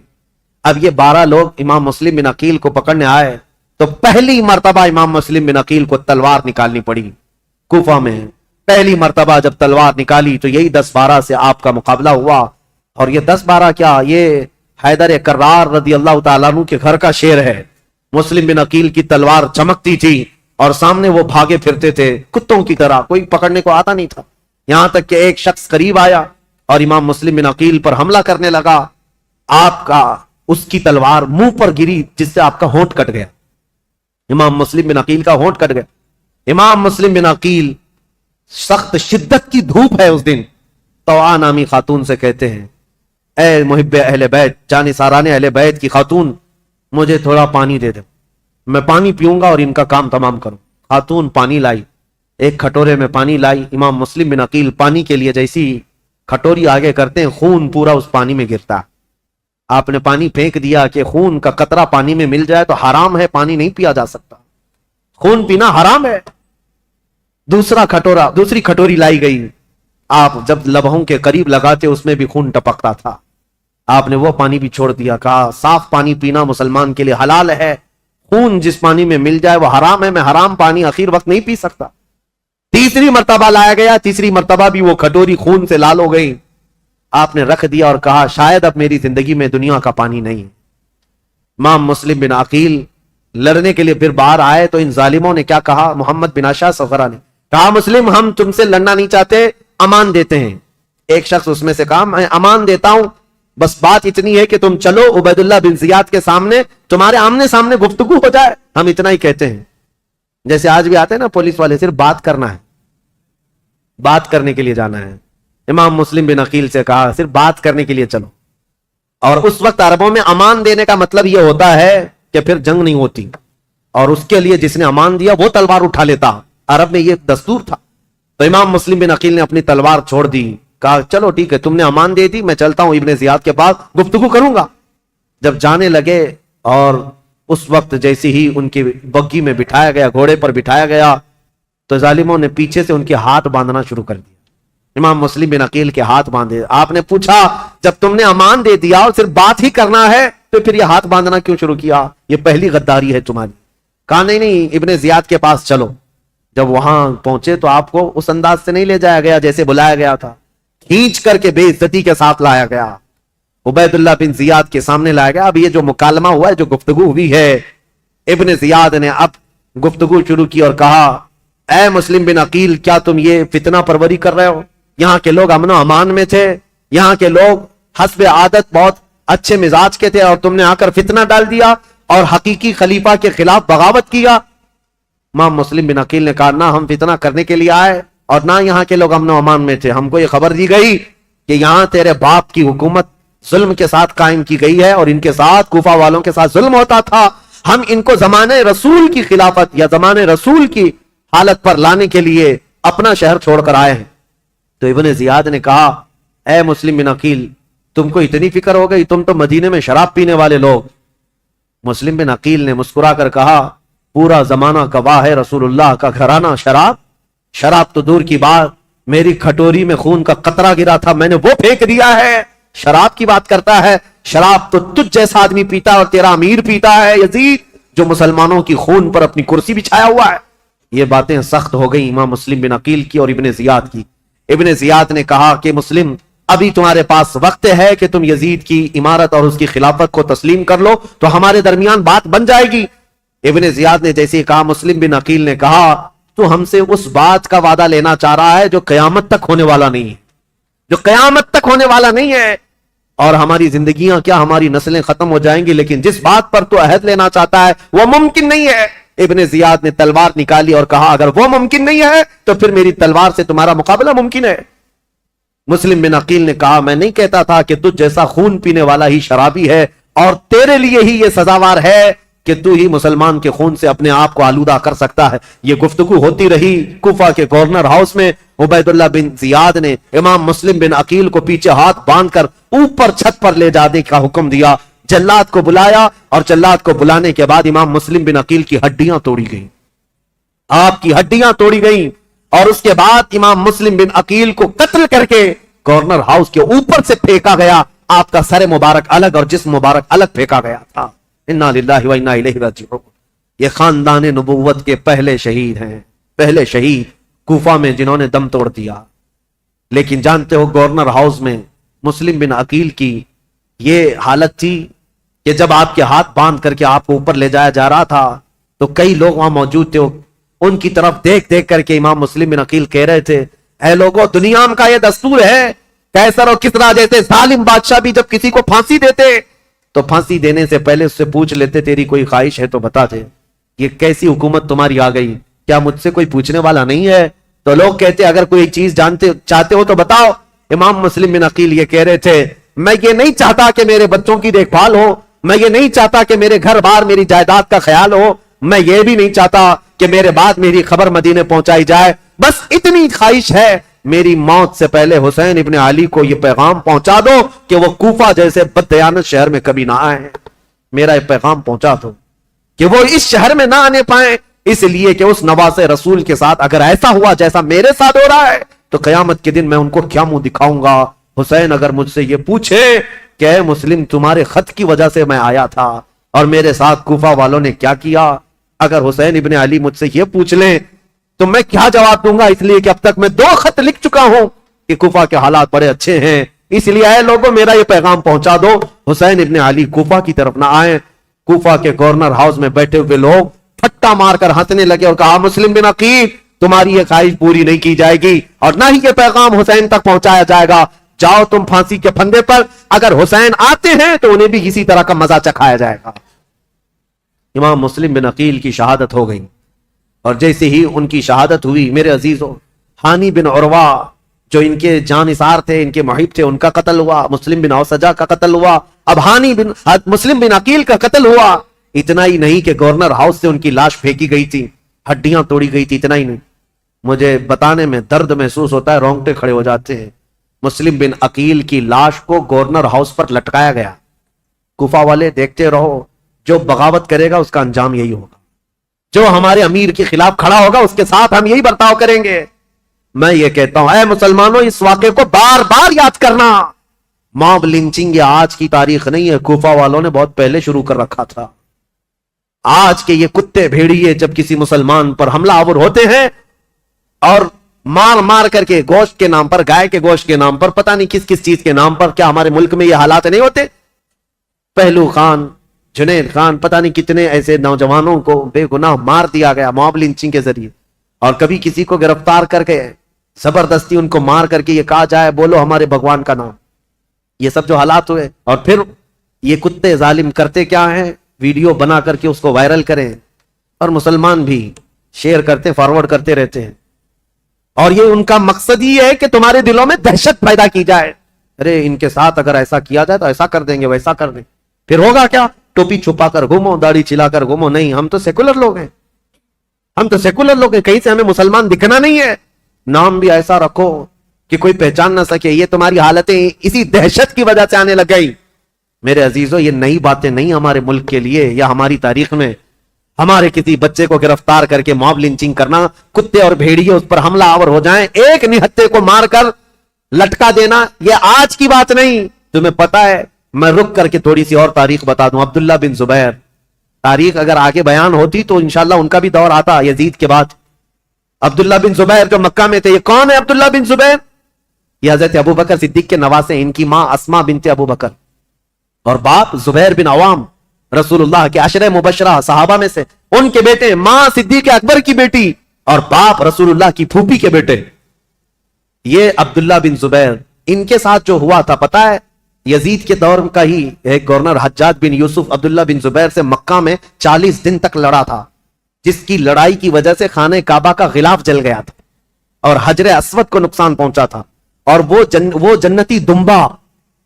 اب یہ 12 لوگ امام مسلم بن عقیل کو پکڑنے آئے تو پہلی مرتبہ امام مسلم بن عقیل کو تلوار نکالنی پڑی. کوفہ میں پہلی مرتبہ جب تلوار نکالی تو یہی 10-12 سے آپ کا مقابلہ ہوا. اور یہ 10-12 کیا, یہ حیدر کرار رضی اللہ تعالیٰ عنہ کے گھر کا شیر ہے. مسلم بن عقیل کی تلوار چمکتی تھی اور سامنے وہ بھاگے پھرتے تھے کتوں کی طرح, کوئی پکڑنے کو آتا نہیں تھا. یہاں تک کہ ایک شخص قریب آیا اور امام مسلم بن عقیل پر حملہ کرنے لگا. آپ کا اس کی تلوار منہ پر گری جس سے آپ کا ہونٹ کٹ گیا. امام مسلم بن عقیل کا ہونٹ کٹ گیا. امام مسلم بن عقیل, سخت شدت کی دھوپ ہے اس دن, طوعا نامی خاتون سے کہتے ہیں اے محب اہل بیت, جانثاران اہل بیت کی خاتون, مجھے تھوڑا پانی دے دے, میں پانی پیوں گا اور ان کا کام تمام کروں. خاتون پانی لائی, ایک کھٹورے میں پانی لائی. امام مسلم بن عقیل پانی کے لیے جیسی کھٹوری آگے کرتے ہیں خون پورا اس پانی میں گرتا. آپ نے پانی پھینک دیا کہ خون کا قطرہ پانی میں مل جائے تو حرام ہے, پانی نہیں پیا جا سکتا, خون پینا حرام ہے. دوسری کھٹوری لائی گئی. آپ جب لبوں کے قریب لگاتے اس میں بھی خون ٹپکتا تھا. آپ نے وہ پانی بھی چھوڑ دیا, کہا صاف پانی پینا مسلمان کے لیے حلال ہے, خون جس پانی میں مل جائے وہ حرام ہے, میں حرام پانی اخیر وقت نہیں پی سکتا. تیسری مرتبہ لایا گیا, تیسری مرتبہ بھی وہ کھٹوری خون سے لال ہو گئی. آپ نے رکھ دیا اور کہا شاید اب میری زندگی میں دنیا کا پانی نہیں ہے۔ امام مسلم بن عقیل لڑنے کے لیے پھر باہر آئے تو ان ظالموں نے کیا کہا، محمد بن اشعث صفرہ نے کہا مسلم ہم تم سے لڑنا نہیں چاہتے، امان دیتے ہیں۔ ایک شخص اس میں سے کہا میں امان دیتا ہوں، بس بات اتنی ہے کہ تم چلو عبید اللہ بن زیاد کے سامنے، تمہارے آمنے سامنے گفتگو ہو جائے، ہم اتنا ہی کہتے ہیں۔ جیسے آج بھی آتے ہیں نا پولیس والے، صرف بات کرنا ہے، بات کرنے کے لیے جانا ہے۔ امام مسلم بن عقیل سے کہا صرف بات کرنے کے لیے چلو۔ اور اس وقت عربوں میں امان دینے کا مطلب یہ ہوتا ہے کہ پھر جنگ نہیں ہوتی، اور اس کے لیے جس نے امان دیا وہ تلوار اٹھا لیتا، عرب میں یہ دستور تھا۔ تو امام مسلم بن عقیل نے اپنی تلوار چھوڑ دی، کہا چلو ٹھیک ہے تم نے امان دے دی، میں چلتا ہوں ابن زیاد کے پاس گفتگو کروں گا۔ جب جانے لگے اور اس وقت جیسے ہی ان کی بگی میں بٹھایا گیا، گھوڑے پر بٹھایا گیا، تو ظالموں نے پیچھے سے ان کے ہاتھ باندھنا شروع کر دیا۔ امام مسلم بن عقیل کے ہاتھ باندھے۔ آپ نے پوچھا جب تم نے امان دے دیا اور صرف بات ہی کرنا ہے تو پھر یہ ہاتھ باندھنا کیوں شروع کیا؟ یہ پہلی غداری ہے تمہاری۔ کہا نہیں ابن زیاد کے پاس چلو۔ جب وہاں پہنچے تو آپ کو اس انداز سے نہیں لے جایا گیا جیسے بلایا گیا تھا، کھینچ کر کے بے عزتی کے ساتھ لایا گیا، عبید اللہ بن زیاد کے سامنے لایا گیا۔ اب یہ جو مکالمہ ہوا ہے، جو گفتگو ہوئی ہے، ابن زیاد نے اب گفتگو شروع کی اور کہا اے مسلم بن عقیل کیا تم یہ فتنہ پروری کر رہے ہو؟ یہاں کے لوگ امن و امان میں تھے، یہاں کے لوگ حسب عادت بہت اچھے مزاج کے تھے، اور تم نے آ کر فتنہ ڈال دیا اور حقیقی خلیفہ کے خلاف بغاوت کیا۔ امام مسلم بن عقیل نے کہا نہ ہم فتنہ کرنے کے لیے آئے اور نہ یہاں کے لوگ امن و امان میں تھے، ہم کو یہ خبر دی گئی کہ یہاں تیرے باپ کی حکومت ظلم کے ساتھ قائم کی گئی ہے اور ان کے ساتھ کوفہ والوں کے ساتھ ظلم ہوتا تھا، ہم ان کو زمانے رسول کی خلافت یا زمانے رسول کی حالت پر لانے کے لیے اپنا شہر چھوڑ کر آئے ہیں۔ تو ابن زیاد نے کہا اے مسلم بن عقیل تم کو اتنی فکر ہو گئی، تم تو مدینے میں شراب پینے والے لوگ۔ مسلم بن عقیل نے مسکرا کر کہا پورا زمانہ گواہ ہے رسول اللہ کا گھرانہ شراب تو دور کی بات، میری کھٹوری میں خون کا قطرہ گرا تھا میں نے وہ پھینک دیا ہے، شراب کی بات کرتا ہے؟ شراب تو تجھ جیسا آدمی پیتا ہے اور تیرا امیر پیتا ہے یزید، جو مسلمانوں کی خون پر اپنی کرسی بچھایا ہوا ہے۔ یہ باتیں سخت ہو گئی امام مسلم بن عقیل کی اور ابن زیاد کی۔ ابن زیاد نے کہا کہ مسلم ابھی تمہارے پاس وقت ہے کہ تم یزید کی امارت اور اس کی خلافت کو تسلیم کر لو تو ہمارے درمیان بات بن جائے گی۔ ابن زیاد نے جیسے ہی کہا مسلم بن عقیل نے کہا تو ہم سے اس بات کا وعدہ لینا چاہ رہا ہے جو قیامت تک ہونے والا نہیں ہے، جو قیامت تک ہونے والا نہیں ہے، اور ہماری زندگیاں کیا ہماری نسلیں ختم ہو جائیں گی، لیکن جس بات پر تو عہد لینا چاہتا ہے وہ ممکن نہیں ہے۔ ابن زیاد نے تلوار نکالی اور کہا اگر وہ ممکن نہیں ہے تو پھر میری تلوار سے تمہارا مقابلہ ممکن ہے۔ مسلم بن عقیل نے کہا میں نہیں کہتا تھا کہ تجھ جیسا خون پینے والا ہی شرابی ہے، اور تیرے لیے ہی یہ سزاوار ہے کہ تو ہی مسلمان کے خون سے اپنے آپ کو آلودہ کر سکتا ہے۔ یہ گفتگو ہوتی رہی کوفہ کے گورنر ہاؤس میں۔ عبید اللہ بن زیاد نے امام مسلم بن عقیل کو پیچھے ہاتھ باندھ کر اوپر چھت پر لے جانے کا حکم دیا، جلاد کو بلایا، اور جلاد کو بلانے کے بعد امام مسلم بن عقیل کی ہڈیاں توڑی گئیں، آپ کی ہڈیاں توڑی گئیں، اور اس کے بعد امام مسلم بن عقیل کو قتل کر کے گورنر ہاؤس کے اوپر سے پھینکا گیا، آپ کا سر مبارک الگ اور جسم مبارک الگ پھینکا گیا تھا۔ انا للہ و انا الیہ راجعون۔ یہ خاندان نبوت کے پہلے شہید ہیں، پہلے شہید کوفہ میں جنہوں نے دم توڑ دیا۔ لیکن جانتے ہو گورنر ہاؤس میں مسلم بن عقیل کی یہ حالت تھی کہ جب آپ کے ہاتھ باندھ کر کے آپ کو اوپر لے جایا جا رہا تھا تو کئی لوگ وہاں موجود تھے، ان کی طرف دیکھ دیکھ کر کے امام مسلم بن عقیل کہہ رہے تھے اے لوگوں دنیا کا یہ دستور ہے، قیصر اور کسریٰ جیسے ظالم بادشاہ بھی جب کسی کو پھانسی دیتے تو پھانسی دینے سے پہلے اس سے پوچھ لیتے تیری کوئی خواہش ہے تو بتا دے، یہ کیسی حکومت تمہاری آ گئی، کیا مجھ سے کوئی پوچھنے والا نہیں ہے؟ تو لوگ کہتے اگر کوئی چیز چاہتے ہو تو بتاؤ۔ امام مسلم بن عقیل یہ کہہ رہے تھے میں یہ نہیں چاہتا کہ میرے بچوں کی دیکھ بھال ہو، میں یہ نہیں چاہتا کہ میرے گھر بار میری جائیداد کا خیال ہو، میں یہ بھی نہیں چاہتا کہ میرے بعد میری خبر مدینے پہنچائی جائے، بس اتنی خواہش ہے میری موت سے پہلے حسین ابن علی کو یہ پیغام پہنچا دو کہ وہ کوفہ جیسے بددیانت شہر میں کبھی نہ آئے، میرا یہ پیغام پہنچا دو کہ وہ اس شہر میں نہ آنے پائیں، اس لیے کہ اس نواز رسول کے ساتھ اگر ایسا ہوا جیسا میرے ساتھ ہو رہا ہے تو قیامت کے دن میں ان کو کیا منہ دکھاؤں گا۔ حسین اگر مجھ سے یہ پوچھے کہ اے مسلم تمہارے خط کی وجہ سے میں آیا تھا اور میرے ساتھ کوفہ والوں نے کیا کیا، اگر حسین ابن علی مجھ سے یہ پوچھ لیں تو میں کیا جواب دوں گا، اس لیے کہ اب تک میں 2 خط لکھ چکا ہوں کہ کوفہ کے حالات بڑے اچھے ہیں، اس لیے اے لوگوں میرا یہ پیغام پہنچا دو، حسین ابن علی کوفہ کی طرف نہ آئے۔ کوفہ کے گورنر ہاؤس میں بیٹھے ہوئے لوگ پھٹا مار کر ہنسنے لگے اور کہا مسلم بن عقیل تمہاری یہ خواہش پوری نہیں کی جائے گی اور نہ ہی یہ پیغام حسین تک پہنچایا جائے گا، جاؤ تم پھانسی کے پھندے پر، اگر حسین آتے ہیں تو انہیں بھی اسی طرح کا مزہ چکھایا جائے گا۔ امام مسلم بن عقیل کی شہادت ہو گئی، اور جیسے ہی ان کی شہادت ہوئی میرے عزیزوں، ہانی بن عروہ جو ان کے جانثار تھے، ان کے محب تھے، ان کا قتل ہوا، مسلم بن اوسجہ کا قتل ہوا، اب مسلم بن عقیل کا قتل ہوا۔ اتنا ہی نہیں کہ گورنر ہاؤس سے ان کی لاش پھینکی گئی تھی، ہڈیاں توڑی گئی تھی، اتنا ہی نہیں، مجھے بتانے میں درد محسوس ہوتا ہے، رونگٹے کھڑے ہو جاتے ہیں۔ مسلم بن عقیل کی لاش کو گورنر ہاؤس پر لٹکایا گیا۔ کوفہ والے دیکھتے رہو، جو بغاوت کرے گا اس کا انجام یہی ہوگا، جو ہمارے امیر کے خلاف کھڑا ہوگا اس کے ساتھ ہم یہی برتاؤ کریں گے۔ میں یہ کہتا ہوں اے مسلمانوں، اس واقعے کو بار بار یاد کرنا، موب لنچنگ یہ آج کی تاریخ نہیں ہے، کوفہ والوں نے بہت پہلے شروع کر رکھا تھا۔ آج کے یہ کتے بھیڑیے جب کسی مسلمان پر حملہ آور ہوتے ہیں اور مار مار کر کے گوشت کے نام پر، گائے کے گوشت کے نام پر، پتہ نہیں کس کس چیز کے نام پر، کیا ہمارے ملک میں یہ حالات نہیں ہوتے؟ پہلو خان، جنید خان، پتہ نہیں کتنے ایسے نوجوانوں کو بے گناہ مار دیا گیا موب لنچنگ کے ذریعے، اور کبھی کسی کو گرفتار کر کے زبردستی ان کو مار کر کے یہ کہا جائے بولو ہمارے بھگوان کا نام۔ یہ سب جو حالات ہوئے، اور پھر یہ کتے ظالم کرتے کیا ہیں، ویڈیو بنا کر کے اس کو وائرل کریں، اور مسلمان بھی شیئر کرتے، فارورڈ کرتے رہتے ہیں، اور یہ ان کا مقصد ہی ہے کہ تمہارے دلوں میں دہشت پیدا کی جائے، ارے ان کے ساتھ اگر ایسا کیا جائے تو ایسا کر دیں گے، ویسا کر دیں، پھر ہوگا کیا؟ ٹوپی چھپا کر گھومو، داڑھی چلا کر گھومو۔ نہیں، ہم تو سیکولر لوگ ہیں، ہم تو سیکولر لوگ ہیں، کہیں سے ہمیں مسلمان دکھنا نہیں ہے، نام بھی ایسا رکھو کہ کوئی پہچان نہ سکے۔ یہ تمہاری حالتیں اسی دہشت کی وجہ سے آنے لگ گئی۔ میرے عزیزوں، یہ نئی باتیں نہیں ہمارے ملک کے لیے یا ہماری تاریخ میں۔ ہمارے کسی بچے کو گرفتار کر کے موب لنچنگ کرنا، کتے اور بھیڑیے اس پر حملہ آور ہو جائیں، ایک نہتے کو مار کر لٹکا دینا، یہ آج کی بات نہیں۔ تمہیں پتا ہے، میں رک کر کے تھوڑی سی اور تاریخ بتا دوں۔ عبداللہ بن زبیر، تاریخ اگر آگے بیان ہوتی تو انشاءاللہ ان کا بھی دور آتا یزید کے بعد۔ عبداللہ بن زبیر جو مکہ میں تھے، یہ کون ہے عبداللہ بن زبیر؟ یہ حضرت ابو بکر صدیق کے نواسے، ان کی ماں اسما بنت ابو بکر اور باپ زبیر بن عوام، رسول اللہ کے عشرہ مبشرہ صحابہ میں سے، ان کے بیٹے، ماں صدیق اکبر کی بیٹی اور باپ رسول اللہ کی پھوپھی کے بیٹے، یہ عبداللہ بن زبیر۔ ان کے ساتھ جو ہوا تھا پتا ہے، یزید کے دور کا ہی ایک گورنر حجاج بن یوسف عبداللہ بن زبیر سے مکہ میں 40 دن تک لڑا تھا، جس کی لڑائی کی وجہ سے خانہ کعبہ کا غلاف جل گیا تھا اور حجر اسود کو نقصان پہنچا تھا، اور وہ جنتی دمبا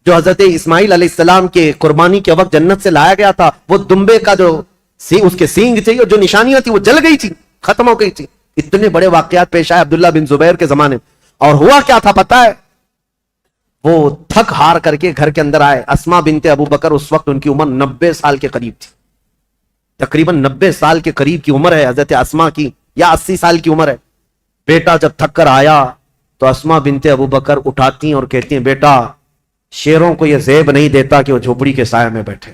جو حضرت اسماعیل علیہ السلام کے قربانی کے وقت جنت سے لایا گیا تھا، وہ دمبے کا جو اس کے سینگ تھے، جو نشانیاں تھی، وہ جل گئی تھی، ختم ہو گئی تھی۔ اتنے بڑے واقعات پیش آئے عبداللہ بن زبیر کے زمانے میں، اور ہوا کیا تھا پتا ہے، وہ تھک ہار کر کے گھر کے اندر آئے۔ اسما بنت ابو بکر اس وقت ان کی عمر 90 سال کے قریب تھی، تقریباً 90 سال کے قریب کی عمر ہے حضرت اسما کی، یا 80 سال کی عمر ہے۔ بیٹا جب تھک کر آیا تو اسما بنت ابو بکر اٹھاتی ہیں اور کہتی ہیں، بیٹا شیروں کو یہ زیب نہیں دیتا کہ وہ جھوپڑی کے سائے میں بیٹھے،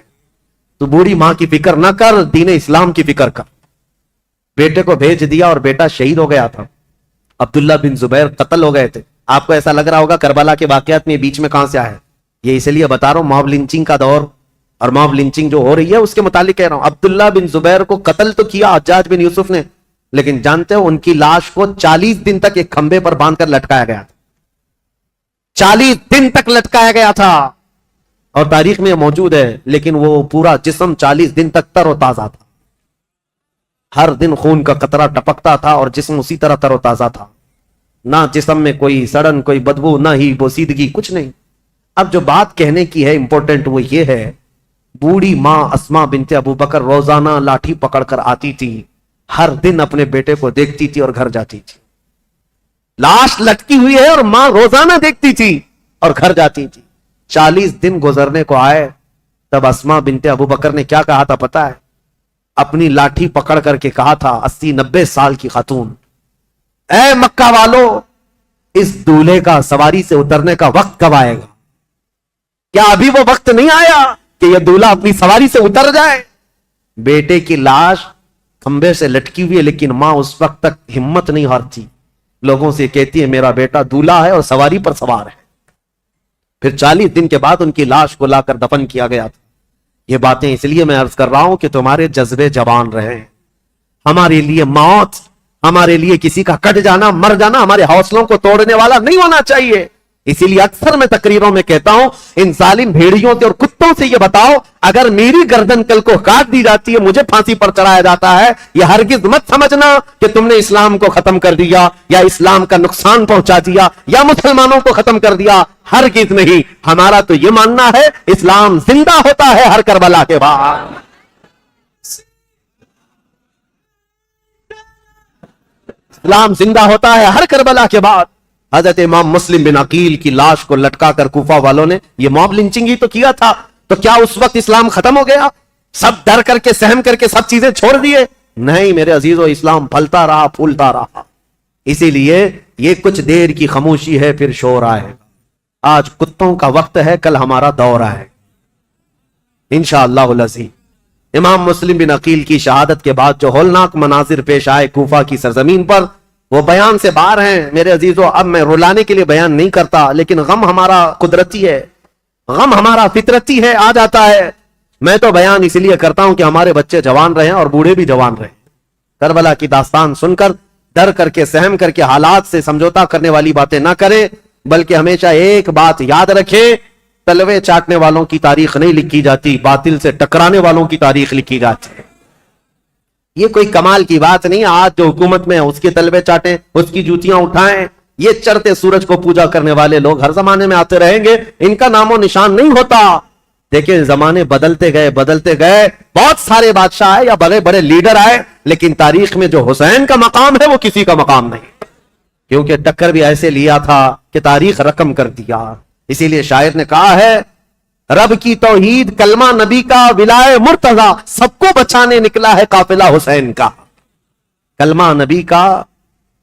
تو بوڑھی ماں کی فکر نہ کر، دین اسلام کی فکر کر۔ بیٹے کو بھیج دیا اور بیٹا شہید ہو گیا تھا۔ عبداللہ بن زبیر قتل ہو گئے تھے۔ آپ کو ایسا لگ رہا ہوگا کربلا کے واقعات میں بیچ میں کہاں سے آئے، یہ اس لیے بتا رہا ہوں، موب لنچنگ کا دور اور موب لنچنگ جو ہو رہی ہے اس کے متعلق کہہ رہا ہوں۔ عبداللہ بن زبیر کو قتل تو کیا حجاج بن یوسف نے، لیکن جانتے ہو ان کی لاش کو 40 دن تک ایک کھمبے پر باندھ کر لٹکایا گیا تھا، 40 دن تک لٹکایا گیا تھا، اور تاریخ میں موجود ہے۔ لیکن وہ پورا جسم 40 دن تک تر و تازہ تھا، ہر دن خون کا قطرہ ٹپکتا تھا اور جسم اسی طرح تر و تازہ تھا، نہ جسم میں کوئی سڑن، کوئی بدبو، نہ ہی بوسیدگی، کچھ نہیں۔ اب جو بات کہنے کی ہے امپورٹنٹ وہ یہ ہے، بوڑھی ماں اسما بنت ابو بکر روزانہ لاٹھی پکڑ کر آتی تھی، ہر دن اپنے بیٹے کو دیکھتی تھی اور گھر جاتی تھی۔ لاش لٹکی ہوئی ہے اور ماں روزانہ دیکھتی تھی اور گھر جاتی تھی۔ 40 دن گزرنے کو آئے، تب اسما بنت ابو بکر نے کیا کہا تھا پتا ہے؟ اپنی لاٹھی پکڑ کر کے کہا تھا، 80-90 سال کی خاتون، اے مکہ والو، اس دولہے کا سواری سے اترنے کا وقت کب آئے گا؟ کیا ابھی وہ وقت نہیں آیا کہ یہ دولہا اپنی سواری سے اتر جائے؟ بیٹے کی لاش کھمبے سے لٹکی ہوئی ہے، لیکن ماں اس وقت تک ہمت نہیں ہارتی، لوگوں سے کہتی ہے میرا بیٹا دولہا ہے اور سواری پر سوار ہے۔ پھر 40 دن کے بعد ان کی لاش کو لا کر دفن کیا گیا تھا. یہ باتیں اس لیے میں عرض کر رہا ہوں کہ تمہارے جذبے جوان رہے. ہمارے لیے موت، ہمارے لیے کسی کا کٹ جانا، مر جانا ہمارے حوصلوں کو توڑنے والا نہیں ہونا چاہیے. اسی لیے اکثر میں تقریروں میں کہتا ہوں ان ظالم بھیڑیوں سے اور کتوں سے یہ بتاؤ اگر میری گردن کل کو کاٹ دی جاتی ہے، مجھے پھانسی پر چڑھایا جاتا ہے، یہ ہرگز مت سمجھنا کہ تم نے اسلام کو ختم کر دیا یا اسلام کا نقصان پہنچا دیا یا مسلمانوں کو ختم کر دیا. ہرگز نہیں. ہمارا تو یہ ماننا ہے اسلام زندہ ہوتا ہے ہر کربلا کے بعد. اسلام زندہ ہوتا ہے ہر کربلا کے بعد. حضرت امام مسلم بن عقیل کی لاش کو لٹکا کر کوفہ والوں نے یہ موب لنچنگ ہی تو کیا تھا. تو کیا اس وقت اسلام ختم ہو گیا؟ سب ڈر کر کے سہم کر کے سب چیزیں چھوڑ دیے؟ نہیں میرے عزیزو، اسلام پھلتا رہا، پھولتا رہا. اسی لیے یہ کچھ دیر کی خاموشی ہے، پھر شور آئے گا. آج کتوں کا وقت ہے، کل ہمارا دور ہے انشاءاللہ العزیز. امام مسلم بن عقیل کی شہادت کے بعد جو ہولناک مناظر پیش آئے کوفہ کی سرزمین پر، وہ بیان سے باہر ہیں میرے عزیزو. اب میں رلانے کے لیے بیان نہیں کرتا، لیکن غم ہمارا قدرتی ہے، غم ہمارا فطرتی ہے، آ جاتا ہے. میں تو بیان اس لیے کرتا ہوں کہ ہمارے بچے جوان رہیں اور بوڑھے بھی جوان رہیں. کربلا کی داستان سن کر ڈر کر کے سہم کر کے حالات سے سمجھوتا کرنے والی باتیں نہ کریں، بلکہ ہمیشہ ایک بات یاد رکھیں، تلوے چاٹنے والوں کی تاریخ نہیں لکھی جاتی، باطل سے ٹکرانے والوں کی تاریخ لکھی جاتی ہے. یہ کوئی کمال کی بات نہیں. آج جو حکومت میں اس کے تلوے چاٹیں، اس کی جوتیاں اٹھائیں. یہ چڑھتے سورج کو پوجا کرنے والے لوگ ہر زمانے میں آتے رہیں گے، ان کا نام و نشان نہیں ہوتا. دیکھیں زمانے بدلتے گئے بدلتے گئے، بہت سارے بادشاہ آئے یا بڑے بڑے لیڈر آئے، لیکن تاریخ میں جو حسین کا مقام ہے وہ کسی کا مقام نہیں، کیونکہ ٹکر بھی ایسے لیا تھا کہ تاریخ رقم کر دیا. اسی لیے شاعر نے کہا ہے رب کی توحید کلمہ نبی کا ولائے مرتضی، سب کو بچانے نکلا ہے قافلہ حسین کا. کلمہ نبی کا،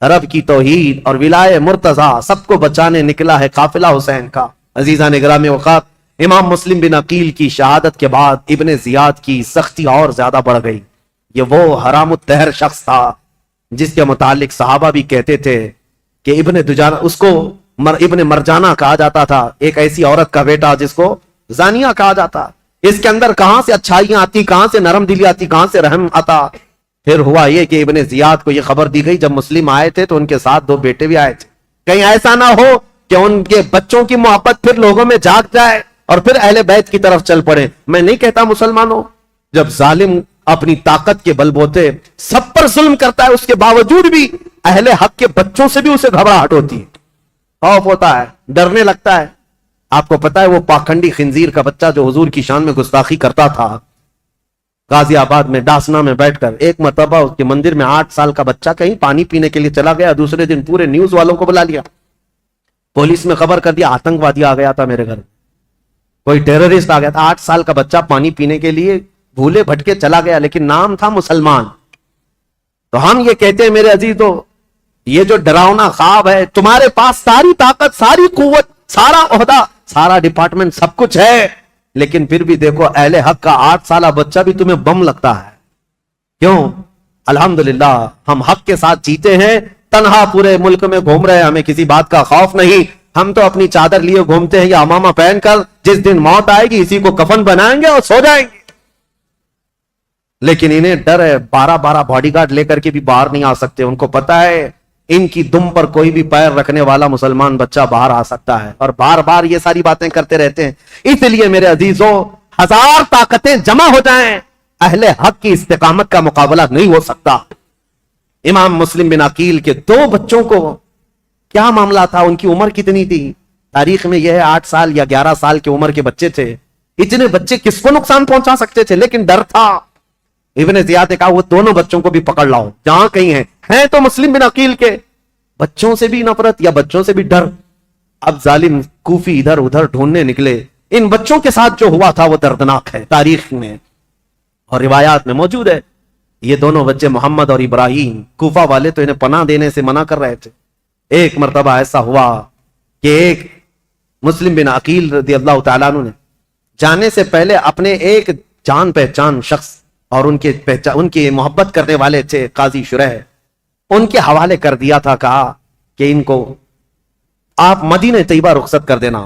رب کی توحید اور ولائے مرتضی، سب کو بچانے نکلا ہے قافلہ حسین کا. عزیزان گرامی اوقات، امام مسلم بن عقیل کی شہادت کے بعد ابن زیاد کی سختی اور زیادہ بڑھ گئی. یہ وہ حرام الطہر شخص تھا جس کے متعلق صحابہ بھی کہتے تھے کہ ابن دجانہ، اس کو ابن مرجانہ کہا جاتا تھا، ایک ایسی عورت کا بیٹا جس کو زانیہ کہا جاتا. اس کے اندر کہاں سے اچھائیاں آتی، کہاں سے نرم دلی آتی، کہاں سے رحم آتا. پھر ہوا یہ کہ ابن زیاد کو یہ خبر دی گئی، جب مسلم آئے تھے تو ان کے ساتھ 2 بیٹے بھی آئے تھے. کہیں ایسا نہ ہو کہ ان کے بچوں کی محبت پھر لوگوں میں جاگ جائے اور پھر اہل بیت کی طرف چل پڑے. میں نہیں کہتا مسلمانوں، جب ظالم اپنی طاقت کے بل بوتے سب پر ظلم کرتا ہے، اس کے باوجود بھی اہل حق کے بچوں سے بھی اسے گھبراہٹ ہوتی ہے، خوف ہوتا ہے، ڈرنے لگتا ہے. آپ کو پتا ہے وہ پاکھنڈی خنزیر کا بچہ جو حضور کی شان میں گستاخی کرتا تھا، غازی آباد میں ڈاسنا میں بیٹھ کر ایک مرتبہ اس کے مندر میں 8 سال کا بچہ کہیں پانی پینے کے لیے چلا گیا. دوسرے دن پورے نیوز والوں کو بلا لیا، پولیس میں خبر کر دیا آتنکوادی آ گیا تھا میرے گھر، کوئی ٹیررسٹ آ گیا تھا. 8 سال کا بچہ پانی پینے کے لیے بھولے بھٹکے چلا گیا، لیکن نام تھا مسلمان. تو ہم یہ کہتے ہیں میرے عزیزو، یہ جو ڈراؤنا خواب ہے، تمہارے پاس ساری طاقت، ساری قوت، سارا عہدہ، سارا ڈپارٹمنٹ، سب کچھ ہے، لیکن پھر بھی دیکھو اہل حق کا 8 سالہ بچہ بھی تمہیں بم لگتا ہے. کیوں؟ الحمدللہ ہم حق کے ساتھ جیتے ہیں، تنہا پورے ملک میں گھوم رہے ہیں، ہمیں کسی بات کا خوف نہیں. ہم تو اپنی چادر لیے گھومتے ہیں یا امامہ پہن کر، جس دن موت آئے گی اسی کو کفن بنائیں گے اور سو جائیں گے. لیکن انہیں ڈر ہے، 12 باڈی گارڈ لے کر کے بھی باہر نہیں آ سکتے. ان کو پتا ہے ان کی دم پر کوئی بھی پیر رکھنے والا مسلمان بچہ باہر آ سکتا ہے، اور بار بار یہ ساری باتیں کرتے رہتے ہیں. اس لیے میرے عزیزوں، 1000 طاقتیں جمع ہو جائیں، اہل حق کی استقامت کا مقابلہ نہیں ہو سکتا. امام مسلم بن عقیل کے 2 بچوں کو کیا معاملہ تھا، ان کی عمر کتنی تھی؟ تاریخ میں یہ ہے 8 سال یا 11 سال کی عمر کے بچے تھے. اتنے بچے کس کو نقصان پہنچا سکتے تھے، لیکن ڈر تھا. ابن زیاد نے کہا وہ دونوں بچوں کو بھی پکڑ لاؤ جہاں کہیں ہیں تو مسلم بن عقیل کے. بچوں سے بھی نفرت یا بچوں سے بھی ڈر. اب ظالم کوفی ادھر ادھر ڈھونڈنے نکلے. ان بچوں کے ساتھ جو ہوا تھا وہ دردناک ہے، تاریخ میں اور روایات میں موجود ہے. یہ دونوں بچے محمد اور ابراہیم، کوفہ والے تو انہیں پناہ دینے سے منع کر رہے تھے. ایک مرتبہ ایسا ہوا کہ ایک مسلم بن عقیل رضی اللہ تعالیٰ عنہ نے جانے سے پہلے اپنے ایک جان پہچان شخص اور ان کی محبت کرنے والے تھے قاضی شریح، ان کے حوالے کر دیا تھا. کہا کہ ان کو آپ مدینہ طیبہ رخصت کر دینا.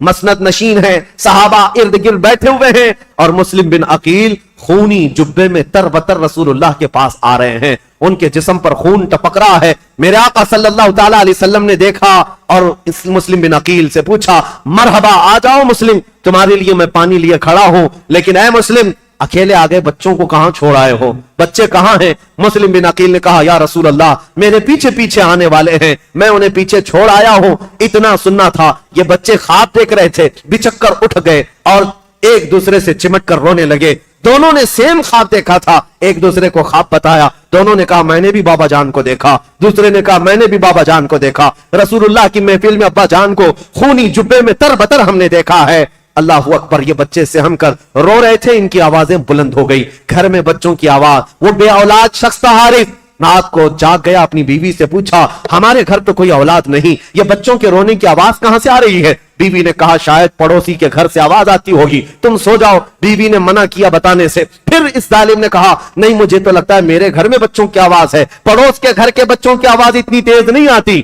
مسند نشین ہیں, صحابہ ارد گرد بیٹھے ہوئے ہیں, اور مسلم بن عقیل خونی جبے میں تر بتر رسول اللہ کے پاس آ رہے ہیں. ان کے جسم پر خون ٹپک رہا ہے. میرے آقا صلی اللہ تعالی علیہ وسلم نے دیکھا اور اس مسلم بن عقیل سے پوچھا, مرحبا, آ جاؤ مسلم, تمہارے لیے میں پانی لیے کھڑا ہوں, لیکن اے مسلم اکیلے آگے بچوں کو کہاں چھوڑ آئے ہو, بچے کہاں ہیں؟ مسلم بن عقیل نے کہا, یا رسول اللہ میرے پیچھے پیچھے آنے والے ہیں, میں انہیں پیچھے چھوڑ آیا ہوں. اتنا سننا تھا, یہ بچے خواب دیکھ رہے تھے, بچک کر اٹھ گئے اور ایک دوسرے سے چمٹ کر رونے لگے. دونوں نے سیم خواب دیکھا تھا, ایک دوسرے کو خواب بتایا. دونوں نے کہا میں نے بھی بابا جان کو دیکھا, دوسرے نے کہا میں نے بھی بابا جان کو دیکھا. رسول اللہ کی محفل میں ابا جان کو خونی جبے میں تر بتر ہم نے دیکھا ہے. اللہ اکبر, یہ بچے سے ہم کر رو رہے تھے, ان کی آوازیں بلند ہو گئی. گھر میں بچوں کی آواز. وہ بے اولاد شخص تھا حارث, رات کو جاگ گیا, اپنی بیوی سے پوچھا ہمارے گھر تو کوئی اولاد نہیں, یہ بچوں کے رونے کی آواز کہاں سے آ رہی ہے؟ بیوی نے کہا شاید پڑوسی کے گھر سے آواز آتی ہوگی, تم سو جاؤ. بیوی نے منع کیا بتانے سے. پھر اس ظالم نے کہا نہیں, مجھے تو لگتا ہے میرے گھر میں بچوں کی آواز ہے, پڑوس کے گھر کے بچوں کی آواز اتنی تیز نہیں آتی.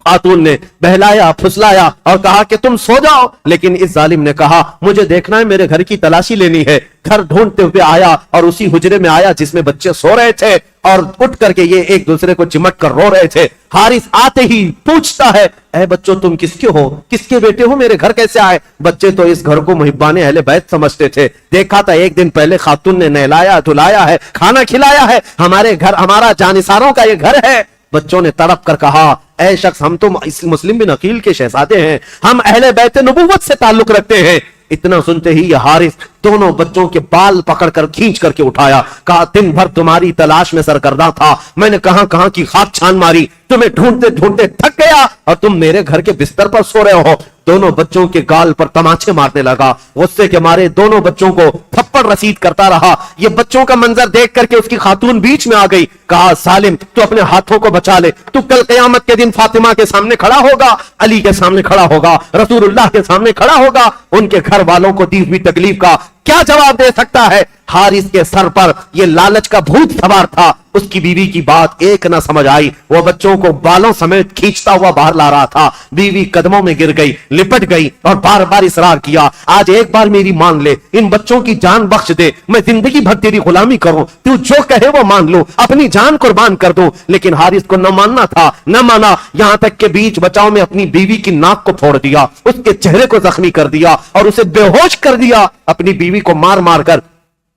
خاتون نے بہلایا پھسلایا اور کہا کہ تم سو جاؤ, لیکن اس ظالم نے کہا مجھے دیکھنا ہے, میرے گھر کی تلاشی لینی ہے. گھر ڈھونڈتے ہوئے آیا اور اسی حجرے میں آیا جس میں بچے سو رہے تھے, اور اٹھ کر کے یہ ایک دوسرے کو چمٹ کر رو رہے تھے. حارث آتے ہی پوچھتا ہے اے بچوں تم کس کے ہو, کس کے بیٹے ہو, میرے گھر کیسے آئے؟ بچے تو اس گھر کو محبان اہل بیت سمجھتے تھے, دیکھا تھا ایک دن پہلے خاتون نے نہلایا دھلایا ہے, کھانا کھلایا ہے, ہمارے گھر ہمارا جانثاروں کا یہ گھر ہے. بچوں نے تڑپ کر کہا اے شخص ہم تو مسلم بن عقیل کے شہزادے ہیں, ہم اہل بیت نبوت سے تعلق رکھتے ہیں. اتنا سنتے ہی یہ حارث دونوں بچوں کے بال پکڑ کر کھینچ کر کے اٹھایا. کہا دن بھر تمہاری تلاش میں سرگرداں تھا, میں نے کہاں کہاں کی خاک چھان ماری, تمہیں ڈھونڈتے ڈھونڈتے تھک گیا اور تم میرے گھر کے بستر پر سو رہے ہو. دونوں بچوں کے گال پر تماچے مارنے لگا. غصے کے مارے دونوں بچوں کو تھپڑ رسید کرتا رہا. یہ بچوں کا منظر دیکھ کر کے اس کی خاتون بیچ میں آ گئی. کہا ظالم تو اپنے ہاتھوں کو بچا لے, تو کل قیامت کے دن فاطمہ کے سامنے کھڑا ہوگا, علی کے سامنے کھڑا ہوگا, رسول اللہ کے سامنے کھڑا ہوگا, ان کے گھر والوں کو دی ہوئی تکلیف کا کیا جواب دے سکتا ہے؟ حارث کے سر پر یہ لالچ کا بھوت سوار تھا. اس کی بیوی کی بات ایک نہ سمجھ آئی, وہ بچوں کو بالوں سمیت کھینچتا ہوا باہر لا رہا تھا. بیوی قدموں میں گر گئی, لپٹ گئی اور بار بار اصرار کیا آج ایک بار میری مان لے, ان بچوں کی جان بخش دے, میں زندگی بھر تیری غلامی کروں, تو جو کہے وہ مان لوں, اپنی جان قربان کر دوں. لیکن حارث کو نہ ماننا تھا, نہ مانا, یہاں تک کہ بیچ بچاؤ میں اپنی بیوی کی ناک کو پھوڑ دیا, اس کے چہرے کو زخمی کر دیا اور اسے بے ہوش کر دیا, اپنی بیوی کو مار مار کر.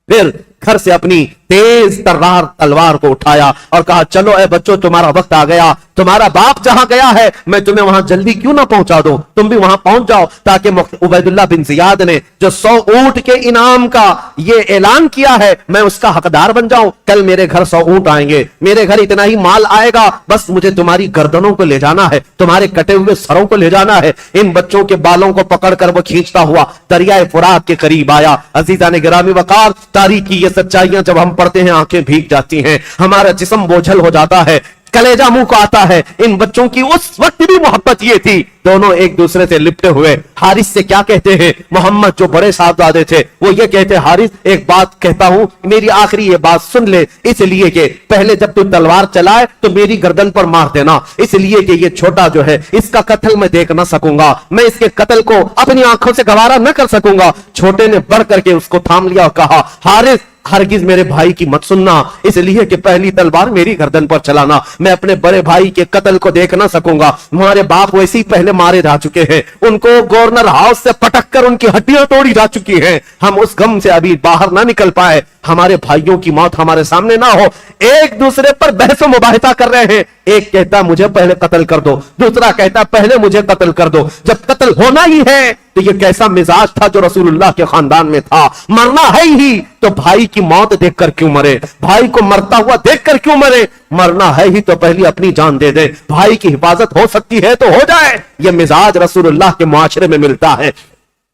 پھر گھر سے اپنی تیز ترار تلوار کو اٹھایا اور کہا چلو اے بچوں تمہارا وقت آ گیا, تمہارا باپ جہاں گیا ہے میں تمہیں وہاں جلدی کیوں نہ پہنچا دوں, تم بھی وہاں پہنچ جاؤ, تاکہ عبید اللہ بن زیاد نے جو 100 اونٹ کے انعام کا یہ اعلان کیا ہے میں اس کا حقدار بن جاؤں. کل میرے گھر 100 اونٹ آئیں گے, میرے گھر اتنا ہی مال آئے گا, بس مجھے تمہاری گردنوں کو لے جانا ہے, تمہارے کٹے ہوئے سروں کو لے جانا ہے. ان بچوں کے بالوں کو پکڑ کر وہ کھینچتا ہوا دریائے فرات کے قریب آیا. عزیزان گرامی وقار, تاریخ کی یہ سچائیاں جب ہم پڑھتے ہیں آنکھیں بھیگ جاتی ہیں, ہمارا جسم بوجھل ہو جاتا ہے, کلیجہ منہ کو آتا ہے. ان بچوں کی اس وقت بھی محبت یہ تھی, دونوں ایک دوسرے سے لپٹے ہوئے. حارث سے کیا کہتے ہیں محمد جو بڑے صاحبزادے تھے, وہ یہ کہتے حارث ایک بات کہتا ہوں, میری آخری یہ بات سن لے, اس لیے کہ پہلے جب تو تلوار چلائے تو میری گردن پر مار دینا, اس لیے کہ یہ چھوٹا جو ہے اس کا قتل میں دیکھ نہ سکوں گا, میں اس کے قتل کو اپنی آنکھوں سے گوارا نہ کر سکوں گا. چھوٹے نے بڑھ کر کے اس کو تھام لیا اور کہا حارث ہرگز میرے بھائی کی مت سننا, اس لیے کہ پہلی تلوار میری گردن پر چلانا, میں اپنے بڑے بھائی کے قتل کو دیکھ نہ سکوں گا. ہمارے باپ ویسے ہی پہلے مارے جا چکے ہیں, ان کو گورنر ہاؤس سے پٹک کر ان کی ہڈیاں توڑی جا چکی ہیں, ہم اس غم سے ابھی باہر نہ نکل پائے, ہمارے بھائیوں کی موت ہمارے سامنے نہ ہو. ایک دوسرے پر بحث و مباحثہ کر رہے ہیں, ایک کہتا مجھے پہلے قتل کر دو, دوسرا کہتا پہلے مجھے قتل کر دو. جب قتل ہونا ہی ہے تو یہ کیسا مزاج تھا جو رسول اللہ کے خاندان میں تھا, مرنا ہے ہی تو بھائی کی موت دیکھ کر کیوں مرے, بھائی کو مرتا ہوا دیکھ کر کیوں مرے, مرنا ہے ہی تو پہلی اپنی جان دے دے, بھائی کی حفاظت ہو سکتی ہے تو ہو جائے. یہ مزاج رسول اللہ کے معاشرے میں ملتا ہے,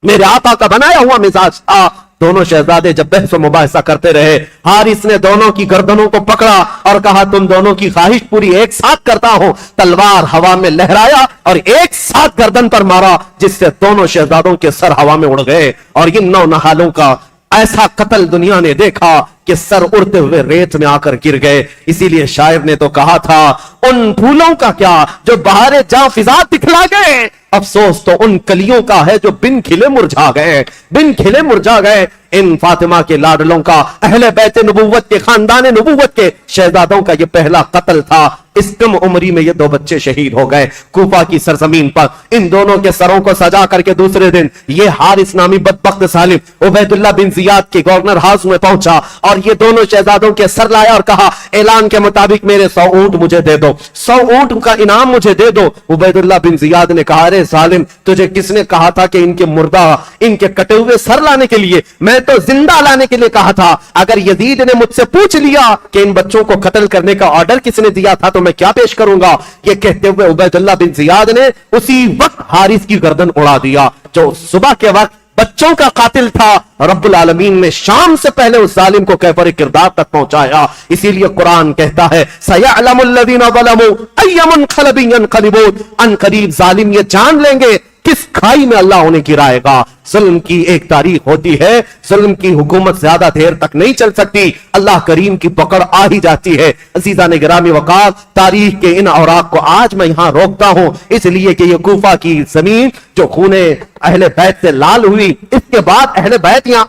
میرے آقا کا بنایا ہوا مزاج تھا. دونوں شہزادے جب بحث و مباحثہ کرتے رہے, حارث نے دونوں کی گردنوں کو پکڑا اور کہا تم دونوں کی خواہش پوری ایک ساتھ کرتا ہوں. تلوار ہوا میں لہرایا اور ایک ساتھ گردن پر مارا, جس سے دونوں شہزادوں کے سر ہوا میں اڑ گئے. اور ان نو نہالوں کا ایسا قتل دنیا نے دیکھا کہ سر اڑتے ہوئے ریت میں آ کر گر گئے. اسی لیے شاعر نے تو کہا تھا ان پھولوں کا کیا جو بہار جاں فضا دکھلا گئے, افسوس تو ان کلیوں کا ہے جو بن کھلے مرجھا گئے، بن کھلے مرجھا گئے۔ ان فاطمہ کے لاڈلوں کا، اہل بیت نبوت کے، خاندان نبوت کے شہزادوں کا یہ پہلا قتل تھا۔ اس کم عمری میں یہ 2 بچے شہید ہو گئے کوفہ کی سرزمین پر۔ ان دونوں کے سروں کو سجا کر کے دوسرے دن یہ حارث نامی بدبخت ظالم عبید اللہ بن زیاد کے گورنر ہاؤس میں پہنچا اور یہ دونوں شہزادوں کے سر لایا اور کہا اعلان کے مطابق میرے 100 اونٹ مجھے دے دو، 100 اونٹ کا انعام مجھے دے دو۔ عبید اللہ بن زیاد نے کہا ارے ظالم، تجھے کس نے کہا تھا کہ ان کے مردہ، ان کے کٹے ہوئے سر لانے کے لیے؟ میں تو زندہ لانے کے لیے کہا تھا۔ اگر یزید نے مجھ سے پوچھ لیا کہ ان بچوں کو قتل کرنے کا آرڈر کس نے دیا تھا تو میں کیا پیش کروں گا؟ یہ کہتے ہوئے عبید اللہ بن زیاد نے اسی وقت حارث کی گردن اڑا دیا جو صبح کے وقت بچوں کا قاتل تھا۔ رب العالمین نے شام سے پہلے اس ظالم کو کیفر کردار تک پہنچایا۔ اسی لیے قرآن کہتا ہے سَيَعْلَمُ الَّذِينَ ظَلَمُوا أَيَّ مُنْقَلَبٍ يَنْقَلِبُونَ، ان قریب ظالم یہ جان لیں گے کس کھائی میں اللہ انہیں گرائے گا۔ ظلم کی ایک تاریخ ہوتی ہے، ظلم کی حکومت زیادہ دیر تک نہیں چل سکتی، اللہ کریم کی پکڑ آ ہی جاتی ہے۔ عزیزان گرامی وقات، تاریخ کے ان اوراق کو آج میں یہاں روکتا ہوں اس لیے کہ یہ کوفہ کی زمین جو خون اہل بیت سے لال ہوئی، اس کے بعد اہل بیت یہاں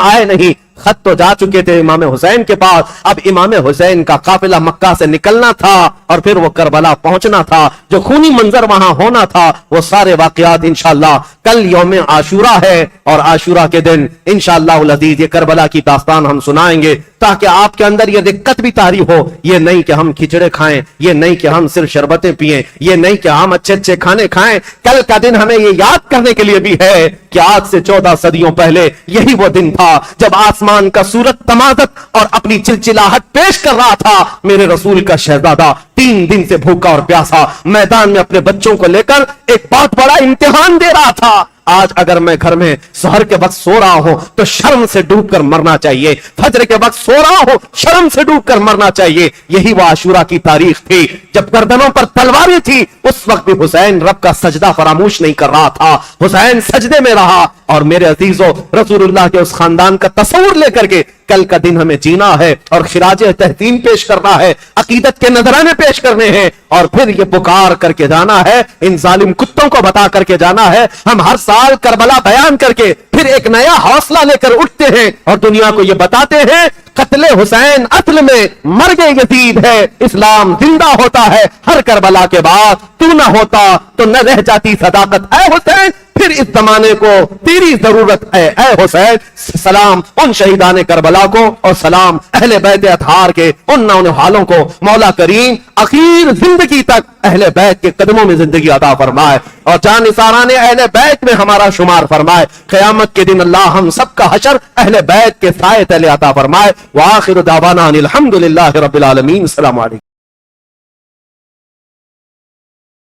آئے نہیں، خط تو جا چکے تھے امام حسین کے پاس۔ اب امام حسین کا قافلہ مکہ سے نکلنا تھا اور پھر وہ کربلا پہنچنا تھا۔ جو خونی منظر وہاں ہونا تھا وہ سارے واقعات انشاءاللہ کل یوم عاشورہ ہے، اور عاشورہ کے دن انشاءاللہ العزیز یہ کربلا کی داستان ہم سنائیں گے تاکہ آپ کے اندر یہ دقت بھی طاری ہو۔ یہ نہیں کہ ہم کھچڑے کھائیں، یہ نہیں کہ ہم صرف شربتیں پئیں، یہ نہیں کہ ہم اچھے کھانے کھائیں۔ کل کا دن ہمیں یہ یاد کرنے کے لیے بھی ہے کہ آج سے 14 صدیوں پہلے یہی وہ دن تھا جب آسمان کا سورج تمازت اور اپنی چلچلاہٹ پیش کر رہا تھا۔ میرے رسول کا شہزادہ 3 دن سے بھوکا اور پیاسا میدان میں اپنے بچوں کو لے کر ایک بہت بڑا امتحان دے رہا تھا۔ آج اگر میں گھر میں سحر کے وقت سو رہا ہوں تو شرم سے ڈوب کر مرنا چاہیے، فجر کے وقت سو رہا ہوں شرم سے ڈوب کر مرنا چاہیے۔ یہی وہ عاشورہ کی تاریخ تھی جب گردنوں پر تلواریں تھی، اس وقت بھی حسین رب کا سجدہ فراموش نہیں کر رہا تھا، حسین سجدے میں رہا۔ اور میرے عزیزو، رسول اللہ کے اس خاندان کا تصور لے کر کے کل کا دن ہمیں جینا ہے اور خراج تحسین پیش کرنا ہے، عقیدت کے نذرانے پیش کرنے ہیں، اور پھر یہ پکار کر کے جانا ہے، ان ظالم کتوں کو بتا کر کے جانا ہے۔ ہم ہر سال کربلا بیان کر کے پھر ایک نیا حوصلہ لے کر اٹھتے ہیں اور دنیا کو یہ بتاتے ہیں قتل حسین اصل میں مرگ یزید ہے، اسلام زندہ ہوتا ہے۔ ہر کربلا کے بعد تو نہ ہوتا تو نہ رہ جاتی صداقت، اے حسین پھر اس زمانے کو تیری ضرورت ہے، اے حسین۔ سلام ان شہیدان کربلا کو اور سلام اہل بیت اطہار کے ان نونہالوں کو۔ مولا کریم اخیر زندگی تک اہل بیت کے قدموں میں زندگی عطا فرمائے اور جان نثاران اہل بیت میں ہمارا شمار فرمائے۔ قیامت کے دن اللہ ہم سب کا حشر اہل بیت کے سائے تلے عطا فرمائے۔ وآخر دعوانا ان الحمدللہ رب العالمین۔ السلام علیکم۔